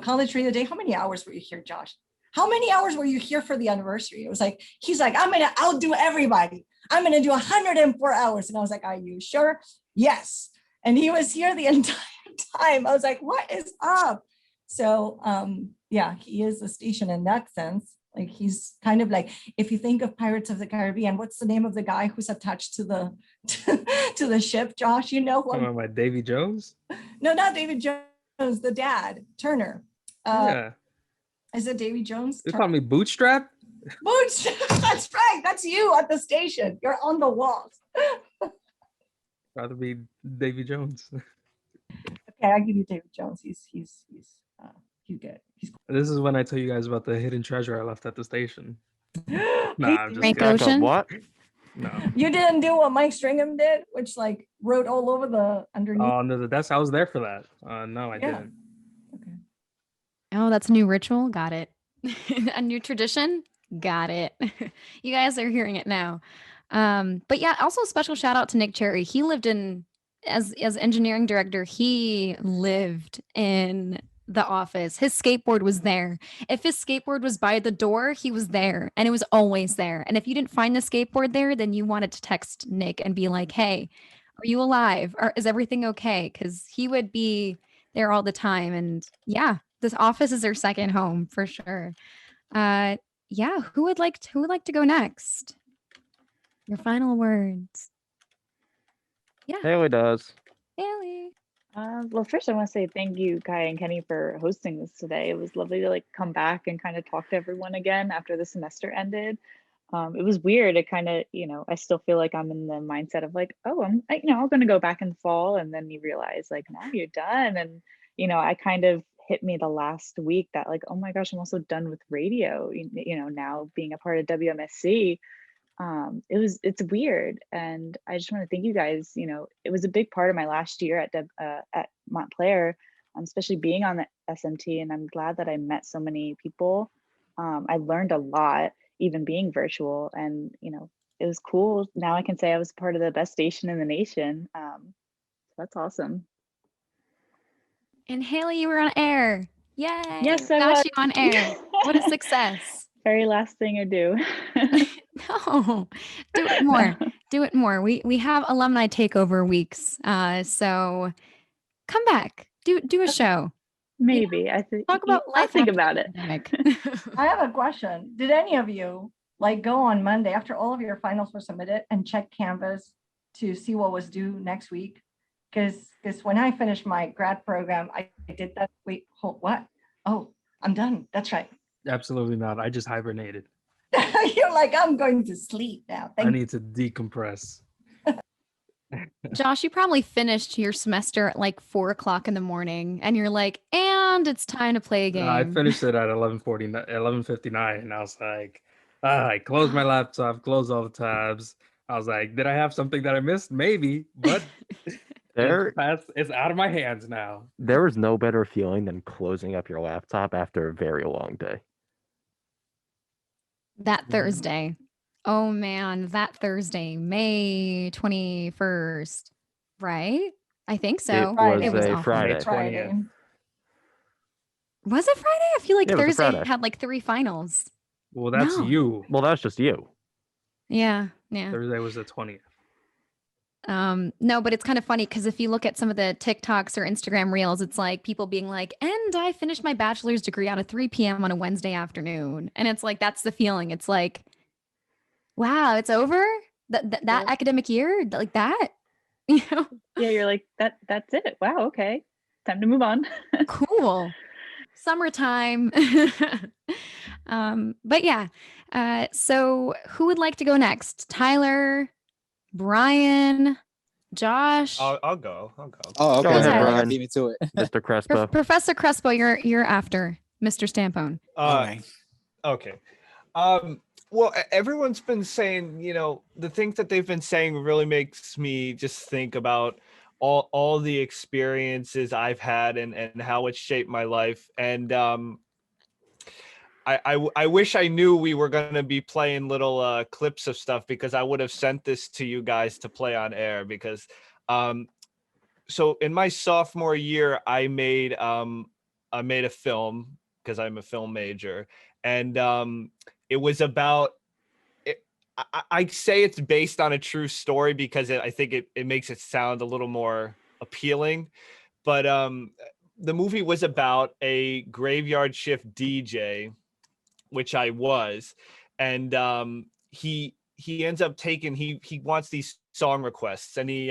S5: college radio day. How many hours were you here, Josh? How many hours were you here for the anniversary? It was like, he's like, I'm gonna outdo everybody. I'm gonna do 104 hours. And I was like, are you sure? Yes. And he was here the entire time. I was like, what is up? So yeah, he is a station in that sense. Like, he's kind of like, if you think of Pirates of the Caribbean, what's the name of the guy who's attached to the to the ship, Josh? You know who?
S2: My Davy Jones?
S5: No, not David Jones, the dad, Turner.
S2: Yeah.
S5: Is it Davy Jones?
S2: You call me Bootstrap?
S5: Bootstrap. That's right. That's you at the station. You're on the walls.
S2: Rather be Davy Jones.
S5: Okay, I'll give you David Jones. He's good. He's
S2: This is when I tell you guys about the hidden treasure I left at the station. Nah, I'm just
S10: Frank
S2: kidding.
S10: Ocean?
S1: What?
S2: No.
S5: You didn't do what Mike Stringham did, which wrote all over the underneath.
S2: Oh, no, I was there for that. No, I didn't.
S10: oh, that's a new ritual. Got it. A new tradition. Got it. You guys are hearing it now. But yeah, also a special shout out to Nick Cherry. He lived as engineering director, he lived in the office. His skateboard was there. If his skateboard was by the door, he was there, and it was always there. And if you didn't find the skateboard there, then you wanted to text Nick and be like, hey, are you alive? Or is everything okay? Because he would be there all the time. And yeah, this office is their second home for sure. Yeah, who would like to go next? Your final words. Yeah.
S1: Haley does.
S10: Haley.
S21: Well, first I want to say thank you, Kai and Kenny, for hosting this today. It was lovely to come back and kind of talk to everyone again after the semester ended. It was weird. It kind of, I still feel like I'm in the mindset of I'm going to go back in the fall, and then you realize now you're done. And, I kind of hit me the last week that oh my gosh, I'm also done with radio, now being a part of WMSC. It's weird, and I just want to thank you guys. It was a big part of my last year at Montclair, especially being on the SMT, and I'm glad that I met so many people. I learned a lot, even being virtual, and it was cool. Now I can say I was part of the best station in the nation. So that's awesome.
S10: And Haley, you were on air. Yay!
S21: Yes, I
S10: got
S21: was.
S10: you on air. What a success!
S21: Very last thing I do.
S10: No, do it more. Do it more. We have alumni takeover weeks. So come back. Do a show.
S21: Maybe. I think
S10: talk about
S21: I'll
S10: life.
S21: think
S10: after
S21: about
S10: the
S21: it.
S10: pandemic.
S5: I have a question. Did any of you go on Monday after all of your finals were submitted and check Canvas to see what was due next week? Because when I finished my grad program, I did that. Wait, what? Oh, I'm done. That's right.
S2: Absolutely not. I just hibernated.
S5: You're like, I'm going to sleep now.
S2: I need to decompress.
S10: Josh, you probably finished your semester at 4 o'clock in the morning, and you're like, and it's time to play a game.
S2: I finished it at 11:59, and I was like, I closed my laptop, closed all the tabs. I was like, did I have something that I missed? Maybe, but it's out of my hands now.
S1: There is no better feeling than closing up your laptop after a very long day.
S10: That Thursday. Oh man, that Thursday, May 21st, right? I think so.
S1: It was a Friday.
S10: Was it Friday? I feel like
S1: Yeah, it was a
S10: Thursday
S1: Friday.
S10: had 3 finals.
S2: Well, that's
S10: No.
S2: you.
S1: Well, that's just you.
S10: Yeah.
S2: Thursday was the 20th.
S10: No, but it's kind of funny because if you look at some of the TikToks or Instagram reels, it's people being like, and I finished my bachelor's degree at 3 p.m. on a Wednesday afternoon. And it's that's the feeling. It's wow, it's over? That academic year? Like that?
S21: Yeah, you're like, that's it. Wow, okay. Time to move on.
S10: Cool. Summertime. But yeah. So who would like to go next? Tyler, Brian, Josh.
S14: I'll go.
S15: Oh,
S1: Go
S15: okay.
S1: ahead,
S15: Brian,
S1: Brian.
S15: beat me to it.
S1: Mr. Crespo.
S10: Professor Crespo, you're after Mr. Stampone.
S15: All right.
S14: Okay. Well, everyone's been saying, the things that they've been saying really makes me just think about all the experiences I've had and how it's shaped my life. And I wish I knew we were going to be playing little clips of stuff, because I would have sent this to you guys to play on air. Because so in my sophomore year, I made a film, because I'm a film major, and it was about I say it's based on a true story because I think it makes it sound a little more appealing. But the movie was about a graveyard shift DJ, which I was, and he ends up taking he wants these song requests, and he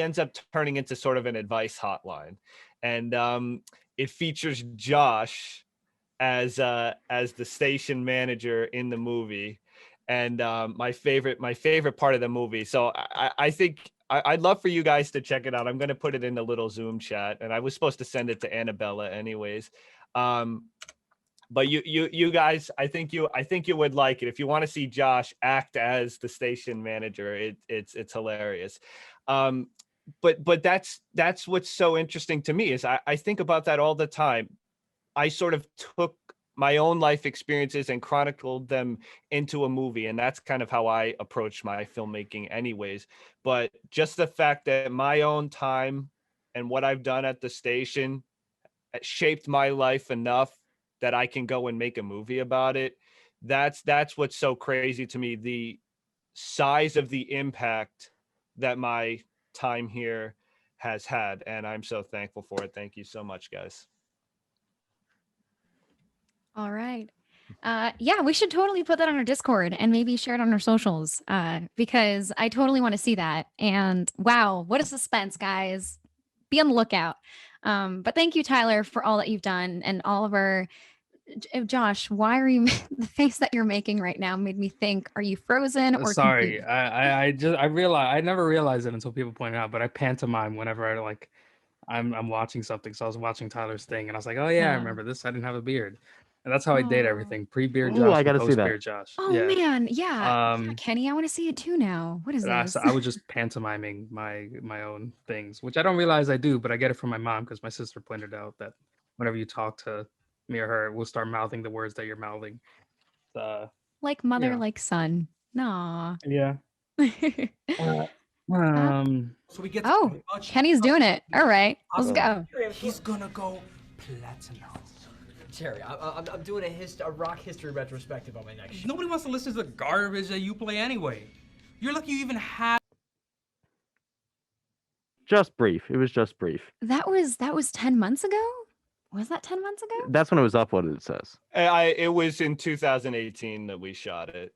S14: ends up turning into sort of an advice hotline, and it features Josh as the station manager in the movie. And my favorite part of the movie. So I think I'd love for you guys to check it out. I'm going to put it in the little Zoom chat, and I was supposed to send it to Annabella anyways. But you guys, I think you would like it. If you want to see Josh act as the station manager, it's hilarious. But that's what's so interesting to me is I think about that all the time. I sort of took my own life experiences and chronicled them into a movie. And that's kind of how I approach my filmmaking anyways. But just the fact that my own time and what I've done at the station shaped my life enough that I can go and make a movie about it. That's what's so crazy to me. The size of the impact that my time here has had. And I'm so thankful for it. Thank you so much, guys.
S10: All right. Yeah, we should totally put that on our Discord and maybe share it on our socials because I totally want to see that. And wow, what a suspense, guys. Be on the lookout. But thank you, Tyler, for all that you've done and all of our. Josh, why are you the face that you're making right now made me think, are you frozen or
S2: Sorry,
S10: confused?
S2: I realized I never realized it until people pointed out, but I pantomime whenever I'm watching something. So I was watching Tyler's thing, and I was like, oh yeah, I remember this. I didn't have a beard, and that's how I date everything: pre-beard
S1: Ooh, I
S2: Josh,
S1: gotta
S2: and
S1: see that.
S2: post-beard Josh.
S10: Oh
S2: Yeah.
S10: man, yeah. Yeah, Kenny, I want to see it too now. What is this?
S2: I was just pantomiming my own things, which I don't realize I do, but I get it from my mom because my sister pointed out that whenever you talk to me or her, we'll start mouthing the words that you're mouthing.
S10: Like mother,
S2: yeah.
S10: like son. Nah.
S2: Yeah.
S18: So we get
S10: Kenny's doing it. All right, let's go.
S18: He's gonna go platinum.
S7: Terry, I'm doing a rock history retrospective on my next show.
S18: Nobody wants to listen to the garbage that you play anyway. You're lucky you even have.
S1: Just brief. It was just brief.
S10: That was 10 months ago? Was that 10 months ago?
S1: That's when it was uploaded, it says.
S14: It was in 2018 that we shot it.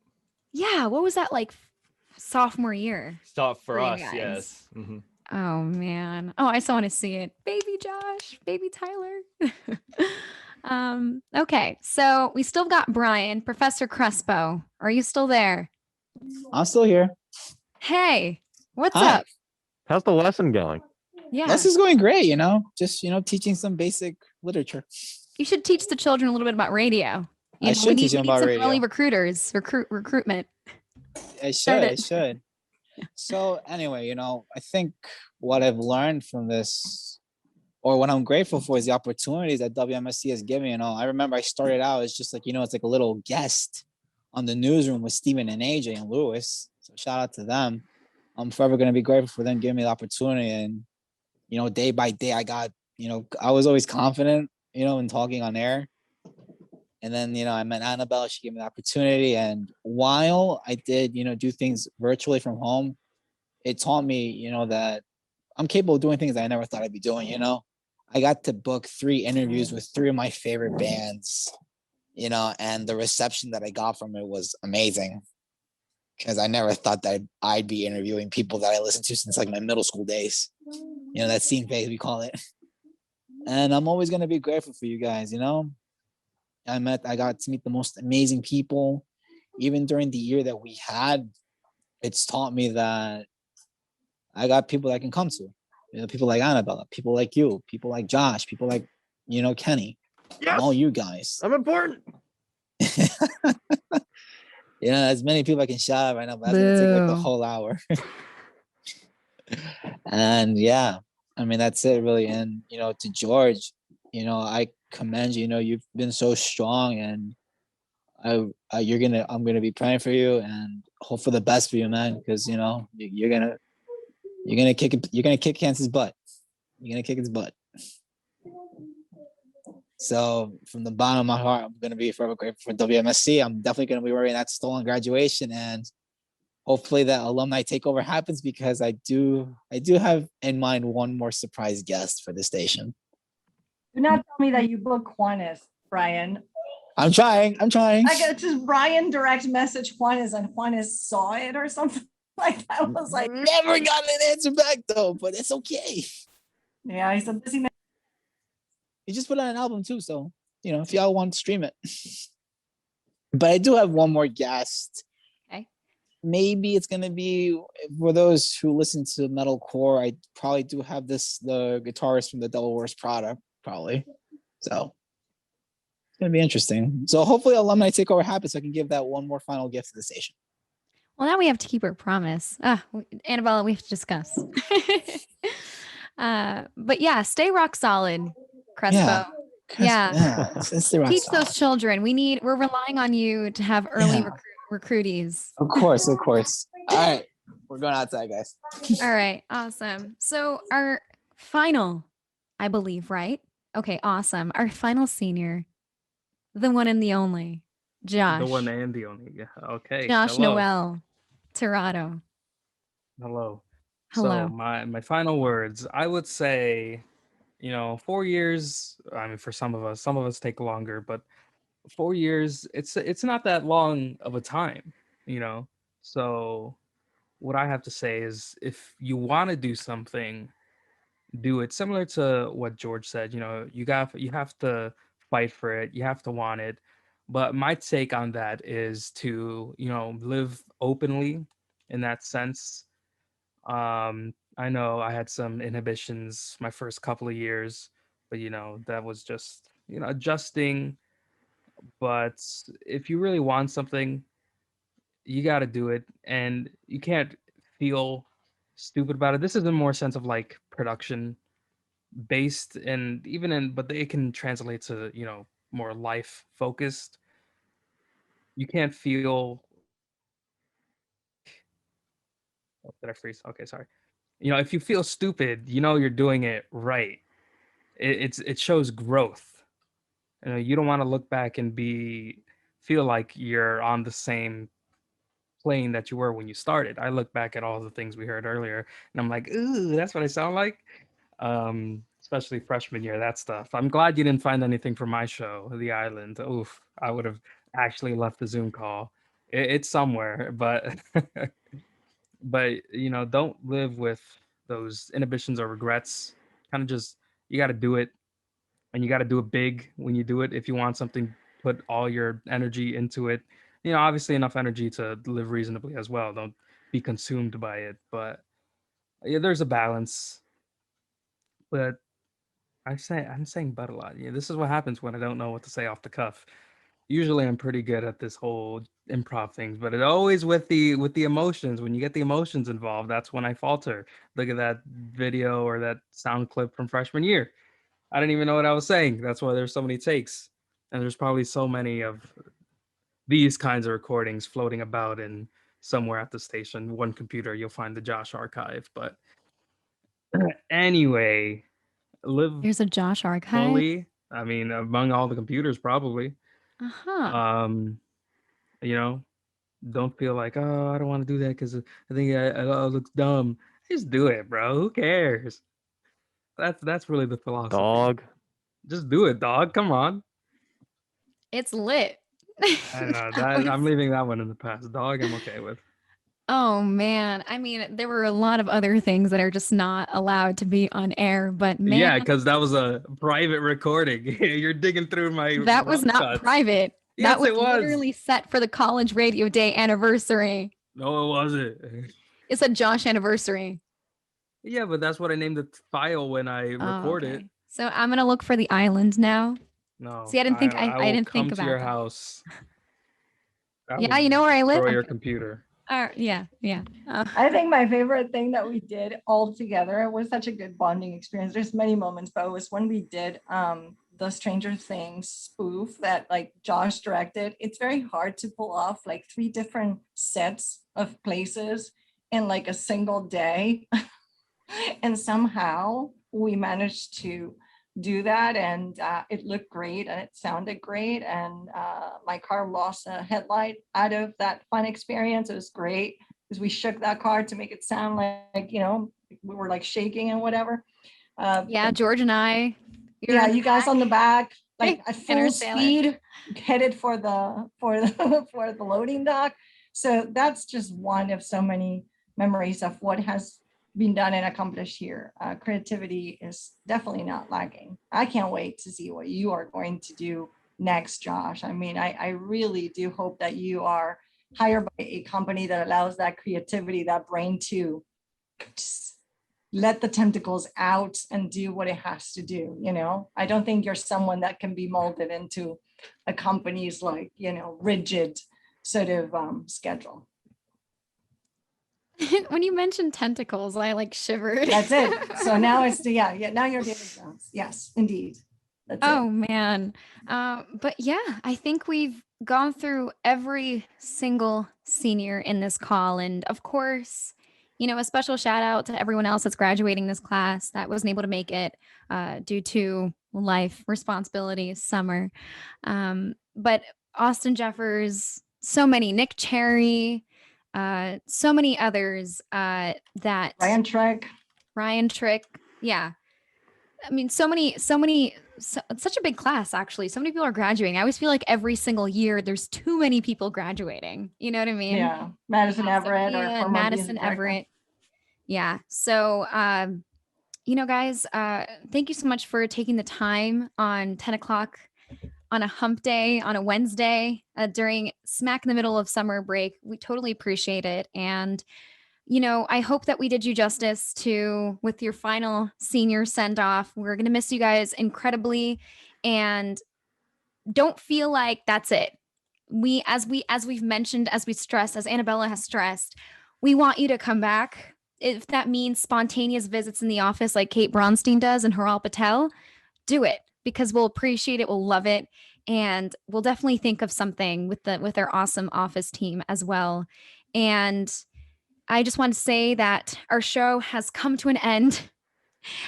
S10: Yeah, what was that like sophomore year?
S14: For
S10: for you
S14: us,
S10: guys?
S14: yes. Mhm.
S10: Oh man. Oh, I still want to see it. Baby Josh, baby Tyler. Okay, so we still got Brian, Professor Crespo. Are you still there?
S15: I'm still here.
S10: Hey, what's
S15: Hi.
S10: up?
S1: How's the lesson going?
S10: Yeah.
S15: This is going great, just teaching some basic literature.
S10: You should teach the children a little bit about radio.
S15: I should teach them about
S10: some
S15: radio.
S10: early recruitment.
S15: I
S10: Start
S15: should.
S10: it.
S15: So anyway, I think what I've learned from this, or what I'm grateful for, is the opportunities that WMSC has given. I remember I started out as just it's like a little guest on the newsroom with Stephen and AJ and Lewis. So shout out to them. I'm forever going to be grateful for them giving me the opportunity. And, day by day, I was always confident, in talking on air. And then, I met Annabelle. She gave me the opportunity. And while I did, do things virtually from home, it taught me, that I'm capable of doing things I never thought I'd be doing, I got to book 3 interviews with 3 of my favorite bands, and the reception that I got from it was amazing. because I never thought that I'd be interviewing people that I listened to since like my middle school days. You know, that scene phase we call it. And I'm always gonna be grateful for you guys. You know, I got to meet the most amazing people. Even during the year that we had, it's taught me that I got people that I can come to. You know, people like Annabella, people like you, people like Josh, people like, you know, Kenny, and all you guys.
S1: I'm important.
S15: You know, as many people I can shout out right now, but that's gonna take like the
S10: Boo.
S15: whole hour. And yeah, I mean that's it really. And you know, to George, you know, I commend you. You know, you've been so strong, and I'm gonna be praying for you and hope for the best for you, man. Because you know, you're gonna kick Kansas' butt. You're gonna kick his butt. So from the bottom of my heart, I'm gonna be forever grateful for WMSC. I'm definitely gonna be wearing that stolen graduation, and hopefully that alumni takeover happens, because I do have in mind one more surprise guest for the station.
S5: Do not tell me that you booked Juanes, Brian.
S15: I'm trying.
S5: I got just Brian direct message Juanes, and Juanes saw it or something like that. I was like,
S15: never got an answer back though, but it's okay.
S5: Yeah, he's a busy man.
S15: He just put out an album too, so you know, if y'all want to stream it. But I do have one more guest.
S10: Okay.
S15: Maybe it's gonna be for those who listen to metalcore. I probably do have the guitarist from the Devil Wears Prada, probably. So it's gonna be interesting. So hopefully alumni takeover happens, so I can give that one more final gift to the station.
S10: Well, now we have to keep our promise. Annabella, we have to discuss. But yeah, stay rock solid, Crespo. Yeah.
S15: Stay rock
S10: Teach
S15: solid.
S10: those children. We're relying on you to have early recruitees.
S15: Of course. All right, we're going outside, guys.
S10: All right, awesome. So our final, I believe, right? Okay, awesome. Our final senior, the one and the only, Josh.
S2: The one and the only. Yeah. Okay.
S10: Josh
S2: Hello.
S10: Noel, Tirado.
S2: Hello.
S10: Hello.
S2: So my final words, I would say, 4 years. I mean, for some of us take longer, but 4 years, it's not that long of a time, So what I have to say is, if you want to do something, do it. Similar to what George said, you have to fight for it, you have to want it. But my take on that is to, live openly in that sense. I know I had some inhibitions my first couple of years, but that was just, adjusting. But if you really want something, you got to do it, and you can't feel stupid about it. This is a more sense of like production based, and even but it can translate to, more life focused. You can't feel. Oh, did I freeze? Okay, sorry. If you feel stupid, you're doing it right. It shows growth. You don't want to look back and feel like you're on the same plane that you were when you started. I look back at all the things we heard earlier, and I'm like, ooh, that's what I sound like. Especially freshman year, that stuff. I'm glad you didn't find anything from my show, The Island. Oof, I would have actually left the Zoom call. It's somewhere, but but don't live with those inhibitions or regrets. Kind of just, you got to do it, and you got to do it big when you do it. If you want something, put all your energy into it. Obviously enough energy to live reasonably as well. Don't be consumed by it, but yeah, there's a balance. But I'm saying but a lot. This is what happens when I don't know what to say off the cuff. Usually I'm pretty good at this whole improv things, but it always with the emotions. When you get the emotions involved, that's when I falter. Look at that video or that sound clip from freshman year. I didn't even know what I was saying. That's why there's so many takes, and there's probably so many of these kinds of recordings floating about in somewhere at the station. One computer, you'll find the Josh archive. But anyway, live
S10: There's a Josh archive.
S2: fully. I mean, among all the computers, probably.
S10: Uh-huh.
S2: Don't feel like, oh, I don't want to do that because I think I look dumb. Just do it, bro. Who cares? That's really the philosophy.
S1: Dog.
S2: Just do it, dog. Come on.
S10: It's lit.
S2: I don't know. I'm leaving that one in the past. Dog, I'm okay with.
S10: Oh man. I mean, there were a lot of other things that are just not allowed to be on air, but man,
S2: Yeah, because that was a private recording. You're digging through my
S10: that was
S2: rough
S10: not
S2: cuts.
S10: private.
S2: Yes,
S10: That was
S2: it was.
S10: literally set for the College Radio Day anniversary.
S2: No, it wasn't.
S10: It's a Josh anniversary.
S2: Yeah, but that's what I named the file when I
S10: Oh,
S2: record
S10: okay.
S2: it.
S10: So I'm gonna look for the island now.
S2: No,
S10: See, I didn't think
S2: I
S10: I
S2: will
S10: didn't
S2: come
S10: think
S2: to
S10: about
S2: your
S10: that.
S2: house. I
S10: Yeah,
S2: will
S10: you know where I live?
S2: destroy your
S10: Okay.
S2: computer.
S10: Yeah.
S5: I think my favorite thing that we did all together, it was such a good bonding experience. There's many moments, but it was when we did the Stranger Things spoof that like Josh directed. It's very hard to pull off like 3 different sets of places in like a single day. And somehow we managed to do that, and it looked great and it sounded great, and my car lost a headlight out of that fun experience. It was great because we shook that car to make it sound like we were like shaking and whatever.
S10: Yeah, George and I.
S5: Yeah, you guys on the back, like at
S10: in our
S5: full
S10: sailor.
S5: speed, headed for the for the loading dock. So that's just one of so many memories of what has been done and accomplished here. Creativity is definitely not lagging. I can't wait to see what you are going to do next, Josh. I mean, I really do hope that you are hired by a company that allows that creativity, that brain to just let the tentacles out and do what it has to do. I don't think you're someone that can be molded into a company's like, rigid sort of schedule.
S10: When you mentioned tentacles, I like shivered.
S5: That's it. So now it's now you're David Jones. Yes, indeed. That's
S10: Oh man. But yeah, I think we've gone through every single senior in this call. And of course, a special shout out to everyone else that's graduating this class that wasn't able to make it due to life responsibilities, summer. But Austin Jeffers, so many, Nick Cherry, so many others that
S5: Ryan
S10: Trick. Yeah. I mean, such a big class, actually. So many people are graduating. I always feel like every single year there's too many people graduating. You know what I mean?
S5: Yeah. Madison Everett or former
S10: Madison
S5: music director.
S10: Everett. Yeah. So, guys, thank you so much for taking the time on 10 o'clock on a hump day, on a Wednesday, during smack in the middle of summer break. We totally appreciate it. And I hope that we did you justice with your final senior send off. We're going to miss you guys incredibly, and don't feel like that's it. As we've mentioned, as we stressed, as Annabella has stressed, we want you to come back. If that means spontaneous visits in the office like Kate Bronstein does and Haral Patel, do it, because we'll appreciate it. We'll love it. And we'll definitely think of something with our awesome office team as well. And I just want to say that our show has come to an end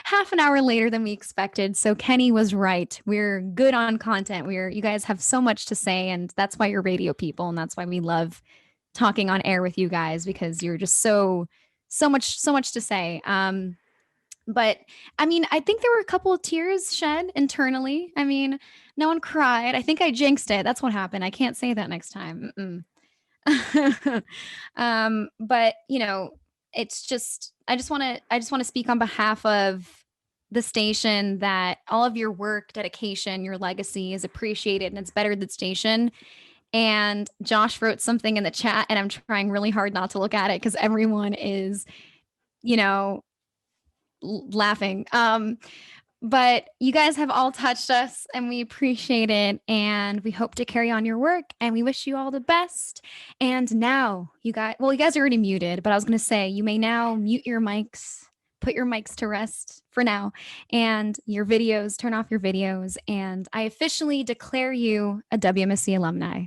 S10: half an hour later than we expected. So Kenny was right. We're good on content. You guys have so much to say, and that's why you're radio people, and that's why we love talking on air with you guys, because you're just so much to say. But I mean, I think there were a couple of tears shed internally. I mean, no one cried. I think I jinxed it. That's what happened. I can't say that next time. But it's just I just want to speak on behalf of the station that all of your work, dedication, your legacy is appreciated, and it's better than station. And Josh wrote something in the chat, and I'm trying really hard not to look at it because everyone is laughing. But you guys have all touched us, and we appreciate it, and we hope to carry on your work, and we wish you all the best. And now you guys are already muted, but I was going to say you may now mute your mics, put your mics to rest for now, and turn off your videos, and I officially declare you a WMSC alumni.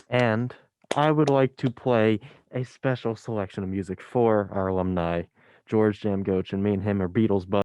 S1: And I would like to play a special selection of music for our alumni, George Jam Gochin. Me and him are Beatles buds.